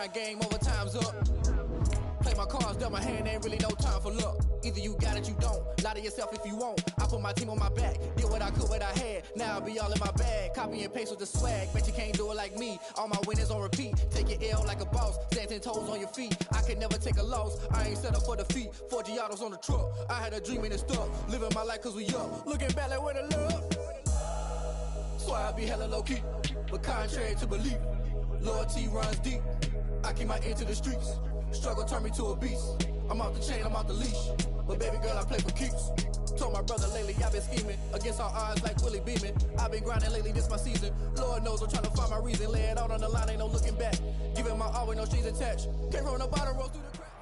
mind game, overtime's up. Play my cards, dealt my hand, ain't really no time for luck. Either you got it, you don't. Lie to yourself if you won't. I put my team on my back, did what I could, what I had. Now I'll be all in my bag. Copy and paste with the swag. Bet you can't do it like me. All my winners on repeat. Take your L like a boss. Stand 10 toes on your feet. I can never take a loss. I ain't set up for defeat. 4 Giottos on the truck. I had a dream and it stuck. Living my life cause we up. Looking back like where the love. So I be hella low key. But contrary to belief, loyalty runs deep. I keep my ear to the streets. Struggle turned me to a beast. I'm off the chain, I'm off the leash. But baby girl, I play for keeps. Told my brother lately, I've been scheming. Against all odds like Willie Beeman. I've been grinding lately, this my season. Lord knows I'm trying to find my reason. Lay it out on the line, ain't no looking back. Giving my all with no strings attached. Came from the bottom, roll through the cracks.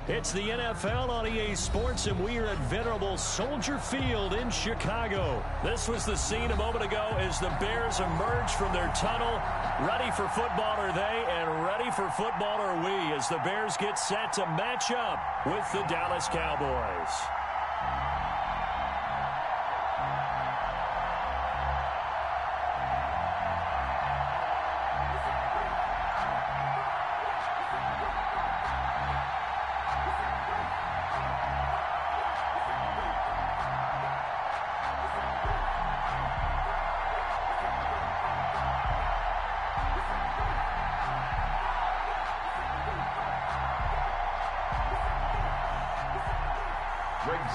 It's the NFL on EA Sports, and we are at venerable Soldier Field in Chicago. This was the scene a moment ago as the Bears emerged from their tunnel. Ready for football are they, and ready for football are we, as the Bears get set to match up with the Dallas Cowboys.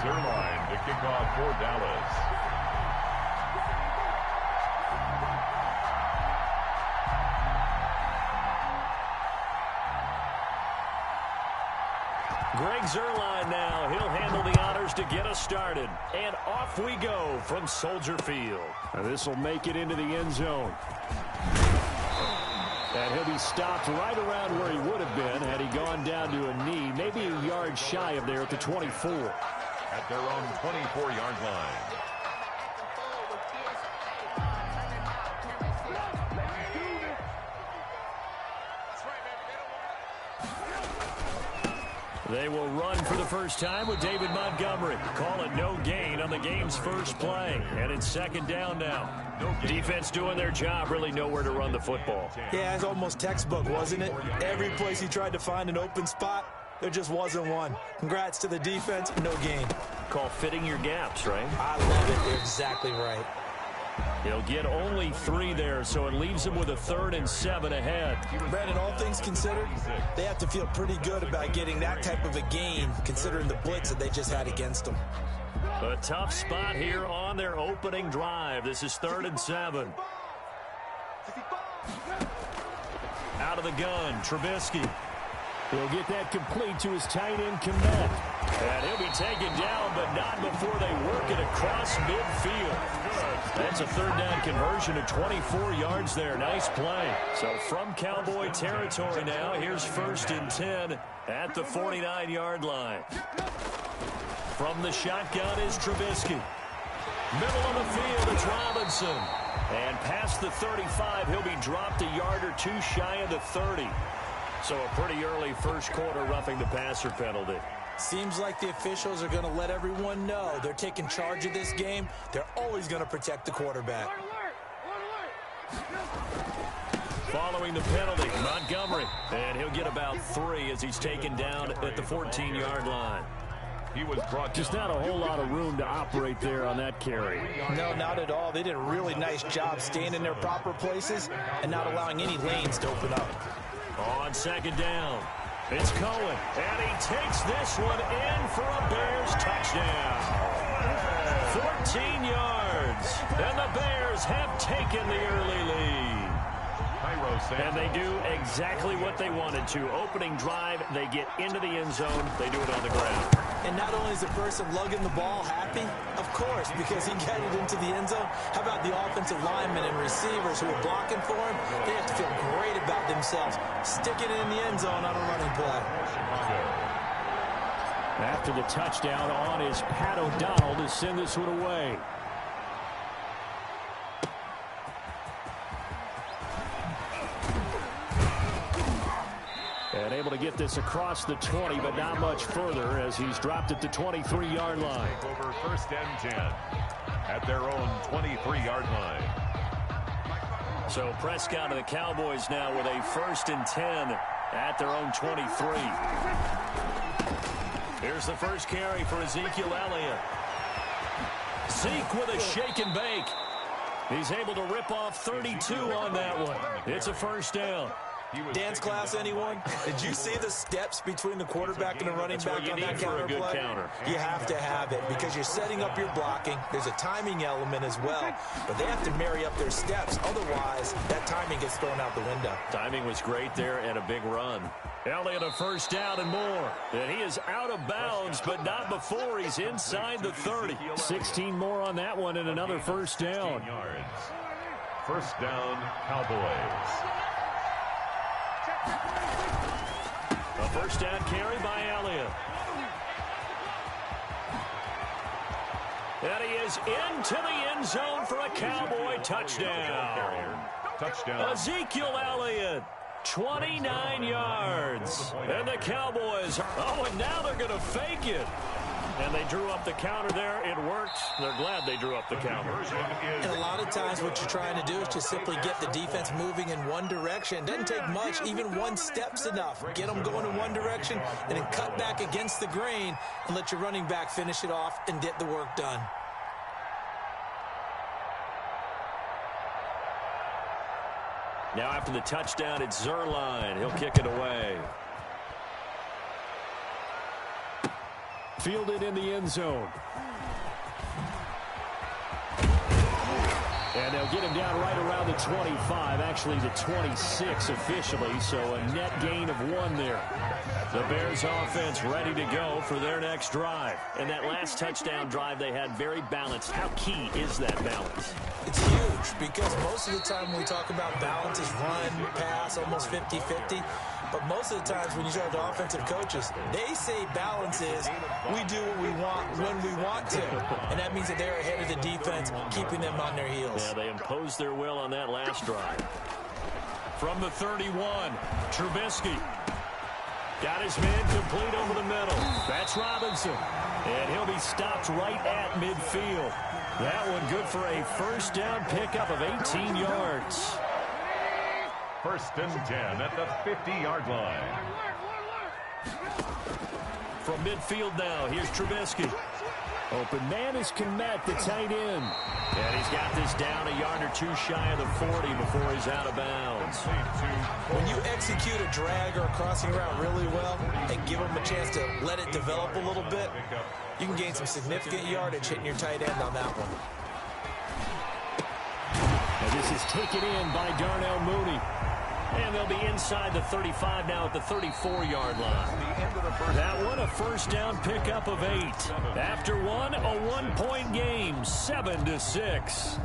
Zerline to kick off for Dallas. Greg Zerline now. He'll handle the honors to get us started. And off we go from Soldier Field. This will make it into the end zone. And he'll be stopped right around where he would have been had he gone down to a knee, maybe a yard shy of there at the 24. At their own 24-yard line. They will run for the first time with David Montgomery. Call it no gain on the game's first play. And it's second down now. Defense doing their job, really nowhere to run the football. Yeah, it's almost textbook, wasn't it? Every place he tried to find an open spot, there just wasn't one. Congrats to the defense, no gain. Call fitting your gaps, right? I love it. You're exactly right. He'll get only 3 there, so it leaves him with a 3rd and 7 ahead. Brandon, all things considered, they have to feel pretty good about getting that type of a gain, considering the blitz that they just had against them. A tough spot here on their opening drive. This is 3rd and 7. Out of the gun, Trubisky. He'll get that complete to his tight end, Komet. And he'll be taken down, but not before they work it across midfield. That's a 3rd down conversion of 24 yards there. Nice play. So from Cowboy territory now, here's 1st and 10 at the 49-yard line. From the shotgun is Trubisky. Middle of the field, it's Robinson. And past the 35, he'll be dropped a yard or 2 shy of the 30. So a pretty early first quarter roughing the passer penalty. Seems like the officials are going to let everyone know they're taking charge of this game. They're always going to protect the quarterback. Following the penalty, Montgomery. And he'll get about 3 as he's taken down at the 14-yard line. He was brought just not a whole lot of room to operate there on that carry. No, not at all. They did a really nice job staying in their proper places and not allowing any lanes to open up. On second down, it's Cohen, and he takes this one in for a Bears touchdown. 14 yards, and the Bears have taken the early lead. And they do exactly what they wanted to. Opening drive, they get into the end zone. They do it on the ground. And not only is the person lugging the ball happy, of course, because he got it into the end zone. How about the offensive linemen and receivers who are blocking for him? They have to feel great about themselves, sticking it in the end zone on a running play. After the touchdown on is Pat O'Donnell to send this one away. And able to get this across the 20, but not much further as he's dropped at the 23-yard line. Over 1st and 10 at their own 23-yard line. So Prescott of the Cowboys now with a 1st and 10 at their own 23. Here's the first carry for Ezekiel Elliott. Zeke with a shake and bake. He's able to rip off 32 on that one. It's a 1st down. Dance class, anyone? Did you see the steps between the quarterback and the running back on that counter play? You have to have it because you're setting up your blocking. There's a timing element as well, but they have to marry up their steps. Otherwise, that timing gets thrown out the window. Timing was great there and a big run. Elliott a 1st down and more. And he is out of bounds, but not before he's inside the 30. 16 more on that one and another 1st down. 1st down, Cowboys. A 1st down carry by Elliott. And he is into the end zone for a Cowboy touchdown. Ezekiel Elliott, 29 yards. And the Cowboys, and now they're going to fake it. And they drew up the counter there. It worked. They're glad they drew up the counter. And a lot of times what you're trying to do is just simply get the defense moving in one direction. It doesn't take much. Even one step's enough. Get them going in one direction and then cut back against the grain and let your running back finish it off and get the work done. Now after the touchdown, it's Zerline. He'll kick it away. Fielded in the end zone. And they'll get him down right around the 25, actually the 26 officially, so a net gain of 1 there. The Bears offense ready to go for their next drive. And that last touchdown drive they had very balanced. How key is that balance? It's huge because most of the time when we talk about balance is run, pass, almost 50-50. But most of the times when you talk to offensive coaches, they say balance is we do what we want when we want to. And that means that they're ahead of the defense, keeping them on their heels. Yeah, they imposed their will on that last drive. From the 31, Trubisky. Got his man complete over the middle. That's Robinson. And he'll be stopped right at midfield. That one good for a 1st down pickup of 18 yards. 1st and 10 at the 50-yard line. From midfield now, here's Trubisky. Open man is Kmet, the tight end. And he's got this down a yard or 2 shy of the 40 before he's out of bounds. When you execute a drag or a crossing route really well and give them a chance to let it develop a little bit, you can gain some significant yardage hitting your tight end on that one. And this is taken in by Darnell Mooney. And they'll be inside the 35 now at the 34-yard line. That one a 1st down pickup of 8. After one, a 1-point game, 7-6.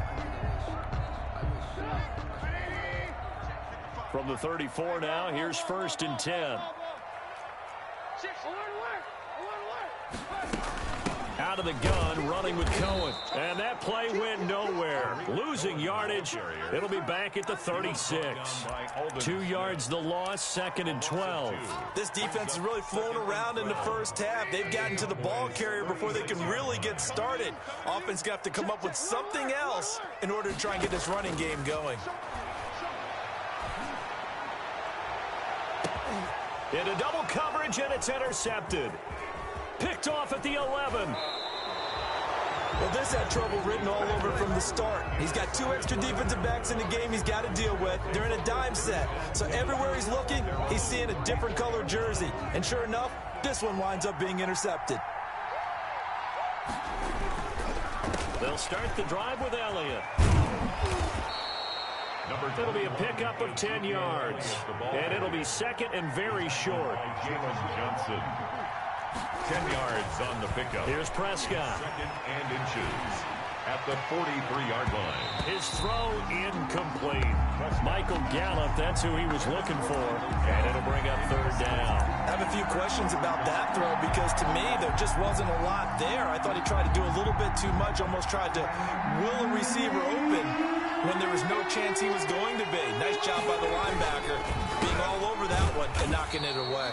From the 34 now, here's 1st and 10. Out of the gun, running with Cohen. And that play went nowhere. Losing yardage. It'll be back at the 36. 2 yards the loss, 2nd and 12. This defense is really flown around in the first half. They've gotten to the ball carrier before they can really get started. Offense going to have to come up with something else in order to try and get this running game going. Into double coverage, and it's intercepted. Picked off at the 11. Well, this had trouble written all over from the start. He's got 2 extra defensive backs in the game he's got to deal with. They're in a dime set. So everywhere he's looking, he's seeing a different color jersey. And sure enough, this one winds up being intercepted. They'll start the drive with Elliott. It'll be a pickup of 10 yards. And it'll be 2nd and very short. Jalen Johnson. 10 yards on the pickup. Here's Prescott. 2nd and inches at the 43-yard line. His throw incomplete. Michael Gallup, that's who he was looking for. And it'll bring up 3rd down. I have a few questions about that throw because to me there just wasn't a lot there. I thought he tried to do a little bit too much, almost tried to will a receiver open when there was no chance he was going to be. Nice job by the linebacker being all over that one and knocking it away.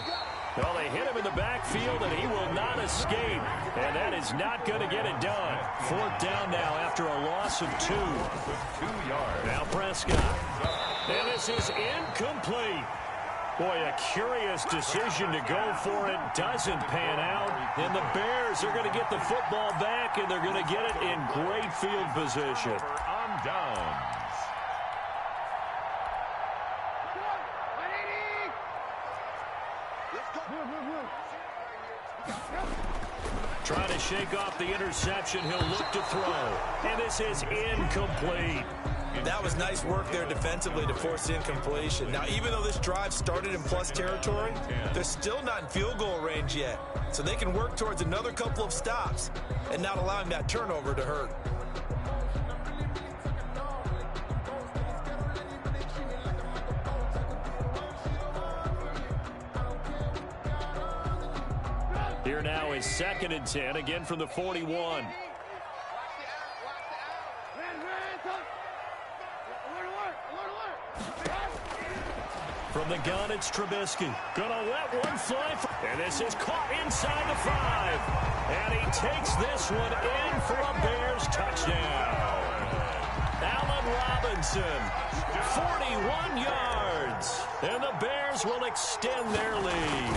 Well, they hit him in the backfield, and he will not escape. And that is not going to get it done. 4th down now after a loss of 2. 2 yards. Now Prescott. And this is incomplete. Boy, a curious decision to go for it. Doesn't pan out. And the Bears are going to get the football back, and they're going to get it in great field position. On downs. Trying to shake off the interception. He'll look to throw. And this is incomplete. That was nice work there defensively to force the incompletion. Now, even though this drive started in plus territory, they're still not in field goal range yet. So they can work towards another couple of stops and not allowing that turnover to hurt. Here now is 2nd and 10, again from the 41. From the gun, it's Trubisky. Gonna let one fly. And this is caught inside the 5. And he takes this one in for a Bears touchdown. Allen Robinson, 41 yards. And the Bears will extend their lead.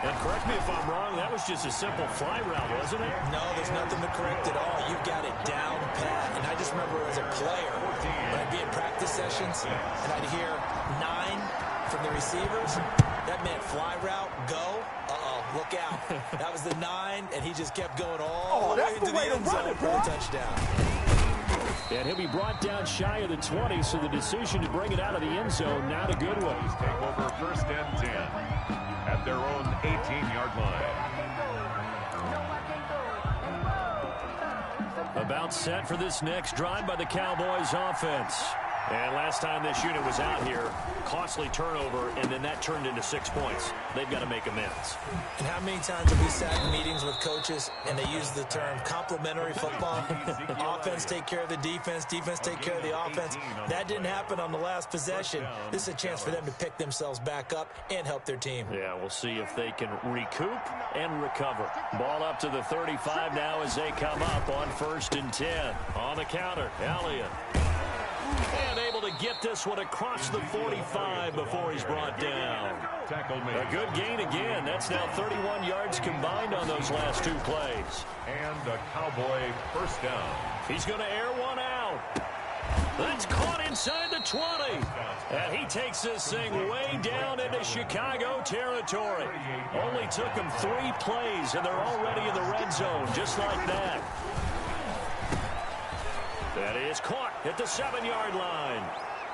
And correct me if I'm wrong, that was just a simple fly route, wasn't it? No, there's nothing to correct at all. You've got it down pat. And I just remember as a player, when I'd be in practice sessions, and I'd hear 9 from the receivers. That meant fly route, go. Look out. That was the 9, and he just kept going all the way into the end zone for the touchdown. And he'll be brought down shy of the 20, so the decision to bring it out of the end zone, not a good one. Take over 1st and 10 at their own 18-yard line. About set for this next drive by the Cowboys offense. And last time this unit was out here, costly turnover, and then that turned into 6 points. They've got to make amends. And how many times have we sat in meetings with coaches and they use the term complementary football? Offense take care of the defense, defense take care of the offense. That didn't happen on the last possession. This is a chance for them to pick themselves back up and help their team. Yeah, we'll see if they can recoup and recover. Ball up to the 35 now as they come up on 1st and 10. On the counter, Elliott. And able to get this one across the 45 before he's brought down. A good gain again. That's now 31 yards combined on those last 2 plays. And a Cowboy 1st down. He's going to air one out. That's caught inside the 20. And he takes this thing way down into Chicago territory. Only took him 3 plays, and they're already in the red zone just like that. That is caught at the 7-yard line.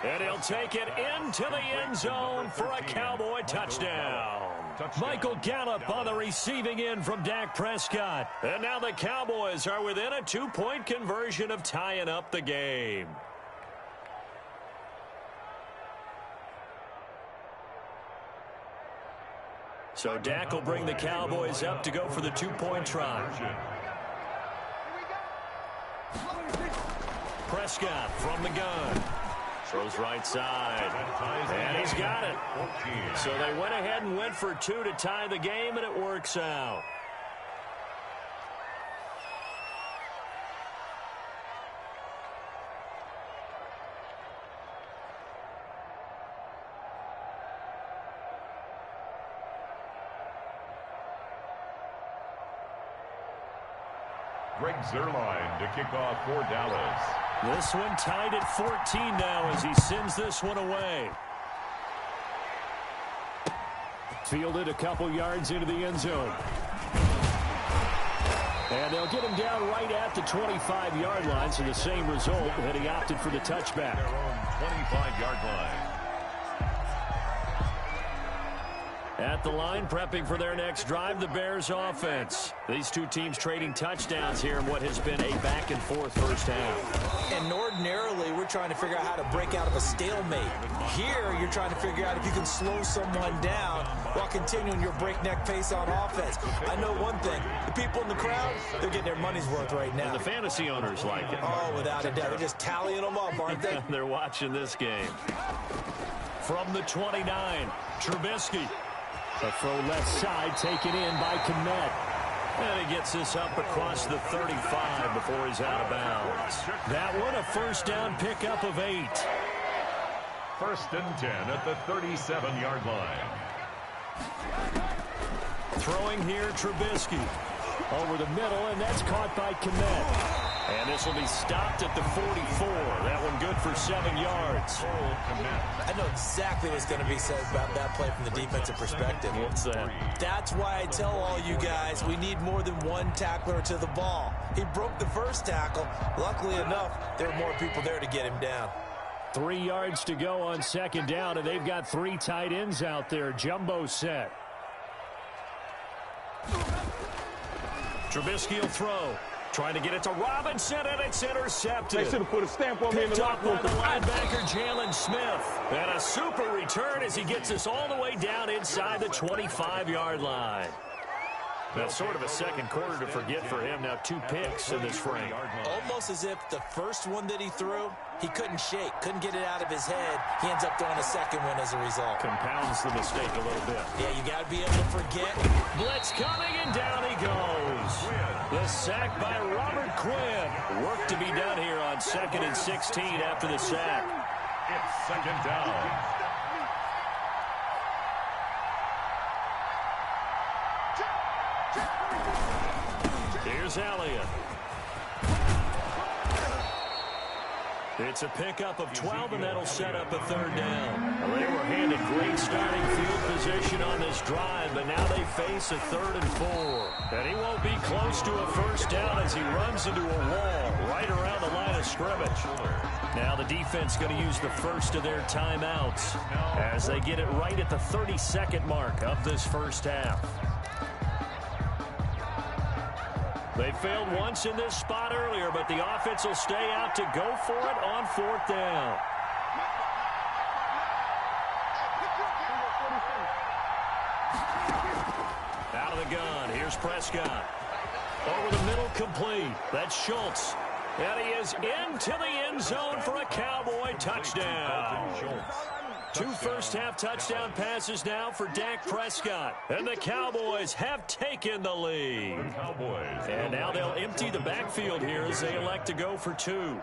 And he'll take it into the end zone for a Cowboy touchdown. Michael Gallup on the receiving end from Dak Prescott. And now the Cowboys are within a 2-point conversion of tying up the game. So Dak will bring the Cowboys up to go for the 2-point try. Prescott from the gun. Throws right side. And he's got it. So they went ahead and went for 2 to tie the game, and it works out. Greg Zuerlein to kick off for Dallas. This one tied at 14 now as he sends this one away. Fielded a couple yards into the end zone. And they'll get him down right at the 25-yard line, so the same result that he opted for the touchback. Their own 25-yard line. At the line, prepping for their next drive, the Bears offense. These 2 teams trading touchdowns here in what has been a back-and-forth first half. And ordinarily, we're trying to figure out how to break out of a stalemate. Here, you're trying to figure out if you can slow someone down while continuing your breakneck pace on offense. I know one thing. The people in the crowd, they're getting their money's worth right now. And the fantasy owners like it. Oh, without a doubt. They're just tallying them up, aren't they? They're watching this game. From the 29, Trubisky. A throw left side taken in by Kmet. And he gets this up across the 35 before he's out of bounds. That one a first down pickup of 8. First and 10 at the 37-yard line. Throwing here, Trubisky. Over the middle, and that's caught by Kmet. And this will be stopped at the 44. That one good for 7 yards. I know exactly what's going to be said about that play from the defensive perspective. What's that? That's why I tell all you guys we need more than one tackler to the ball. He broke the first tackle. Luckily enough, there were more people there to get him down. 3 yards to go on second down, and they've got 3 tight ends out there. Jumbo set. Trubisky will throw. Trying to get it to Robinson, and it's intercepted. They should have put a stamp on me in the locker room. By the linebacker, Jalen Smith. And a super return as he gets us all the way down inside the 25-yard line. That's sort of a second quarter to forget for him. Now 2 picks in this frame. Almost as if the first one that he threw, he couldn't shake, couldn't get it out of his head. He ends up throwing a second one as a result. Compounds the mistake a little bit. Yeah, you got to be able to forget. Blitz coming, and down he goes. The sack by Robert Quinn. Work to be done here on 2nd and 16 after the sack. It's second down. Here's Elliott. It's a pickup of 12, and that'll set up a 3rd down. Well, they were handed great starting field position on this drive, but now they face a 3rd and 4. And he won't be close to a first down as he runs into a wall right around the line of scrimmage. Now the defense going to use the first of their timeouts as they get it right at the 32nd mark of this first half. They failed once in this spot earlier, but the offense will stay out to go for it on 4th down. Out of the gun, here's Prescott. Over the middle, complete. That's Schultz. And he is into the end zone for a Cowboy touchdown. 2 first-half touchdown passes now for Dak Prescott. And the Cowboys have taken the lead. And now they'll empty the backfield here as they elect to go for 2.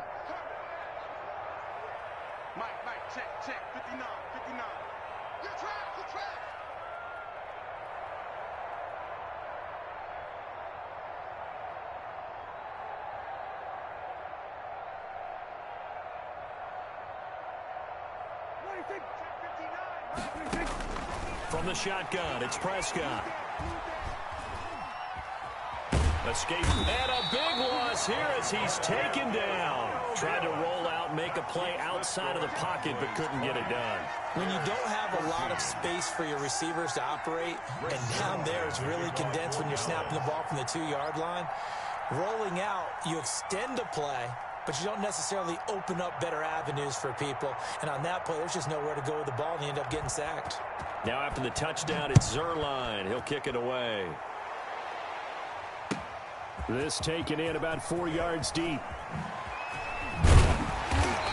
Mike, check. 59. Good track. From the shotgun, it's Prescott. Escape, and a big loss here as he's taken down. Tried to roll out, make a play outside of the pocket, but couldn't get it done. When you don't have a lot of space for your receivers to operate, and down there it's really condensed when you're snapping the ball from the 2-yard line, rolling out, you extend a play, but you don't necessarily open up better avenues for people. And on that play, there's just nowhere to go with the ball, and you end up getting sacked. Now after the touchdown, it's Zerline. He'll kick it away. This taken in about 4 yards deep.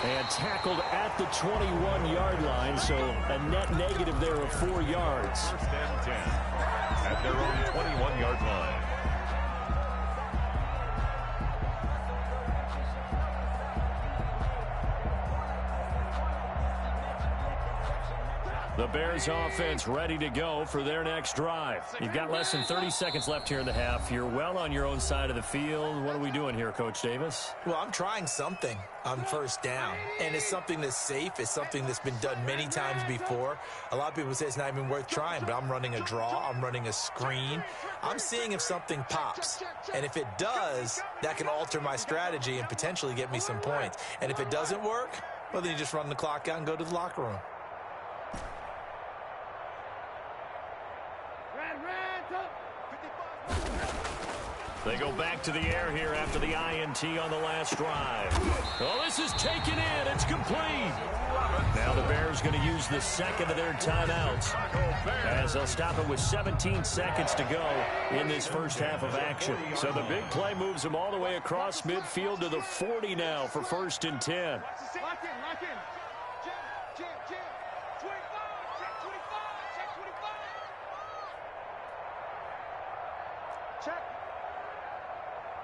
And tackled at the 21-yard line, so a net negative there of 4 yards. First and 10 at their own 21-yard line. The Bears offense ready to go for their next drive. You've got less than 30 seconds left here in the half. You're well on your own side of the field. What are we doing here, Coach Davis? Well, I'm trying something on first down, and it's something that's safe. It's something that's been done many times before. A lot of people say it's not even worth trying, but I'm running a draw. I'm running a screen. I'm seeing if something pops, and if it does, that can alter my strategy and potentially get me some points. And if it doesn't work, well, then you just run the clock out and go to the locker room. They go back to the air here after the INT on the last drive. Oh, this is taken in. It's complete. Now the Bears going to use the second of their timeouts as they'll stop it with 17 seconds to go in this first half of action. So the big play moves them all the way across midfield to the 40 now for 1st and 10. Lock in. Jam. 25. Check 25.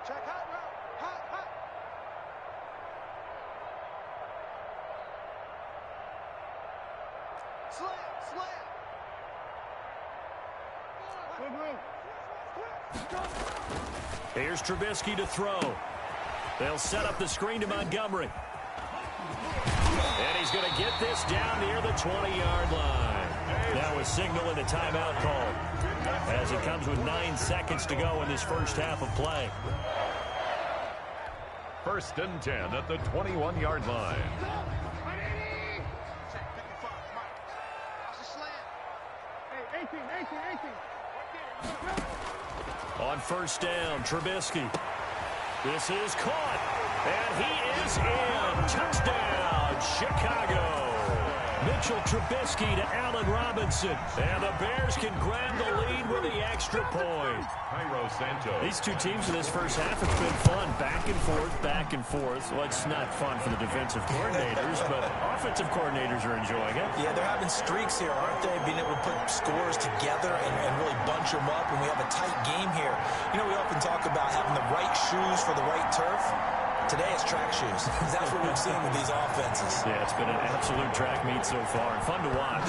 Check hot route. Hot. Here's Trubisky to throw. They'll set up the screen to Montgomery. And he's going to get this down near the 20-yard line. Now a signal and a timeout call as it comes with 9 seconds to go in this first half of play. 1st and 10 at the 21-yard line. On 1st down, Trubisky. This is caught, and he is in. Touchdown, Chicago. Mitchell Trubisky to Allen Robinson. And the Bears can grab the lead with the extra point. These two teams in this first half, it's been fun. Back and forth, back and forth. Well, it's not fun for the defensive coordinators, but offensive coordinators are enjoying it. Yeah, they're having streaks here, aren't they? Being able to put scores together and really bunch them up, and we have a tight game here. You know, we often talk about having the right shoes for the right turf. Today it's track shoes. That's what we've seen with these offenses. Yeah, it's been an absolute track meet so far, and fun to watch.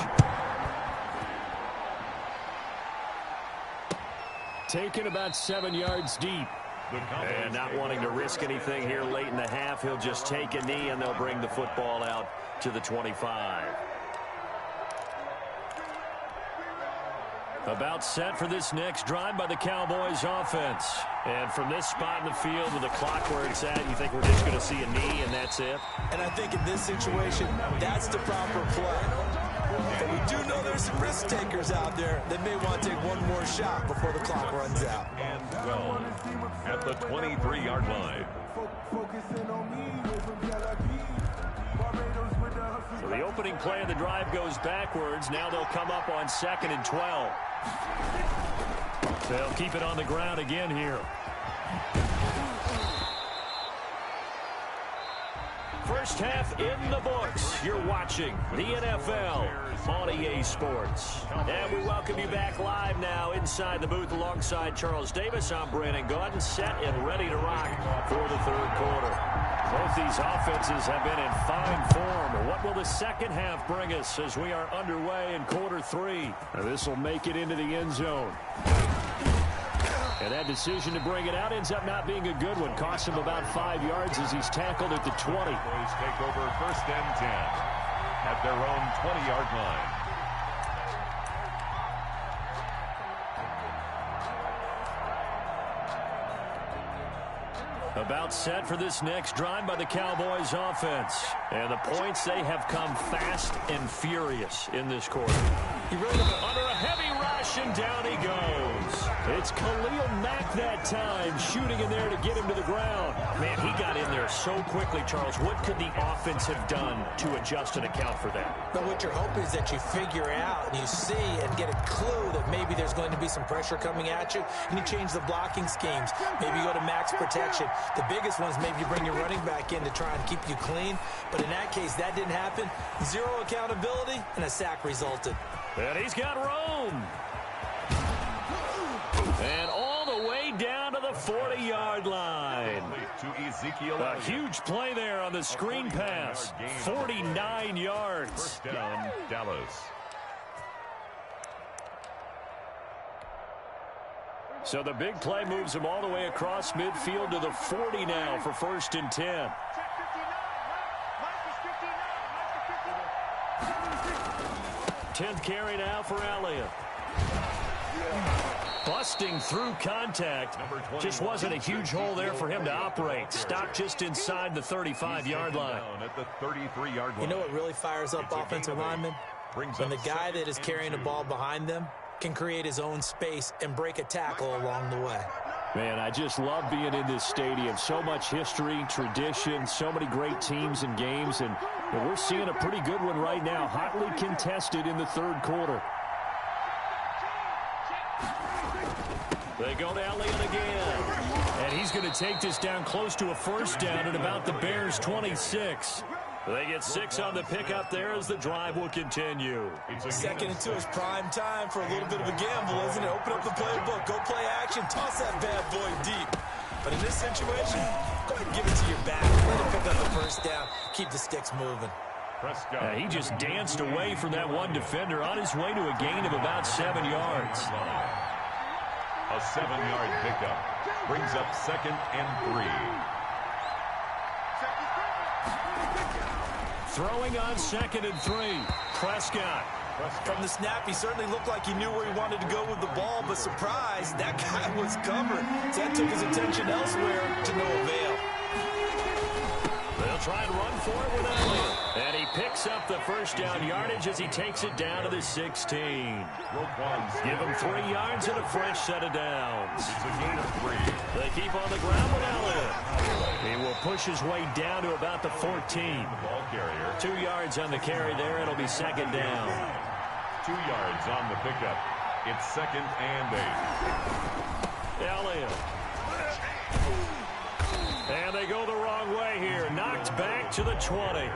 Taken about 7 yards deep. And not wanting to risk anything here late in the half, he'll just take a knee, and they'll bring the football out to the 25. About set for this next drive by the Cowboys offense. And from this spot in the field with the clock where it's at, you think we're just going to see a knee and that's it? And I think in this situation, that's the proper play. But we do know there's some risk takers out there that may want to take one more shot before the clock runs out. And 12 at the 23-yard line. So the opening play of the drive goes backwards. Now they'll come up on 2nd and 12. They'll keep it on the ground again here. First half in the books. You're watching the NFL on EA Sports. And we welcome you back live now inside the booth alongside Charles Davis. I'm Brandon Gaudin, set and ready to rock for the third quarter. Both these offenses have been in fine form. What will the second half bring us as we are underway in quarter 3? This will make it into the end zone. And that decision to bring it out ends up not being a good one. Costs him about 5 yards as he's tackled at the 20. Boys take over 1st and 10 at their own 20-yard line. About set for this next drive by the Cowboys offense. And the points, they have come fast and furious in this quarter. He really under a heavy rush, and down he goes. It's Khalil Mack that time, shooting in there to get him to the ground. Man, he got in there so quickly, Charles. What could the offense have done to adjust and account for that? But what you're hoping is that you figure out and you see and get a clue that maybe there's going to be some pressure coming at you, and you change the blocking schemes. Maybe you go to max protection. The biggest ones, maybe you bring your running back in to try and keep you clean. But in that case, that didn't happen. Zero accountability, and a sack resulted. And he's got Rome. And all the way down to the 40-yard line. A huge play there on the screen pass. 49 yards. First down, Dallas. So the big play moves him all the way across midfield to the 40 now for 1st and 10. 10th carry now for Elliott. Busting through contact. Just wasn't a huge hole there for him to operate. Stopped just inside the 35-yard line. At the 33-yard line. You know what really fires up offensive linemen? When the guy that is carrying the ball behind them can create his own space and break a tackle along the way. Man, I just love being in this stadium. So much history, tradition, so many great teams and games, and we're seeing a pretty good one right now. Hotly contested in the third quarter. They go to Elliott again. And he's going to take this down close to a first down at about the Bears' 26. They get 6 on the pickup there as the drive will continue. 2nd and 2 is prime time for a little bit of a gamble, isn't it? Open up the playbook, go play action, toss that bad boy deep. But in this situation, go ahead and give it to your back. Let him pick up the first down, keep the sticks moving. He just danced away from that one defender on his way to a gain of about 7 yards. A 7-yard pickup brings up 2nd and 3. Throwing on 2nd and 3. Prescott. From the snap, he certainly looked like he knew where he wanted to go with the ball, but surprise, that guy was covered. So that took his attention elsewhere to no avail. They'll try and run for it with Elliott. And he picks up the first down yardage as he takes it down to the 16. Give him 3 yards and a fresh set of downs. It's a gain of 3. They keep on the ground with Elliott. He will push his way down to about the 14. Ball carrier. 2 yards on the carry there. It'll be 2nd down. 2 yards on the pickup. It's 2nd and 8. Elliott. And they go the wrong way here. Knocked back to the 20.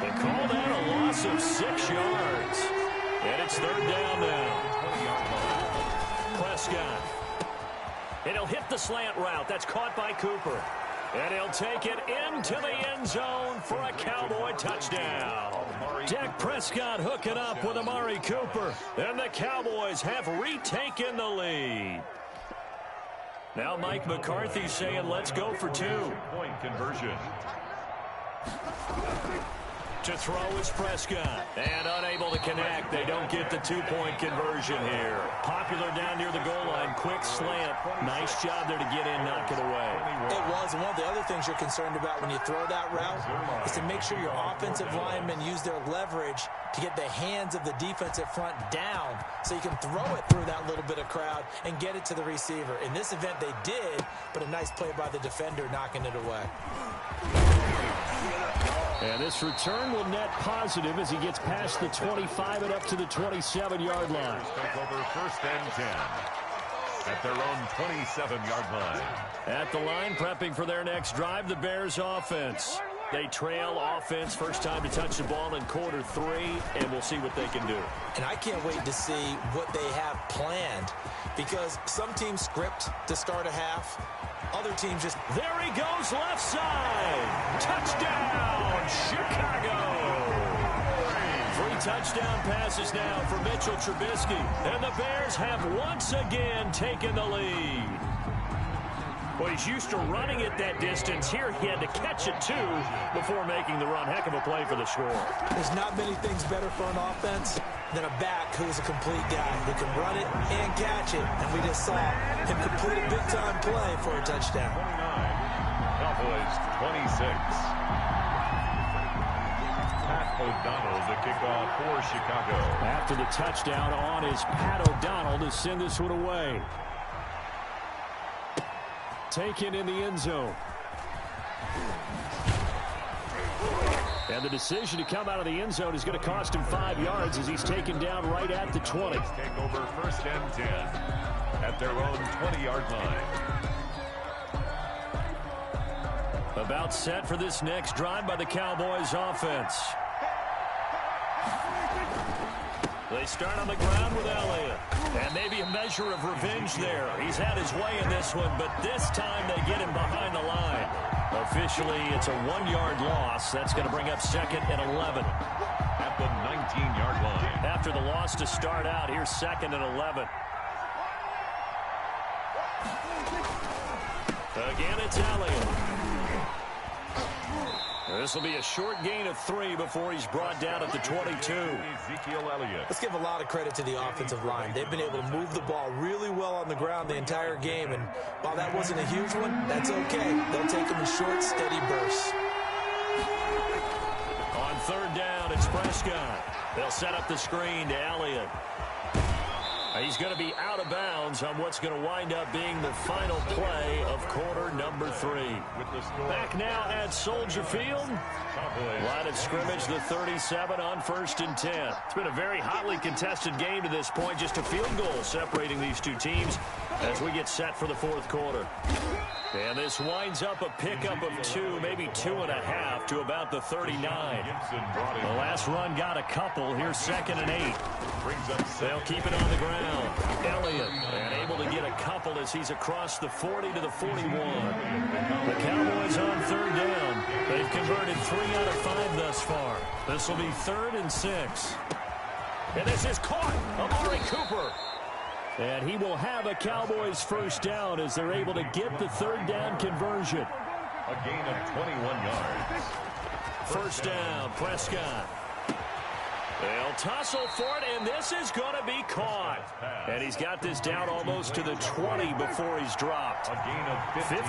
They call that a loss of 6 yards. And it's 3rd down now. Prescott. And he'll hit the slant route. That's caught by Cooper. And he'll take it into the end zone for a Cowboy touchdown. Dak Prescott hooking up with Amari Cooper. And the Cowboys have retaken the lead. Now Mike McCarthy saying, let's go for 2. Point conversion. To throw is Prescott. And unable to connect. They don't get the 2-point conversion here. Popular down near the goal line. Quick slant. Nice job there to get in, knock it away. It was. And one of the other things you're concerned about when you throw that route is to make sure your offensive linemen use their leverage to get the hands of the defensive front down so you can throw it through that little bit of crowd and get it to the receiver. In this event, they did, but a nice play by the defender knocking it away. And this return will net positive as he gets past the 25 and up to the 27-yard line. Take over 1st and 10 at their own 27-yard line. At the line, prepping for their next drive, the Bears offense. They trail offense, first time to touch the ball in quarter 3, and we'll see what they can do. And I can't wait to see what they have planned, because some teams script to start a half. Other teams just... There he goes, left side. Touchdown, Chicago. 3 touchdown passes now for Mitchell Trubisky. And the Bears have once again taken the lead. Well, he's used to running it that distance. Here he had to catch it, too, before making the run. Heck of a play for the score. There's not many things better for an offense than a back who's a complete guy who can run it and catch it. And we just saw him complete a big-time play for a touchdown. 29. Cowboys 26. Pat O'Donnell, the kickoff for Chicago. After the touchdown on is Pat O'Donnell to send this one away. Taken in the end zone. And the decision to come out of the end zone is going to cost him 5 yards as he's taken down right at the 20. Take over 1st and 10 at their own 20-yard line. About set for this next drive by the Cowboys offense. They start on the ground with Elliott. And maybe a measure of revenge there. He's had his way in this one, but this time they get him behind the line. Officially, it's a 1-yard loss. That's going to bring up 2nd and 11. At the 19-yard line. After the loss to start out, here's 2nd and 11. Again, it's Elliott. This will be a short gain of 3 before he's brought down at the 22. Ezekiel Elliott. Let's give a lot of credit to the offensive line. They've been able to move the ball really well on the ground the entire game. And while that wasn't a huge one, that's okay. They'll take them in short, steady bursts. On 3rd down, it's Prescott. They'll set up the screen to Elliott. He's going to be out of bounds on what's going to wind up being the final play of quarter number 3. Back now at Soldier Field. Line of scrimmage, the 37 on 1st and 10. It's been a very hotly contested game to this point. Just a field goal separating these two teams as we get set for the 4th quarter. And this winds up a pickup of 2, maybe 2.5 to about the 39. The last run got a couple. Here's 2nd and 8. They'll keep it on the ground. Elliott and able to get a couple field as he's across the 40 to the 41. The Cowboys on third down. They've converted 3 out of 5 thus far. This will be 3rd and 6. And this is caught. Amari Cooper. And he will have a Cowboys first down as they're able to get the 3rd down conversion. A gain of 21 yards. First down, Prescott. They'll tussle for it, and this is going to be caught. And he's got this down almost to the 20 before he's dropped. A gain of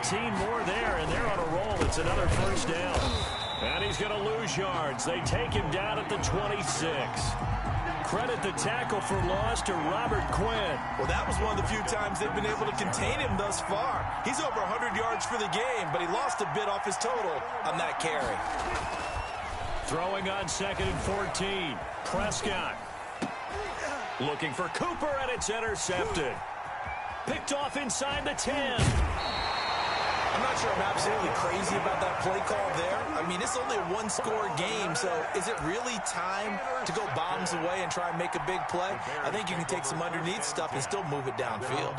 15 more there, and they're on a roll. It's another first down. And he's going to lose yards. They take him down at the 26. Credit the tackle for loss to Robert Quinn. Well, that was one of the few times they've been able to contain him thus far. He's over 100 yards for the game, but he lost a bit off his total on that carry. Throwing on 2nd and 14. Prescott. Looking for Cooper, and it's intercepted. Picked off inside the 10. I'm not sure I'm absolutely crazy about that play call there. I mean, it's only a one-score game, so is it really time to go bombs away and try and make a big play? I think you can take some underneath stuff and still move it downfield.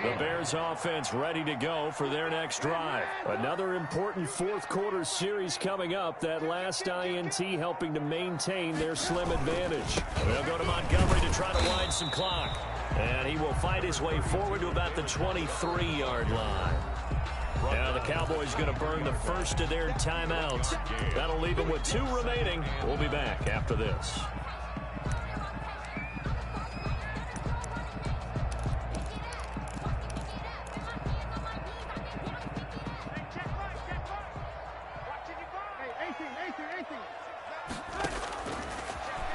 The Bears offense ready to go for their next drive. Another important 4th quarter series coming up. That last INT helping to maintain their slim advantage. They'll go to Montgomery to try to wind some clock. And he will fight his way forward to about the 23-yard line. Now the Cowboys going to burn the first of their timeouts. That'll leave them with 2 remaining. We'll be back after this.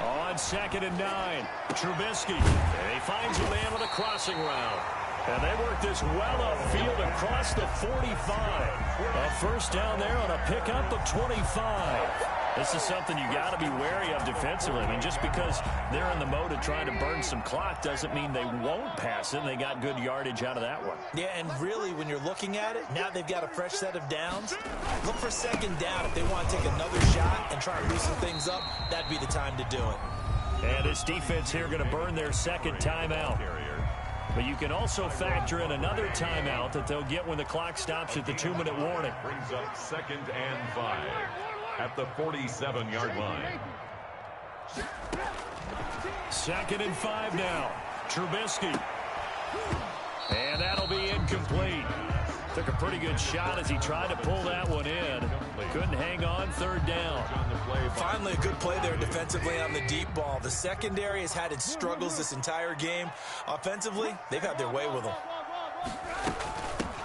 On 2nd and 9, Trubisky. And he finds a man with a crossing route. And they work this well upfield across the 45. A first down there on a pickup of 25. This is something you got to be wary of defensively. I mean, just because they're in the mode of trying to burn some clock doesn't mean they won't pass it. And they got good yardage out of that one. Yeah, and really, when you're looking at it, now they've got a fresh set of downs. Look for 2nd down. If they want to take another shot and try and loosen things up, that'd be the time to do it. And this defense here going to burn their 2nd timeout. But you can also factor in another timeout that they'll get when the clock stops at the 2-minute warning. Brings up 2nd and 5 at the 47-yard line. 2nd and 5 now. Trubisky. And that'll be incomplete. Took a pretty good shot as he tried to pull that one in. Couldn't hang on 3rd down. Finally, a good play there defensively on the deep ball. The secondary has had its struggles this entire game. Offensively, they've had their way with them.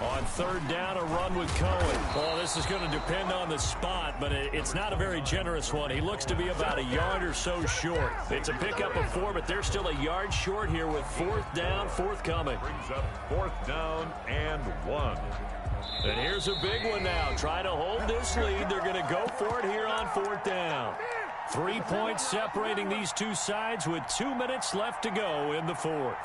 On 3rd down, a run with Cohen. Well, this is going to depend on the spot, but it's not a very generous one. He looks to be about a yard or so short. It's a pickup of 4, but they're still a yard short here with 4th down, forthcoming. Brings up 4th down and 1. And here's a big one now. Trying to hold this lead. They're going to go for it here on 4th down. 3 points separating these two sides with 2 minutes left to go in the 4th.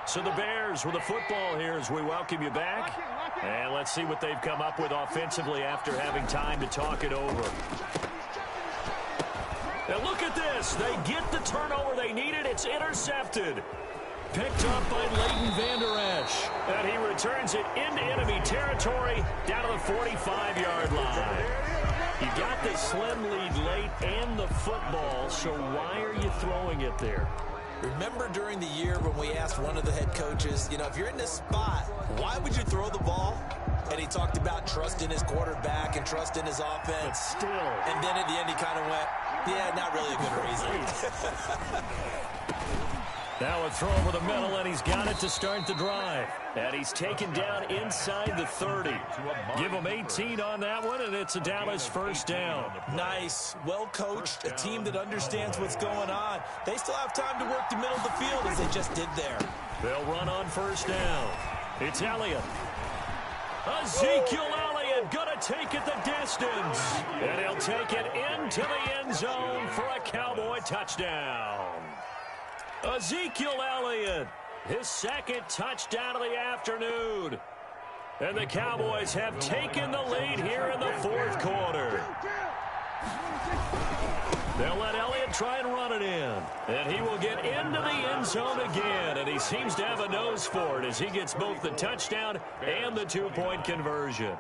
So the Bears with the football here as we welcome you back. And let's see what they've come up with offensively after having time to talk it over. And look at this. They get the turnover they needed. It's intercepted. Picked up by Leighton Vander Esch. And he returns it into enemy territory down to the 45-yard line. You got the slim lead late and the football, so why are you throwing it there? Remember during the year when we asked one of the head coaches, you know, if you're in this spot, why would you throw the ball? And he talked about trust in his quarterback and trust in his offense. But still. And then at the end he kind of went, yeah, not really a good reason. Now a throw over the middle, and he's got it to start the drive. And he's taken down inside the 30. Give him 18 on that one, and it's a Dallas first down. Nice. Well coached. A team that understands what's going on. They still have time to work the middle of the field as they just did there. They'll run on first down. It's Elliott. Ezekiel Elliott going to take it the distance. And he'll take it into the end zone for a Cowboy touchdown. Ezekiel Elliott, his 2nd touchdown of the afternoon. And the Cowboys have taken the lead here in the 4th quarter. They'll let Elliott try and run it in. And he will get into the end zone again. And he seems to have a nose for it as he gets both the touchdown and the two-point conversion.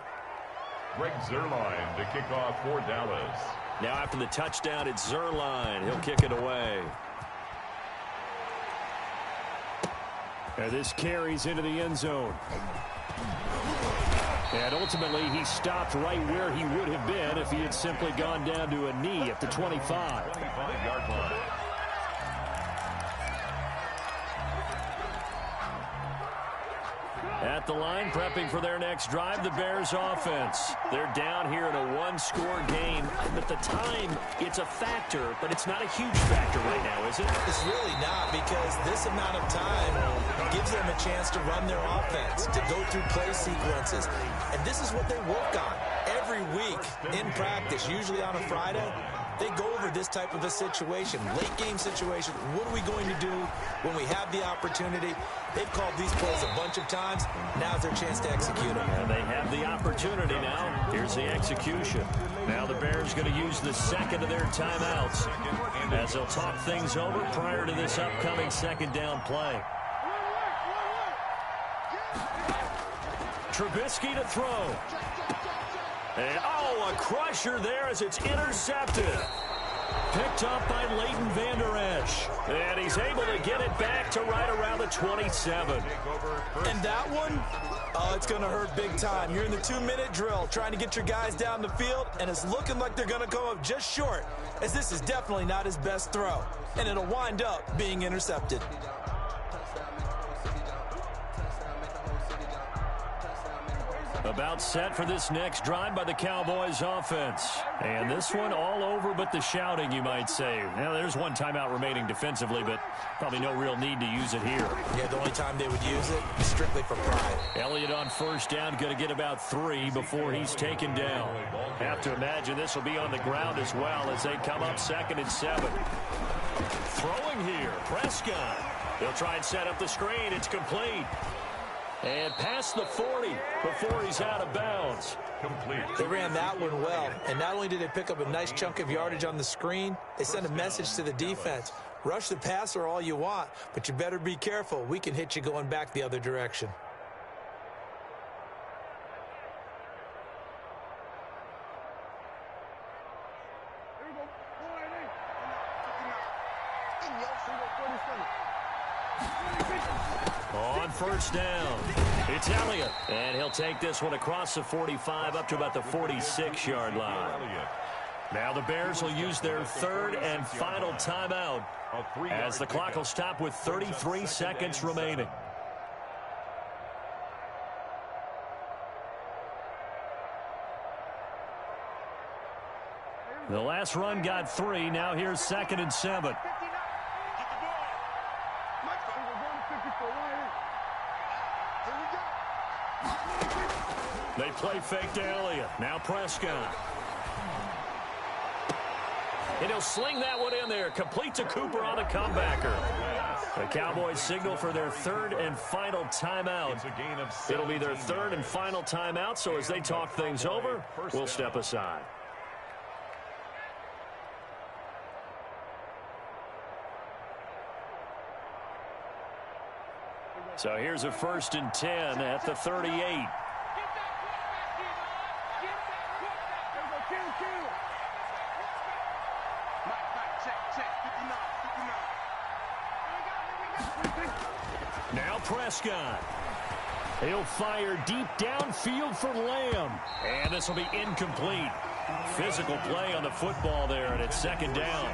Greg Zuerlein to kick off for Dallas. Now after the touchdown, it's Zuerlein. He'll kick it away. And this carries into the end zone. And ultimately, he stopped right where he would have been if he had simply gone down to a knee at the 25. 25-yard line. At the line, prepping for their next drive, the Bears offense. They're down here in a one-score game. At the time, it's a factor, but it's not a huge factor right now, is it? It's really not, because this amount of time gives them a chance to run their offense, to go through play sequences. And this is what they work on every week in practice, usually on a Friday. They go over this type of a situation, late game situation. What are we going to do when we have the opportunity? They've called these plays a bunch of times. Now's their chance to execute them. And they have the opportunity now. Here's the execution. Now the Bears going to use the second of their timeouts as they'll talk things over prior to this upcoming second down play. Trubisky to throw. And, a crusher there as it's intercepted. Picked up by Leighton Vander Esch. And he's able to get it back to right around the 27. And that one, it's going to hurt big time. You're in the 2-minute drill trying to get your guys down the field, and it's looking like they're going to come up just short, as this is definitely not his best throw. And it'll wind up being intercepted. About set for this next drive by the Cowboys offense. And this one all over but the shouting, you might say. Now, there's one timeout remaining defensively, but probably no real need to use it here. Yeah, the only time they would use it is strictly for pride. Elliott on first down, going to get about 3 before he's taken down. Have to imagine this will be on the ground as well as they come up 2nd and 7. Throwing here, Prescott. They'll try and set up the screen. It's complete. And past the 40 before he's out of bounds. Complete. They ran that one well, and not only did they pick up a nice chunk of yardage on the screen, they sent a message to the defense. Rush the passer all you want, but you better be careful. We can hit you going back the other direction. On first down, it's Elliott. And he'll take this one across the 45 up to about the 46-yard line. Now the Bears will use their third and final timeout as the clock will stop with 33 seconds remaining. The last run got 3. Now here's 2nd and 7. They play fake to Elliott. Now Prescott. And he'll sling that one in there. Complete to Cooper on the comebacker. The Cowboys signal for their third and final timeout. It'll be their third and final timeout, so as they talk things over, we'll step aside. So here's a 1st and 10 at the 38. Now Prescott. He'll fire deep downfield for Lamb. And this will be incomplete. Physical play on the football there, and it's 2nd down.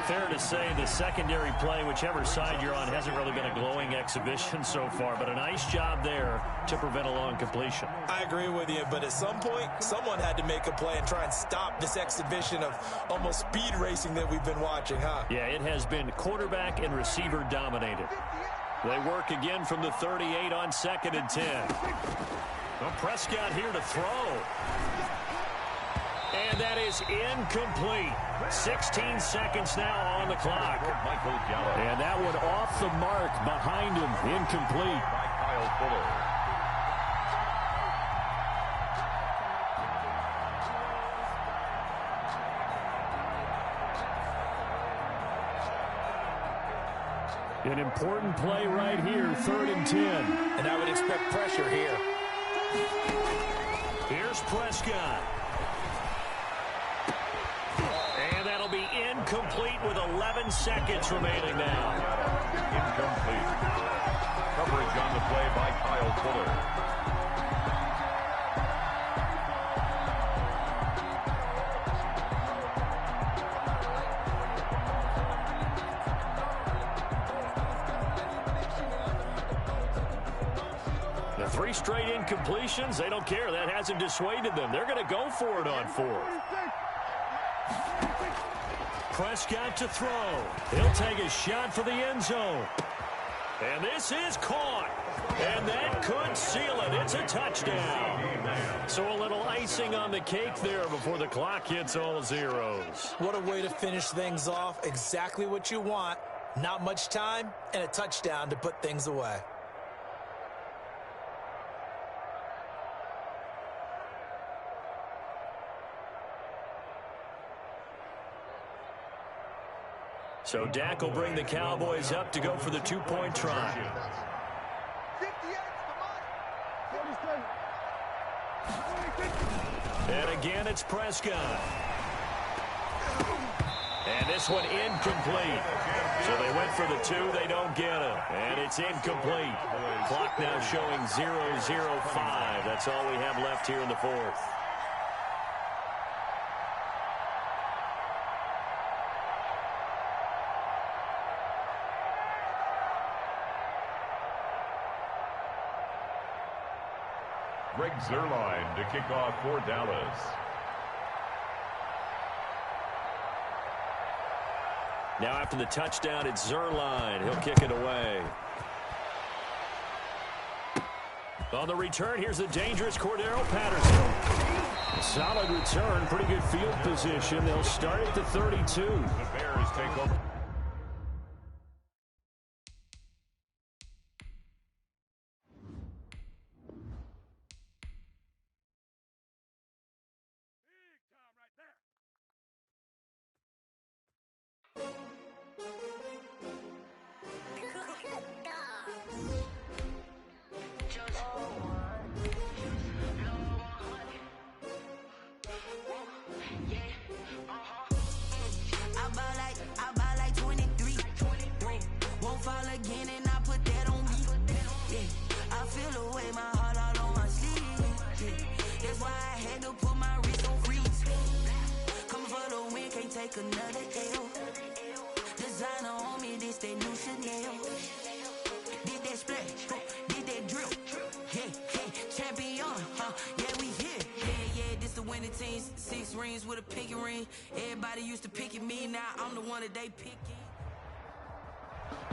Fair to say the secondary play, whichever side you're on, hasn't really been a glowing exhibition so far, but a nice job there to prevent a long completion. I agree with you, but at some point, someone had to make a play and try and stop this exhibition of almost speed racing that we've been watching, huh? Yeah, it has been quarterback and receiver dominated. They work again from the 38 on 2nd and 10. Well, Prescott here to throw. And that is incomplete. 16 seconds now on the clock. And that one off the mark behind him. Incomplete. Kyle Fuller. An important play right here, 3rd and 10. And I would expect pressure here. Here's Prescott. And that'll be incomplete with 11 seconds remaining now. Incomplete. Coverage on the play by Kyle Fuller. The 3 straight incompletions, they don't care. That hasn't dissuaded them. They're going to go for it on 4th. Prescott to throw. He'll take a shot for the end zone. And this is caught. And that could seal it. It's a touchdown. So a little icing on the cake there before the clock hits all zeros. What a way to finish things off. Exactly what you want. Not much time and a touchdown to put things away. So Dak will bring the Cowboys up to go for the 2-point try. And again, it's Prescott. And this one incomplete. So they went for the 2. They don't get it. And it's incomplete. Clock now showing 0:05. That's all we have left here in the 4th. Greg Zuerlein to kick off for Dallas. Now after the touchdown, it's Zuerlein. He'll kick it away. On the return, here's the dangerous Cordero Patterson. Solid return, pretty good field position. They'll start at the 32. The Bears take over.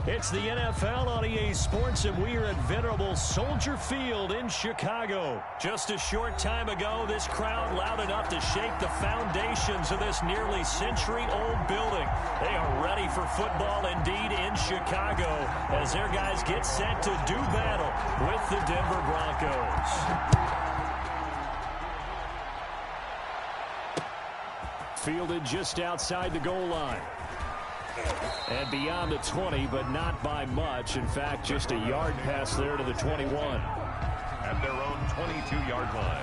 It's the NFL on EA Sports, and we are at venerable Soldier Field in Chicago. Just a short time ago, this crowd loud enough to shake the foundations of this nearly century-old building. They are ready for football indeed in Chicago as their guys get set to do battle with the Denver Broncos. Fielded just outside the goal line. And beyond the 20, but not by much. In fact, just a yard pass there to the 21. At their own 22-yard line.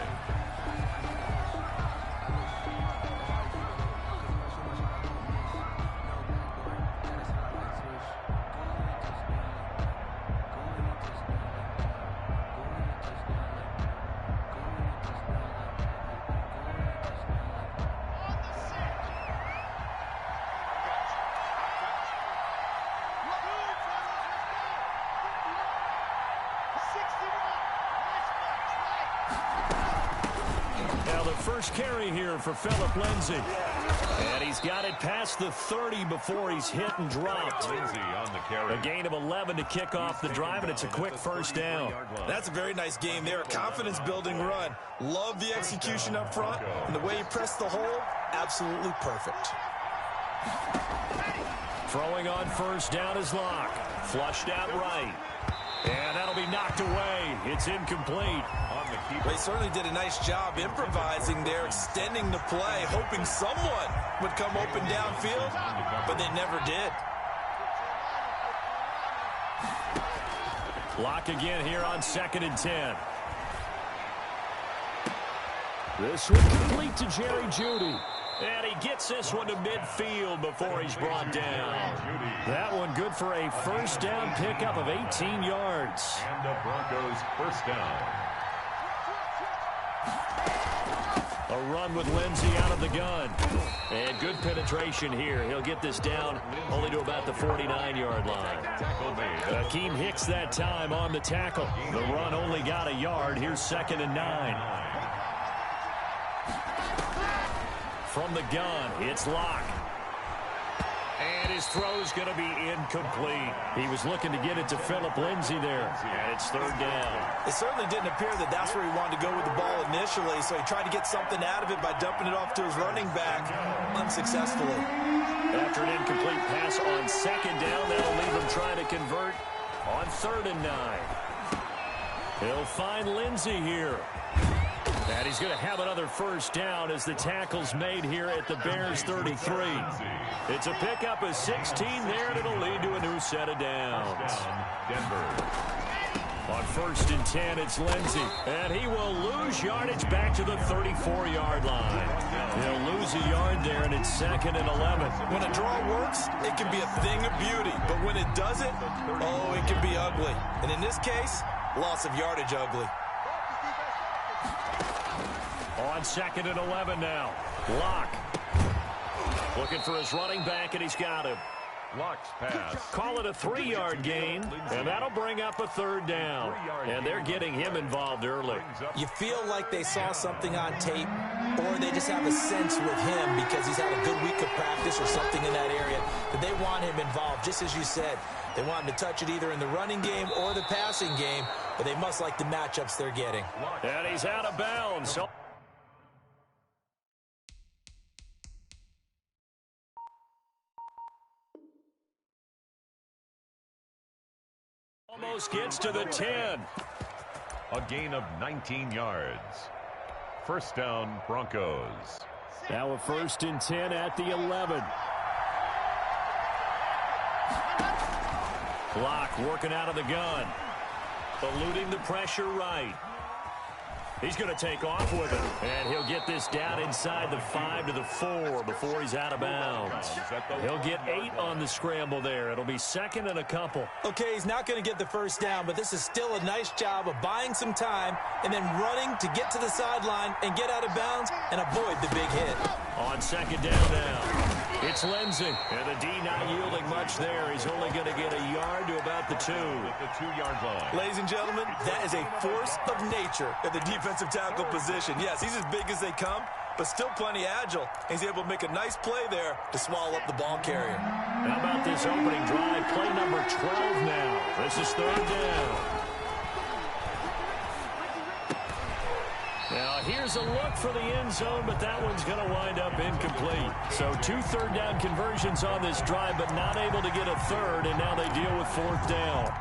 First carry here for Phillip Lindsay. And he's got it past the 30 before he's hit and dropped. Lindsay on the carry. A gain of 11 to kick off the drive, and it's a quick first down. That's a very nice game there. A confidence-building run. Love the execution up front. And the way he pressed the hole, absolutely perfect. Throwing on first down is Locke. Flushed out right. And that'll be knocked away. It's incomplete. They certainly did a nice job improvising there, extending the play, hoping someone would come open downfield, but they never did. Lock again here on 2nd and 10. This one complete to Jerry Jeudy. And he gets this one to midfield before he's brought down. That one good for a first down pickup of 18 yards. And the Broncos first down. A run with Lindsey out of the gun. And good penetration here. He'll get this down only to about the 49-yard line. Akeem Hicks that time on the tackle. The run only got a yard. Here's 2nd and 9. From the gun, it's Locke. And his throw's going to be incomplete. He was looking to get it to Phillip Lindsay there. And it's 3rd down. It certainly didn't appear that that's where he wanted to go with the ball initially, so he tried to get something out of it by dumping it off to his running back unsuccessfully. After an incomplete pass on 2nd down, that'll leave him trying to convert on 3rd and 9. He'll find Lindsay here. And he's going to have another first down as the tackle's made here at the Bears 33. It's a pickup of 16 there, and it'll lead to a new set of downs. Denver. On 1st and 10, it's Lindsey. And he will lose yardage back to the 34-yard line. He'll lose a yard there, and it's 2nd and 11. When a draw works, it can be a thing of beauty. But when it doesn't, oh, it can be ugly. And in this case, loss of yardage ugly. On 2nd and 11 now. Locke. Looking for his running back, and he's got him. Locke's pass. Call it a 3-yard gain, and that'll bring up a 3rd down. And they're getting him involved early. You feel like they saw something on tape, or they just have a sense with him because he's had a good week of practice or something in that area that they want him involved, just as you said. They want him to touch it either in the running game or the passing game, but they must like the matchups they're getting. And he's out of bounds. Almost gets to the 10. A gain of 19 yards. First down, Broncos. Now a 1st and 10 at the 11. Locke working out of the gun. Eluding the pressure right. He's going to take off with it. And he'll get this down inside the 5 to the 4 before he's out of bounds. He'll get 8 on the scramble there. It'll be 2nd and a couple. Okay, he's not going to get the first down, but this is still a nice job of buying some time and then running to get to the sideline and get out of bounds and avoid the big hit. On 2nd down now. It's Lindsey. And the D not yielding much there. He's only going to get a yard to about the 2. At the 2-yard line. Ladies and gentlemen, that is a force of nature at the defensive tackle position. Yes, he's as big as they come, but still plenty agile. He's able to make a nice play there to swallow up the ball carrier. How about this opening drive? Play number 12 now. This is 3rd down. Now, here's a look for the end zone, but that one's going to wind up incomplete. So 2 third-down conversions on this drive, but not able to get a 3rd, and now they deal with 4th down.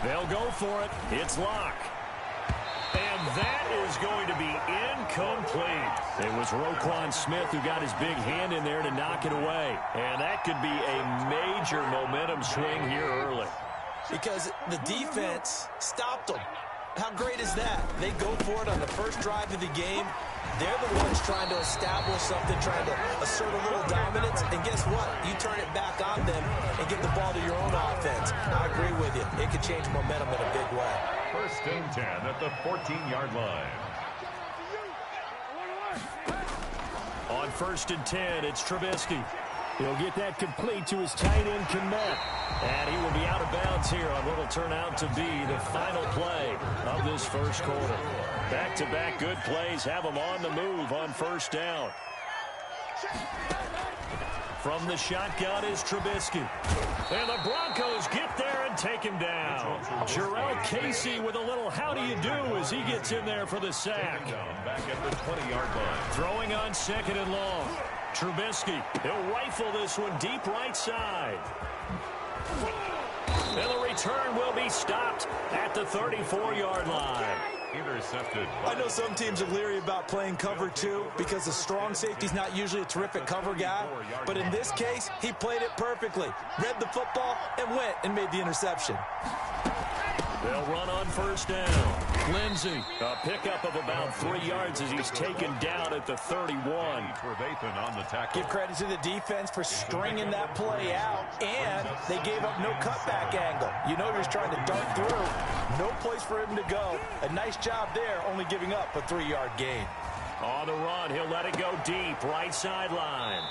They'll go for it. It's Locke. And that is going to be incomplete. It was Roquan Smith who got his big hand in there to knock it away. And that could be a major momentum swing here early. Because the defense stopped them. How great is that? They go for it on the first drive of the game. They're the ones trying to establish something, trying to assert a little dominance. And guess what? You turn it back on them and give the ball to your own offense. I agree with you. It could change momentum in a big way. 1st and 10 at the 14-yard line. On 1st and 10, it's Trubisky. He'll get that complete to his tight end, Kmet. And he will be out of bounds here on what will turn out to be the final play of this first quarter. Back-to-back good plays have him on the move on 1st down. From the shotgun is Trubisky. And the Broncos get there and take him down. Jarrell Casey with a little how do you do as he gets in there for the sack. Back at the 20-yard line. Throwing on 2nd and long. Trubisky, he'll rifle this one deep right side. And the return will be stopped at the 34-yard line. Intercepted. I know some teams are leery about playing cover 2 because the strong safety's not usually a terrific cover guy. But in this case, he played it perfectly. Read the football and went and made the interception. They'll run on first down. Lindsey, a pickup of about 3 yards as he's taken down at the 31. Trevathan on the tackle. Give credit to the defense for stringing that play out, and they gave up no cutback angle. You know he's trying to dart through. No place for him to go. A nice job there, only giving up a 3-yard gain. On the run, he'll let it go deep, right sideline.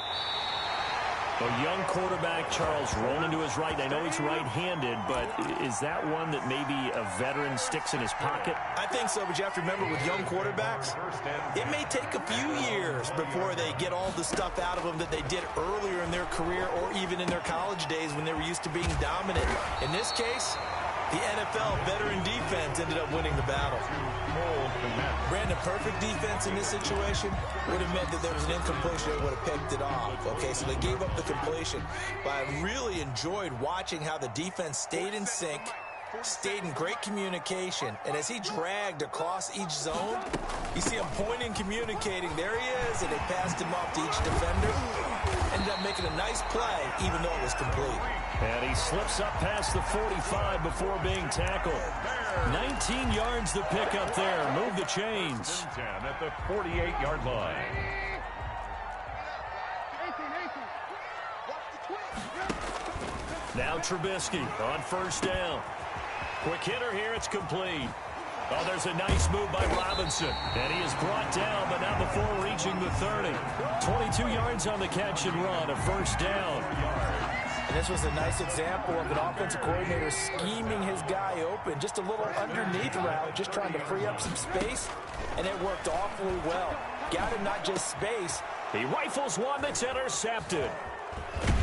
A young quarterback, Charles, rolling to his right. I know he's right-handed, but is that one that maybe a veteran sticks in his pocket? I think so, but you have to remember with young quarterbacks, it may take a few years before they get all the stuff out of them that they did earlier in their career or even in their college days when they were used to being dominant. In this case, the NFL veteran defense ended up winning the battle. Brandon, perfect defense in this situation would have meant that there was an incompletion that would have picked it off. Okay, so they gave up the completion. But I really enjoyed watching how the defense stayed in sync, stayed in great communication, and as he dragged across each zone, you see him pointing, communicating. There he is, and they passed him off to each defender. Ended up making a nice play, even though it was complete. And he slips up past the 45 before being tackled. 19 yards to pick up there. Move the chains. 10 at the 48-yard line. Now Trubisky on first down. Quick hitter here. It's complete. Oh, there's a nice move by Robinson. And he is brought down, but not before reaching the 30. 22 yards on the catch and run. A first down. And this was a nice example of an offensive coordinator scheming his guy open. Just a little underneath route, just trying to free up some space, and it worked awfully well. Got him not just space. He rifles one that's intercepted.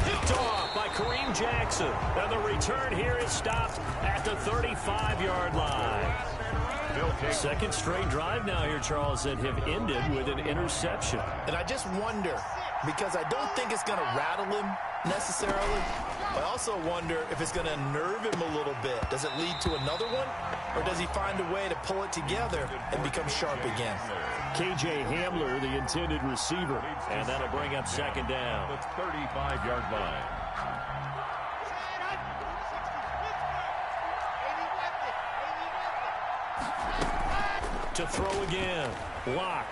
Picked off by Kareem Jackson. And the return here is stopped at the 35-yard line. Second straight drive now here, Charles, that have ended with an interception. And I just wonder, because I don't think it's going to rattle him necessarily, I also wonder if it's going to nerve him a little bit. Does it lead to another one, or does he find a way to pull it together and become sharp again? KJ Hamler, the intended receiver, and that'll bring up second down. The 35-yard line. To throw again. Lock.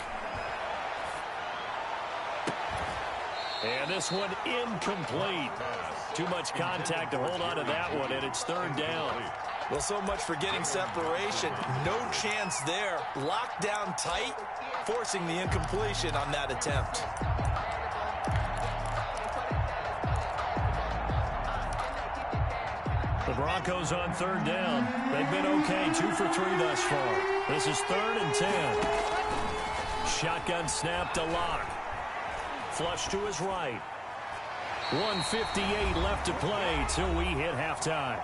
And this one incomplete. Too much contact to hold on to that one, and it's third down. Well, so much for getting separation. No chance there. Locked down tight, forcing the incompletion on that attempt. The Broncos on third down. They've been okay, 2 for 3 thus far. This is 3rd and 10. Shotgun snap to Lock. Flush to his right. 1:58 left to play till we hit halftime.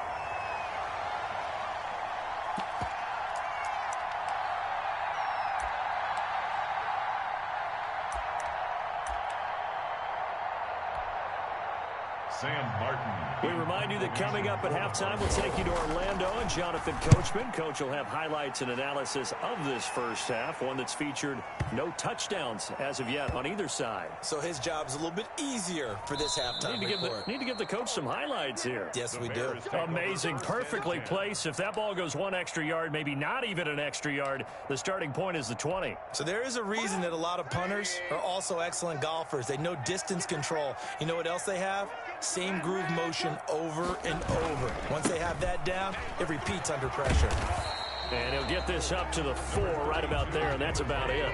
Sam Martin. We remind you that coming up at halftime, we'll take you to Orlando and Jonathan Coachman. Coach will have highlights and analysis of this first half, one that's featured no touchdowns as of yet on either side. So his job's a little bit easier for this halftime report. Need to give the coach some highlights here. Yes, we do. Amazing. Perfectly placed. If that ball goes 1 extra yard, maybe not even an extra yard, the starting point is the 20. So there is a reason that a lot of punters are also excellent golfers. They know distance control. You know what else they have? Same groove motion over and over. Once they have that down, it repeats under pressure. And he'll get this up to the 4 right about there, and that's about it.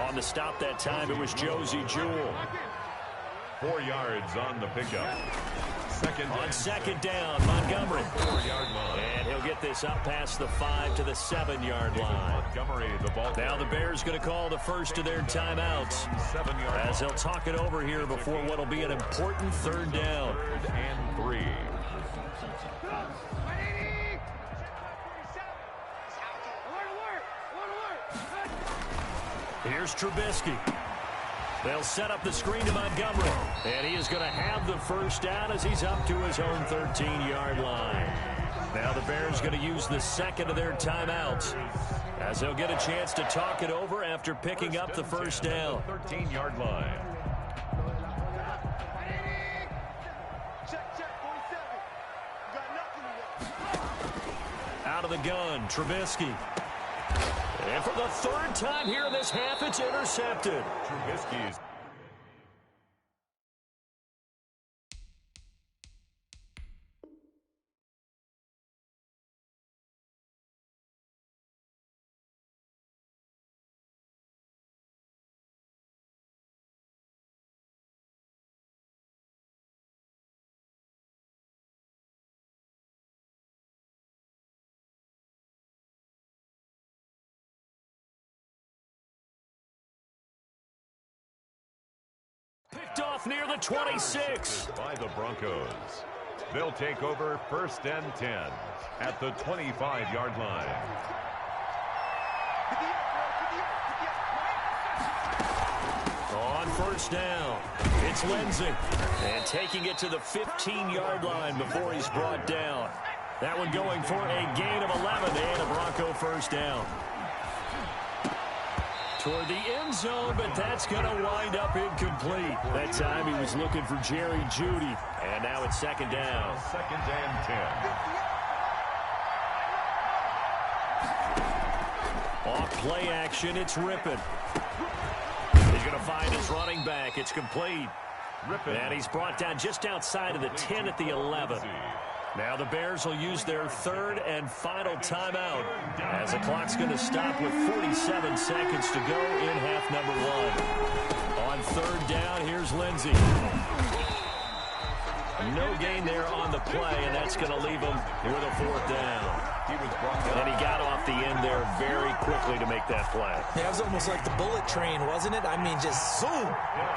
On the stop that time, it was Josie Jewell. 4 yards on the pickup. On second down, Montgomery. 4-yard line. And he'll get this up past the 5 to the 7-yard line. Montgomery, the ball. Now the Bears going to call the first of their timeouts 7-yard as they'll talk it over here before what'll be an important third down. 3rd and 3. Here's Trubisky. They'll set up the screen to Montgomery. And he is going to have the first down as he's up to his own 13-yard line. Now the Bears going to use the second of their timeouts, as they'll get a chance to talk it over after picking up the first down. 13-yard line. Out of the gun, Trubisky. And for the third time here in this half, it's intercepted. Trubisky's. Picked off near the 26. By the Broncos. They'll take over first and 10 at the 25-yard line. On first down, it's Lindsey. And taking it to the 15-yard line before he's brought down. That one going for a gain of 11 and a Bronco first down. Toward the end zone, but that's going to wind up incomplete. That time he was looking for Jerry Jeudy. And now it's second down. Second and 10. Off play action, it's Rippon. He's going to find his running back. It's complete. Rippon. And he's brought down just outside of the 10 at the 11. Now the Bears will use their third and final timeout, as the clock's going to stop with 47 seconds to go in half number one. On third down, here's Lindsey. No gain there on the play, and that's going to leave him with a fourth down. And he got off the end there very quickly to make that play. Yeah, it was almost like the bullet train, wasn't it? I mean, just zoom,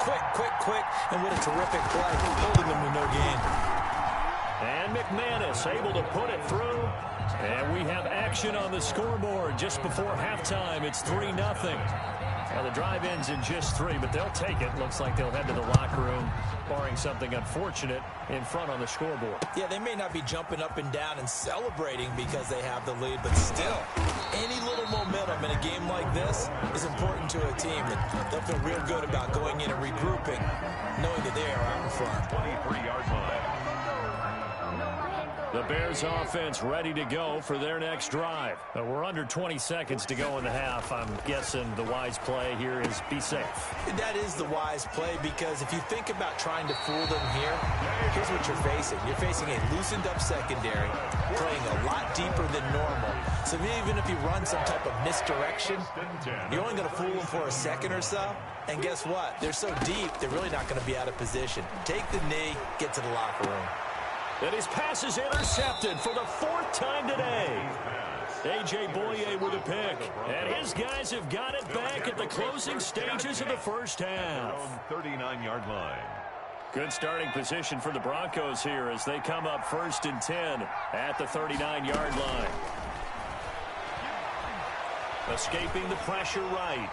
quick, and what a terrific play, holding them with no gain. And McManus able to put it through. And we have action on the scoreboard just before halftime. It's 3-0. Now the drive ends in just 3, but they'll take it. Looks like they'll head to the locker room, barring something unfortunate in front on the scoreboard. Yeah, they may not be jumping up and down and celebrating because they have the lead, but still, any little momentum in a game like this is important to a team. And they'll feel real good about going in and regrouping, knowing that they are out in front. 23-yard line. The Bears offense ready to go for their next drive. We're under 20 seconds to go in the half. I'm guessing the wise play here is be safe. That is the wise play, because if you think about trying to fool them here, here's what you're facing. You're facing a loosened up secondary, playing a lot deeper than normal. So even if you run some type of misdirection, you're only going to fool them for a second or so. And guess what? They're so deep, they're really not going to be out of position. Take the knee, get to the locker room. And his pass is intercepted for the fourth time today. A.J. Boye with a pick. And his guys have got it back at the closing stages of the first half. 39-yard line. Good starting position for the Broncos here as they come up first and 10 at the 39-yard line. Escaping the pressure right.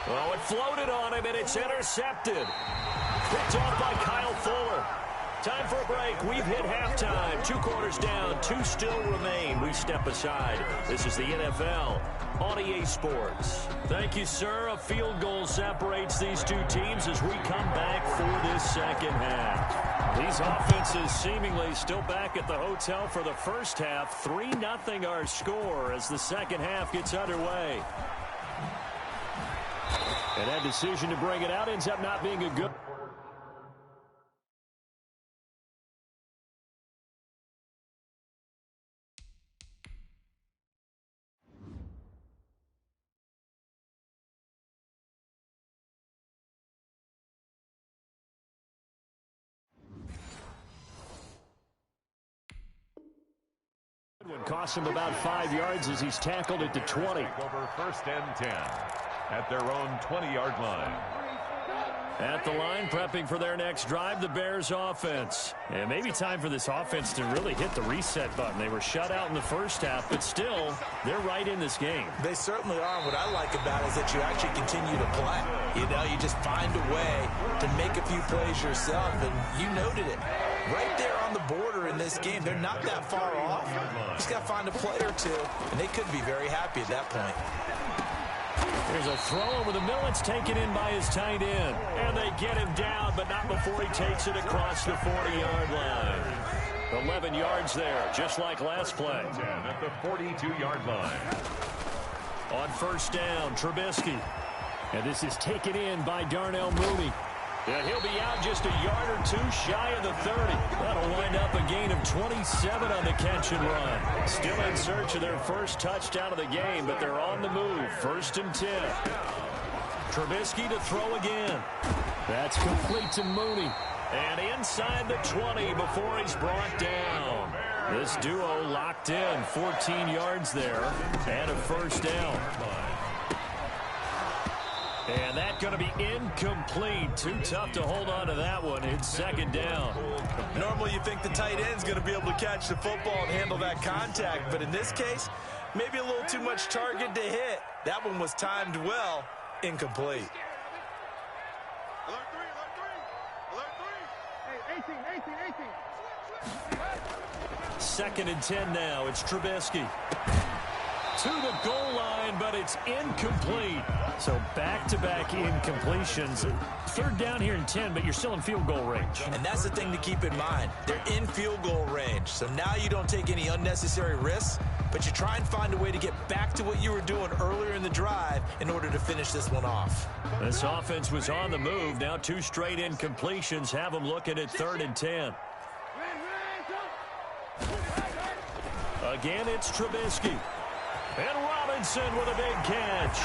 Oh, it floated on him, and it's intercepted. Picked off by Kyle Fuller. Time for a break. We've hit halftime. 2 quarters down. 2 still remain. We step aside. This is the NFL on EA Sports. Thank you, sir. A field goal separates these two teams as we come back for this second half. These offenses seemingly still back at the hotel for the first half. 3-0 our score as the second half gets underway. And that decision to bring it out ends up not being a good... Costs him about 5 yards as he's tackled at the 20. Over first and 10 at their own 20-yard line. At the line, prepping for their next drive, the Bears offense. And maybe time for this offense to really hit the reset button. They were shut out in the first half, but still, they're right in this game. They certainly are. What I like about it is that you actually continue to play. You know, you just find a way to make a few plays yourself, and you noted it. Right there on the border in this game, they're not that far off. Just got to find a play or two, and they could be very happy at that point. Here's a throw over the middle. It's taken in by his tight end. And they get him down, but not before he takes it across the 40-yard line. 11 yards there, just like last play. At the 42-yard line. On first down, Trubisky. And this is taken in by Darnell Mooney. And he'll be out just a yard or two shy of the 30. That'll wind up a gain of 27 on the catch and run. Still in search of their first touchdown of the game, but they're on the move. First and 10. Trubisky to throw again. That's complete to Mooney. And inside the 20 before he's brought down. This duo locked in. 14 yards there and a first down. And that's going to be incomplete. Too tough to hold on to that one. It's second down. Normally you think the tight end's going to be able to catch the football and handle that contact. But in this case, maybe a little too much target to hit. That one was timed well. Incomplete. Alert three. Alert three. Hey, 18. Second and 10 now. It's Trubisky. To the goal line, but it's incomplete. So back-to-back incompletions. Third down here in 10, but you're still in field goal range. And that's the thing to keep in mind. They're in field goal range. So now you don't take any unnecessary risks, but you try and find a way to get back to what you were doing earlier in the drive in order to finish this one off. This offense was on the move. Now two straight incompletions have them looking at third and 10. Again, it's Trubisky. And Robinson with a big catch.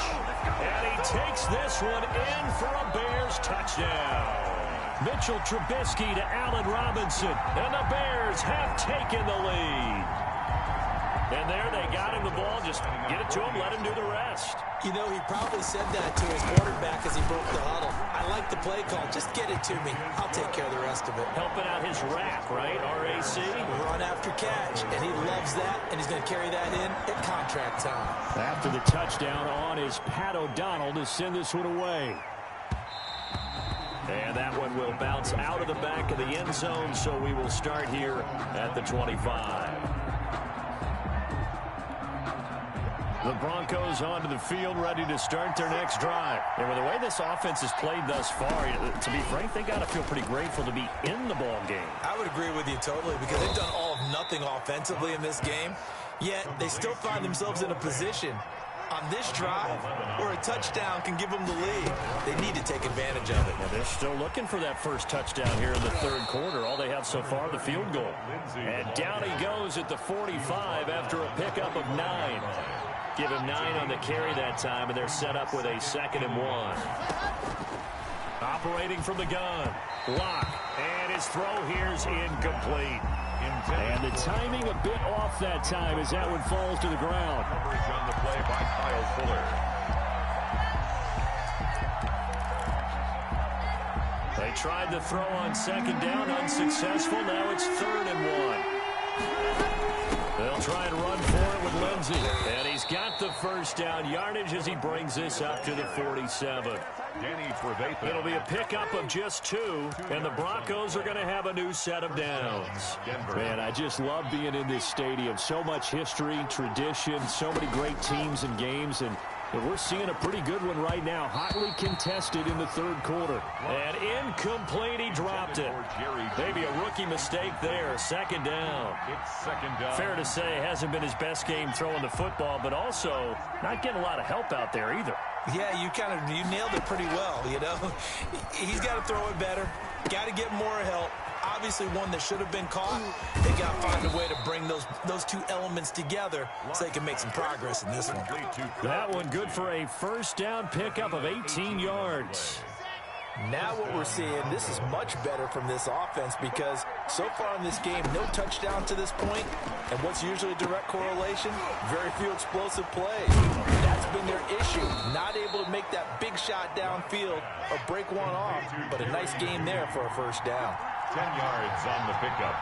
And he takes this one in for a Bears touchdown. Mitchell Trubisky to Allen Robinson. And the Bears have taken the lead. And there they got him the ball. Just get it to him, let him do the rest. You know, he probably said that to his quarterback as he broke the huddle. I like the play call. Just get it to me. I'll take care of the rest of it. Helping out his rack, right? RAC. Run after catch. And he loves that, and he's going to carry that in at contract time. After the touchdown on is Pat O'Donnell to send this one away. And that one will bounce out of the back of the end zone, so we will start here at the 25. The Broncos onto the field, ready to start their next drive. And with the way this offense has played thus far, to be frank, they got to feel pretty grateful to be in the ball game. I would agree with you totally, because they've done all of nothing offensively in this game, yet they still find themselves in a position on this drive where a touchdown can give them the lead. They need to take advantage of it. Well, they're still looking for that first touchdown here in the third quarter. All they have so far, the field goal. And down he goes at the 45 after a pickup of 9. Give him 9 on the carry that time, and they're set up with a 2nd and 1. Operating from the gun. Block. And his throw here's incomplete. And the timing a bit off that time as that one falls to the ground. Coverage on the play by Kyle Fuller. They tried the throw on second down, unsuccessful. Now it's 3rd and 1. They'll try and run for it with Lindsey. And he's got the first down yardage as he brings this up to the 47. It'll be a pickup of just 2, and the Broncos are going to have a new set of downs. Man, I just love being in this stadium. So much history, tradition, so many great teams and games, and we're seeing a pretty good one right now, hotly contested in the third quarter. And incomplete, he dropped it. Maybe a rookie mistake there, 2nd down. Fair to say, hasn't been his best game throwing the football, but also not getting a lot of help out there either. Yeah, you nailed it pretty well, you know. He's got to throw it better, got to get more help. Obviously one that should have been caught. They got to find a way to bring those two elements together so they can make some progress in this one. That one good for a first down pickup of 18 yards. Now what we're seeing, this is much better from this offense because so far in this game, no touchdown to this point. And what's usually a direct correlation? Very few explosive plays. That's been their issue. Not able to make that big shot downfield or break one off, but a nice game there for a first down. 10 yards on the pickup.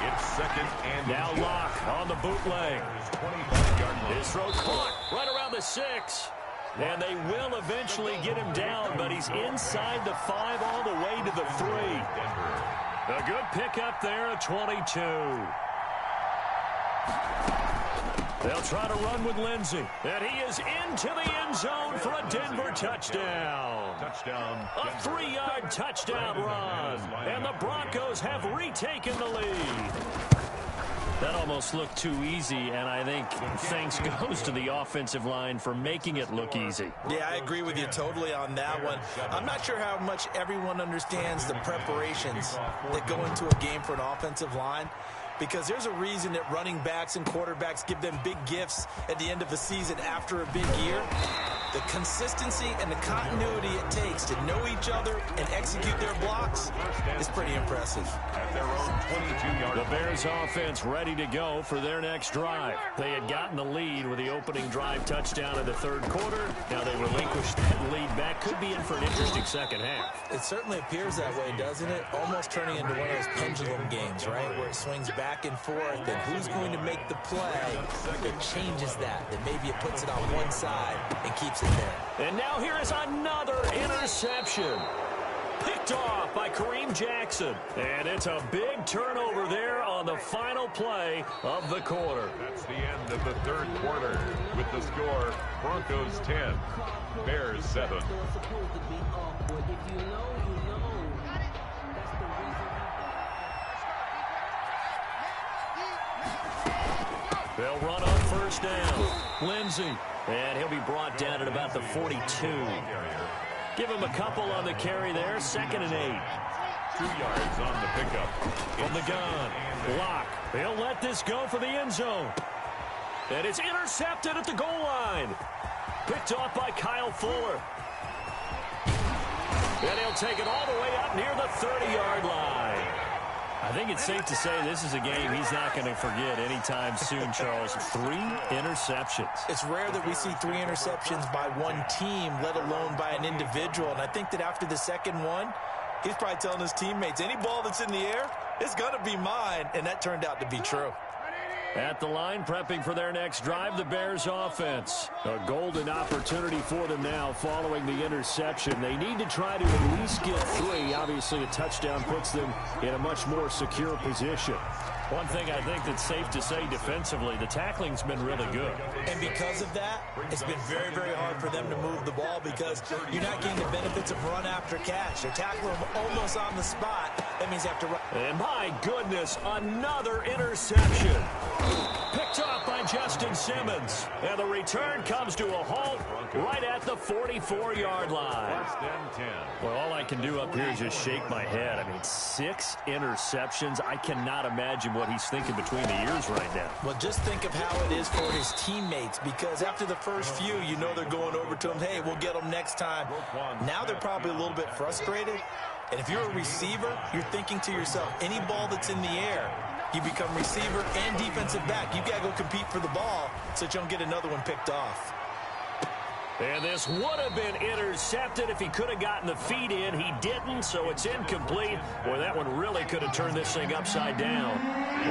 It's second and now Locke on the bootleg. 25-yard line. His throw caught right around the 6. And they will eventually get him down, but he's inside the 5 all the way to the 3. A good pickup there at 22. They'll try to run with Lindsey. And he is into the end zone for a Denver touchdown. A 3-yard touchdown run. And the Broncos have retaken the lead. That almost looked too easy, and I think thanks goes to the offensive line for making it look easy. Yeah, I agree with you totally on that one. I'm not sure how much everyone understands the preparations that go into a game for an offensive line, because there's a reason that running backs and quarterbacks give them big gifts at the end of the season after a big year. The consistency and the continuity it takes to know each other and execute their blocks is pretty impressive. At their own 22-yard The Bears offense ready to go for their next drive. They had gotten the lead with the opening drive touchdown in the third quarter. Now they relinquished that lead back. Could be in for an interesting second half. It certainly appears that way, doesn't it? Almost turning into one of those pendulum games, right? Where it swings back and forth, and who's going to make the play that changes that maybe it puts it on one side and keeps it there. And now here is another interception. Picked off by Kareem Jackson. And it's a big turnover there on the final play of the quarter. That's the end of the third quarter with the score Broncos 10, Bears 7. They'll run on first down. Lindsey. And he'll be brought down at about the 42. Give him a couple on the carry there. 2nd and 8. 2 yards on the pickup. From the gun. Locke. He'll let this go for the end zone. And it's intercepted at the goal line. Picked off by Kyle Fuller. And he'll take it all the way up near the 30-yard line. I think it's safe to say this is a game he's not going to forget anytime soon, Charles. 3 interceptions. It's rare that we see 3 interceptions by one team, let alone by an individual. And I think that after the second one, he's probably telling his teammates, any ball that's in the air, it's going to be mine. And that turned out to be true. At the line, prepping for their next drive, the Bears offense. A golden opportunity for them now following the interception. They need to try to at least get 3. Obviously, a touchdown puts them in a much more secure position. One thing I think that's safe to say defensively, the tackling's been really good. And because of that, it's been very, very hard for them to move the ball because you're not getting the benefits of run after catch. They're tackling them almost on the spot. That means they have to run. And my goodness, another interception. Picked off by Justin Simmons. And the return comes to a halt right at the 44-yard line. First and 10. Well, all I can do up here is just shake my head. I mean, 6 interceptions. I cannot imagine what he's thinking between the ears right now. Well, just think of how it is for his teammates, because after the first few, you know they're going over to him, hey, we'll get them next time. Now they're probably a little bit frustrated. And if you're a receiver, you're thinking to yourself, any ball that's in the air, you become receiver and defensive back. You've got to go compete for the ball so that you don't get another one picked off. And this would have been intercepted if he could have gotten the feet in. He didn't, so it's incomplete. Boy, that one really could have turned this thing upside down.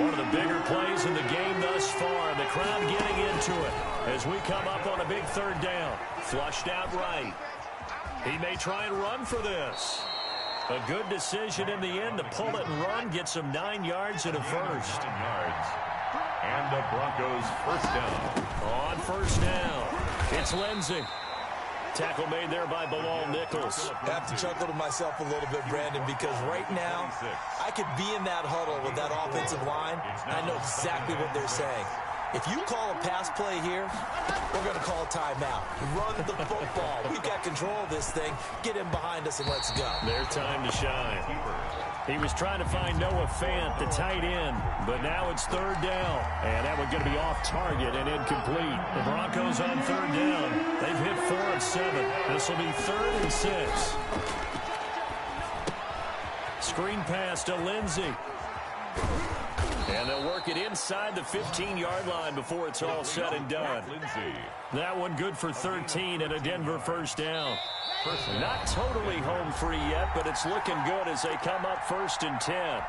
One of the bigger plays in the game thus far, and the crowd getting into it as we come up on a big third down. Flushed out right. He may try and run for this. A good decision in the end to pull it and run, gets him 9 yards and a first. 9 yards. And the Broncos first down. On first down, it's Lindsey. Tackle made there by Bilal Nichols. I have to chuckle to myself a little bit, Brandon, because right now I could be in that huddle with that offensive line, and I know exactly what they're saying. If you call a pass play here, we're going to call a timeout. Run the football. We've got control of this thing. Get in behind us and let's go. Their time to shine. He was trying to find Noah Fant, the tight end, but now it's third down. And that one's going to be off target and incomplete. The Broncos on third down. They've hit 4 of 7. This will be 3rd and 6. Screen pass to Lindsey. And they'll work it inside the 15-yard line before it's all said and done. That one good for 13 and a Denver first down. Not totally home free yet, but it's looking good as they come up 1st and 10.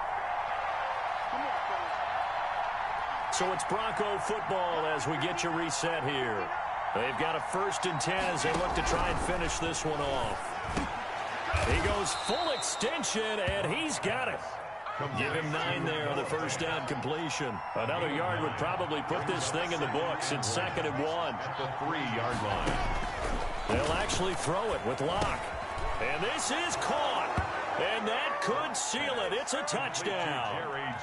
So it's Bronco football as we get you reset here. They've got a 1st and 10 as they look to try and finish this one off. He goes full extension, and he's got it. Give him 9 there on the first down completion. Another yard would probably put this thing in the books. It's 2nd and 1. At the 3-yard line. They'll actually throw it with Locke. And this is caught. And that could seal it. It's a touchdown.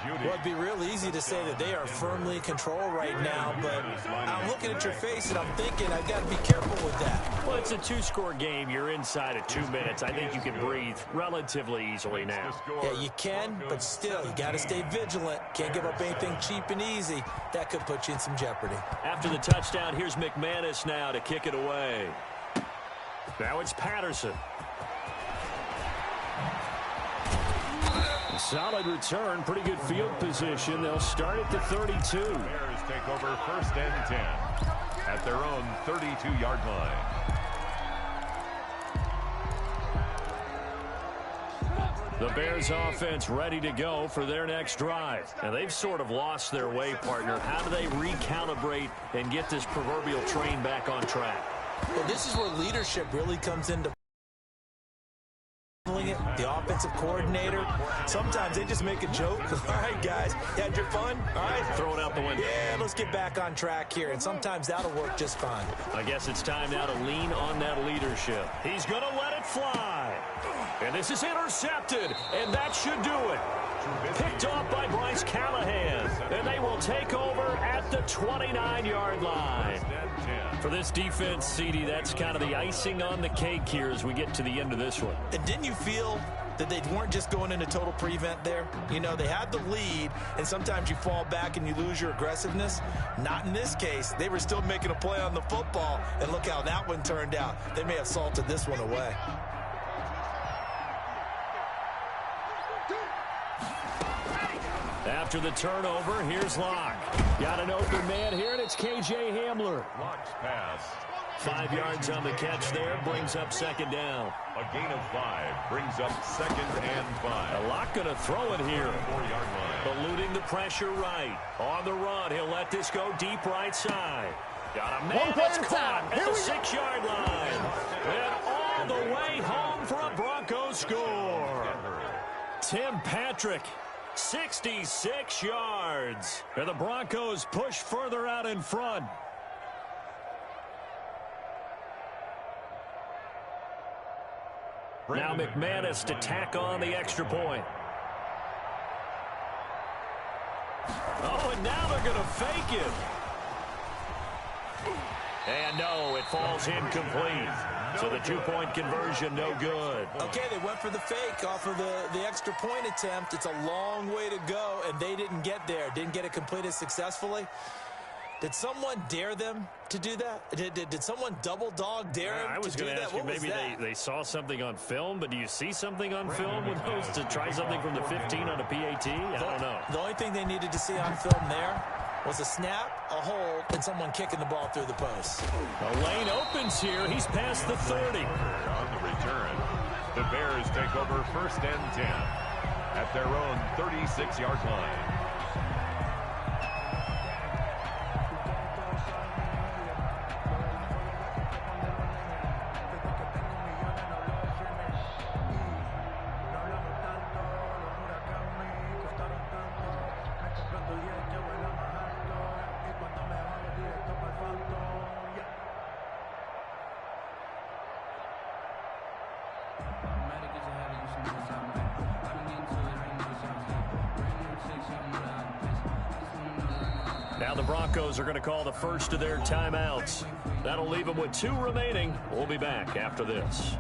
Well, it'd be real easy to say that they are firmly in control right now, but I'm looking at your face and I'm thinking I've got to be careful with that. Well, it's a 2-score game. You're inside at 2 minutes. I think you can breathe relatively easily now. Yeah, you can, but still, you got to stay vigilant. Can't give up anything cheap and easy. That could put you in some jeopardy. After the touchdown, here's McManus now to kick it away. Now it's Patterson. Solid return, pretty good field position. They'll start at the 32. Bears take over 1st and 10 at their own 32-yard line. The Bears offense ready to go for their next drive. And they've sort of lost their way, partner. How do they recalibrate and get this proverbial train back on track? Well, this is where leadership really comes into it. The offensive coordinator, sometimes they just make a joke. All right, guys, you had your fun? All right. Throw it out the window. Yeah, let's get back on track here, and sometimes that'll work just fine. I guess it's time now to lean on that leadership. He's going to let it fly. And this is intercepted, and that should do it. Picked off by Bryce Callahan, and they will take over at the 29-yard line. For this defense, CD, that's kind of the icing on the cake here as we get to the end of this one. And didn't you feel that they weren't just going into total prevent there? You know, they had the lead, and sometimes you fall back and you lose your aggressiveness. Not in this case. They were still making a play on the football, and look how that one turned out. They may have salted this one away. After the turnover, here's Locke. Got an open man here, and it's K.J. Hamler. Locke's pass. 5 yards on the catch there, brings up 2nd down. A gain of 5 brings up 2nd and 5. Locke going to throw it here. 4-yard line. Eluding the pressure right. On the run, he'll let this go deep right side. Got a man that's caught at the 6-yard line. And all the way home for a Broncos score. Tim Patrick. 66 yards. And the Broncos push further out in front. Now McManus to tack on the extra point. Oh, and now they're going to fake it. And no, it falls incomplete. So the 2-point conversion, no good. Okay, they went for the fake off of the extra point attempt. It's a long way to go, and they didn't get there. Didn't get it completed successfully. Did someone dare them to do that? Did someone double dog dare them to do that? I was going to ask you, maybe they saw something on film, but do you see something on film with those to try something from the 15 on a PAT? I don't know. The only thing they needed to see on film there was a snap, a hold, and someone kicking the ball through the post. The lane opens here. He's past the 30. On the return, the Bears take over 1st and 10 at their own 36-yard line. Now the Broncos are going to call the first of their timeouts. That'll leave them with 2 remaining. We'll be back after this.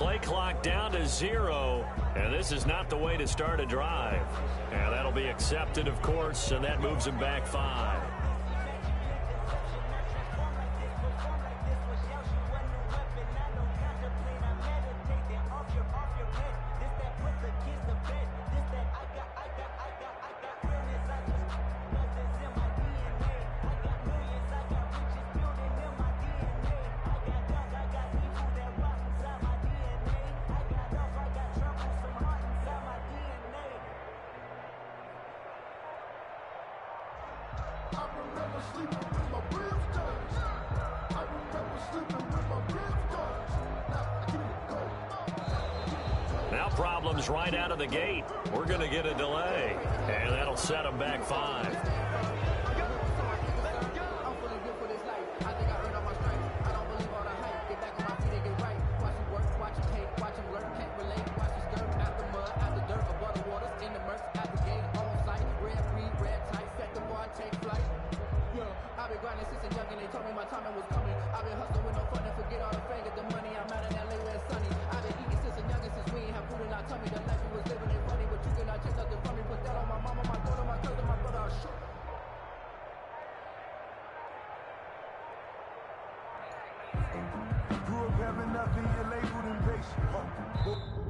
Play clock down to 0, and this is not the way to start a drive. And that'll be accepted, of course, and that moves him back 5. Now problems right out of the gate. We're going to get a delay, and that'll set them back 5. I've been grinding since a young and they told me my time was coming. I've been hustling with no fun and forget all the fame, get the money. I'm out in LA where it's sunny. I've been eating since a young and since we ain't have food in our tummy. The life we was living ain't funny, but you cannot take nothing from me. Put that on my mama, my daughter, my cousin, my brother. I'll shoot. Grew up having nothing, you're labeled impatient.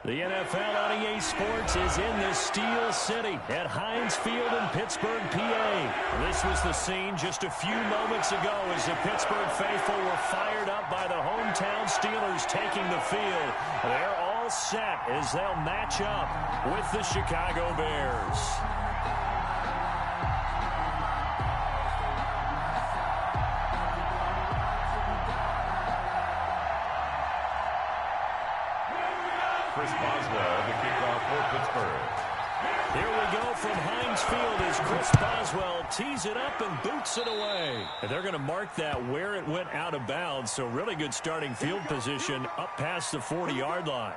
The NFL on EA Sports is in the Steel City at Heinz Field in Pittsburgh, PA. This was the scene just a few moments ago as the Pittsburgh faithful were fired up by the hometown Steelers taking the field. They're all set as they'll match up with the Chicago Bears. Chris Boswell, the kickoff for Pittsburgh. Here we go from Heinz Field as Chris Boswell tees it up and boots it away. And they're going to mark that where it went out of bounds, so really good starting field position up past the 40-yard line.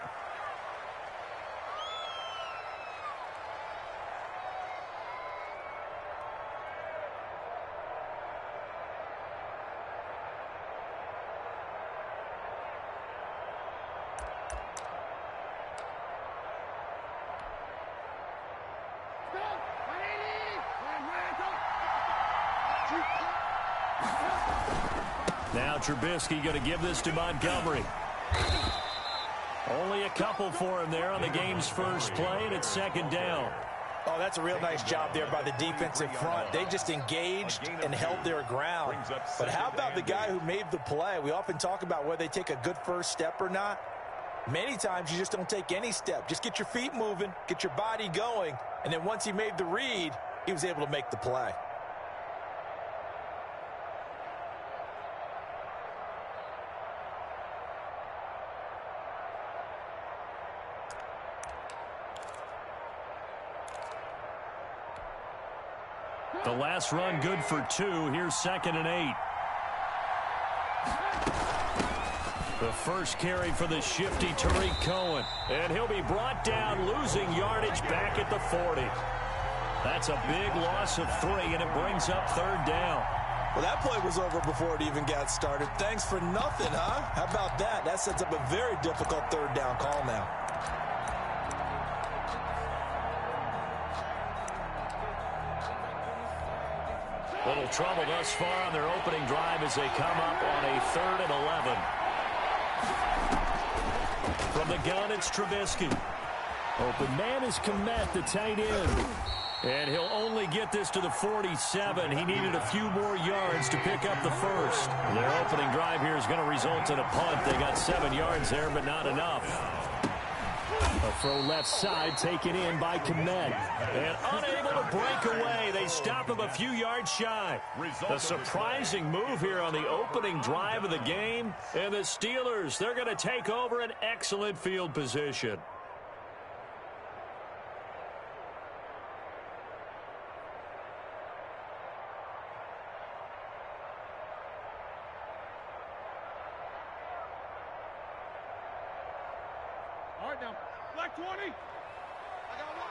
Now Trubisky going to give this to Montgomery. Only a couple for him there on the game's first play, and it's second down. Oh, that's a real nice job there by the defensive front. They just engaged and held their ground. But how about the guy who made the play? We often talk about whether they take a good first step or not. Many times you just don't take any step. Just get your feet moving, get your body going, and then once he made the read, he was able to make the play. The last run good for 2. Here's 2nd and 8. The first carry for the shifty Tariq Cohen. And he'll be brought down, losing yardage back at the 40. That's a big loss of 3, and it brings up 3rd down. Well, that play was over before it even got started. Thanks for nothing, huh? How about that? That sets up a very difficult 3rd down call now. Little trouble thus far on their opening drive as they come up on a 3rd and 11. From the gun, it's Trubisky. Open man is Kmet, the tight end. And he'll only get this to the 47. He needed a few more yards to pick up the first. Their opening drive here is going to result in a punt. They got 7 yards there, but not enough. A throw left side taken in by Kmet. And unable to break away. They stop him a few yards shy. A surprising move here on the opening drive of the game. And the Steelers, they're going to take over an excellent field position. All right, now, black 20. I got one.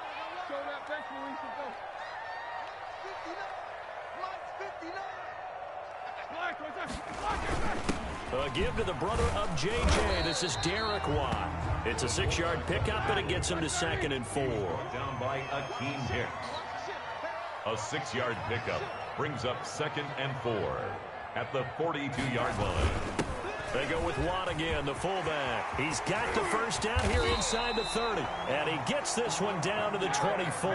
Show that bench release and go. 59. Black, A give to the brother of J.J. This is Derek Watt. It's a 6-yard pickup, and it gets him to 2nd and 4. Down by Akeem Hicks. A 6-yard pickup brings up 2nd and 4 at the 42-yard line. They go with Watt again, the fullback. He's got the first down here inside the 30. And he gets this one down to the 24.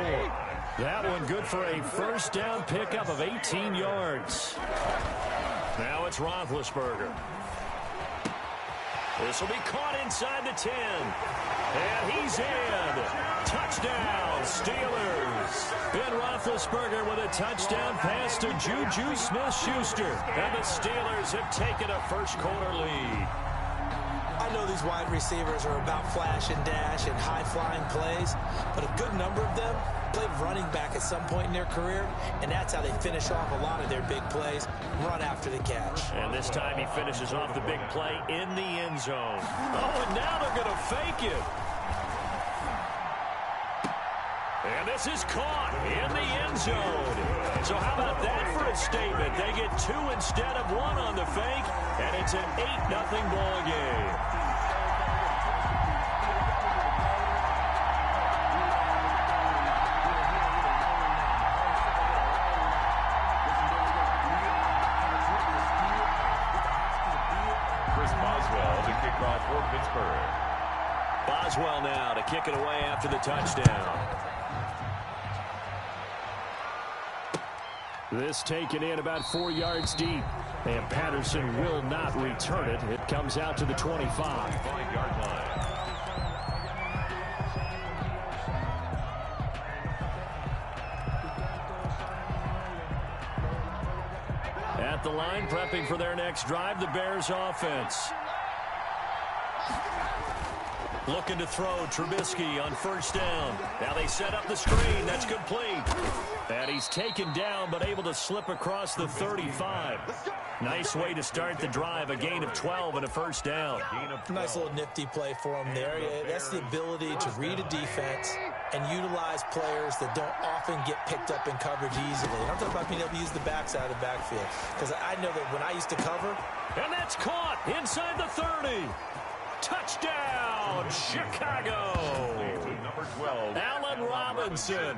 That one good for a first down pickup of 18 yards. Now it's Roethlisberger. This will be caught inside the 10. And he's in. Touchdown, Steelers. Ben Roethlisberger with a touchdown pass to Juju Smith-Schuster. And the Steelers have taken a first-quarter lead. I know these wide receivers are about flash and dash and high-flying plays, but a good number of them played running back at some point in their career, and that's how they finish off a lot of their big plays, run after the catch. And this time he finishes off the big play in the end zone. Oh, and now they're going to fake it. And this is caught in the end zone. So how about that for a statement? They get 2 instead of 1 on the fake, and it's an 8-0 ball game. Chris Boswell, the kickoff for Pittsburgh. Boswell now to kick it away after the touchdown. This taken in about 4 yards deep. And Patterson will not return it. It comes out to the 25. 5-yard line. At the line, prepping for their next drive, the Bears offense. Looking to throw, Trubisky on first down. Now they set up the screen. That's complete. And he's taken down, but able to slip across the 35. Nice way to start the drive, a gain of 12 and a first down. Nice little nifty play for him there. That's the ability to read a defense and utilize players that don't often get picked up in coverage easily. And I'm talking about being able to use the backs out of the backfield. Because I know that when I used to cover. And that's caught inside the 30. Touchdown, Chicago. Number 12. Allen Robinson.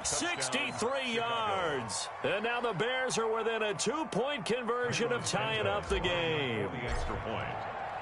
63 yards. And now the Bears are within a 2-point conversion of tying up the game. The extra point.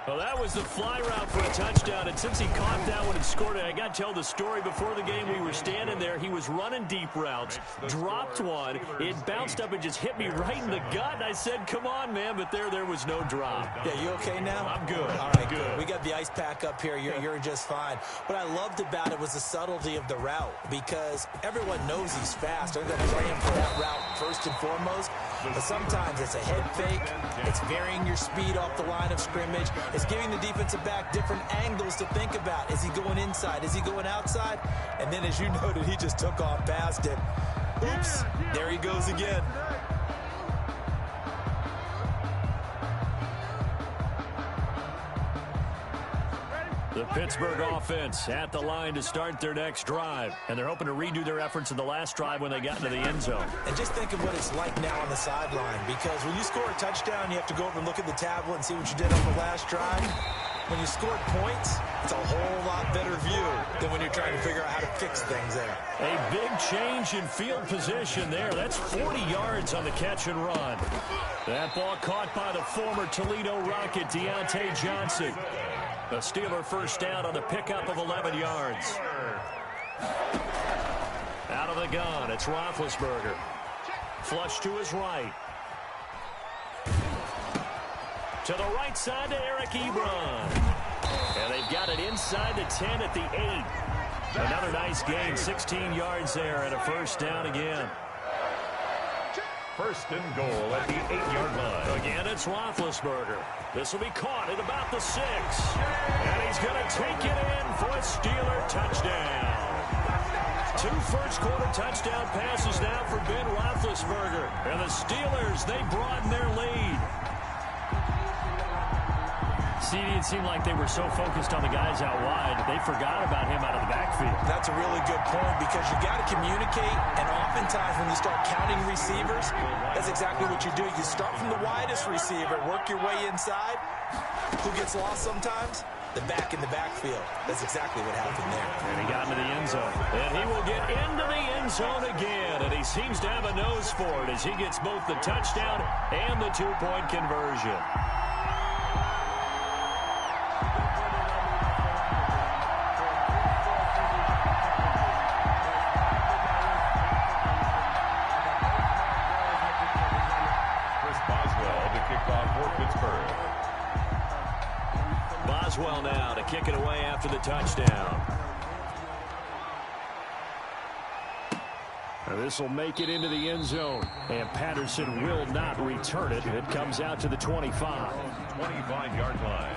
Well, that was the fly route for a touchdown, and since he caught that one and scored it, I got to tell the story before the game. We were standing there. He was running deep routes, dropped one. It bounced up and just hit me right in the gut, and I said, come on, man, but there was no drop. Yeah, you okay now? I'm good. All right, good. We got the ice pack up here. You're just fine. What I loved about it was the subtlety of the route, because everyone knows he's fast. They're going to play him for that route first and foremost, but sometimes it's a head fake. It's varying your speed off the line of scrimmage. It's giving the defensive back different angles to think about. Is he going inside? Is he going outside? And then, as you noted, he just took off past it. Oops, there he goes again. The Pittsburgh offense at the line to start their next drive. And they're hoping to redo their efforts in the last drive when they got into the end zone. And just think of what it's like now on the sideline, because when you score a touchdown, you have to go over and look at the tablet and see what you did on the last drive. When you scored points, it's a whole lot better view than when you're trying to figure out how to fix things there. A big change in field position there. That's 40 yards on the catch and run. That ball caught by the former Toledo Rocket, Deontay Johnson. The Steeler first down on the pickup of 11 yards. Out of the gun, it's Roethlisberger. Flush to his right. To the right side to Eric Ebron. And they've got it inside the 10 at the 8. Another nice gain, 16 yards there and a first down again. First and goal at the 8-yard line. Again, it's Roethlisberger. This will be caught at about the 6. And he's going to take it in for a Steeler touchdown. 2 first-quarter touchdown passes now for Ben Roethlisberger. And the Steelers, they broaden their lead. See, it seemed like they were so focused on the guys out wide that they forgot about him out of the backfield. That's a really good point, because you got to communicate, and oftentimes when you start counting receivers, that's exactly what you do. You start from the widest receiver, work your way inside. Who gets lost sometimes? The back in the backfield. That's exactly what happened there. And he got into the end zone. And he will get into the end zone again, and he seems to have a nose for it as he gets both the touchdown and the 2-point conversion. Boswell now to kick it away after the touchdown. This will make it into the end zone, and Patterson will not return it. It comes out to the 25. 25-yard line.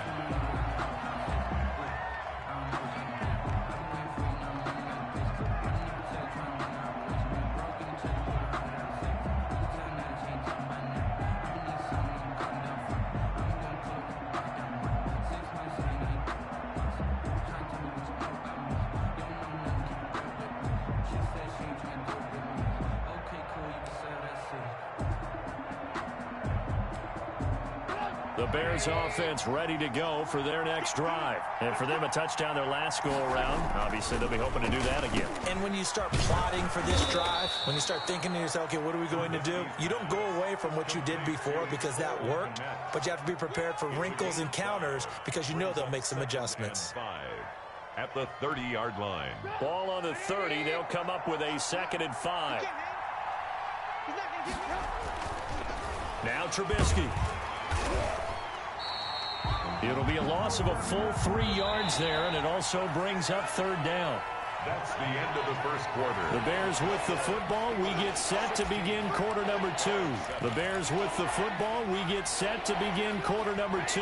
The Bears offense ready to go for their next drive. And for them, a touchdown their last go-around. Obviously, they'll be hoping to do that again. And when you start plotting for this drive, when you start thinking to yourself, okay, what are we going to do? You don't go away from what you did before because that worked, but you have to be prepared for wrinkles and counters because you know they'll make some adjustments. at the 30-yard line. Ball on the 30. They'll come up with a 2nd and 5. Now Trubisky. It'll be a loss of a full 3 yards there, and it also brings up 3rd down. That's the end of the first quarter. The Bears with the football. We get set to begin quarter number 2. The Bears with the football. We get set to begin quarter number 2.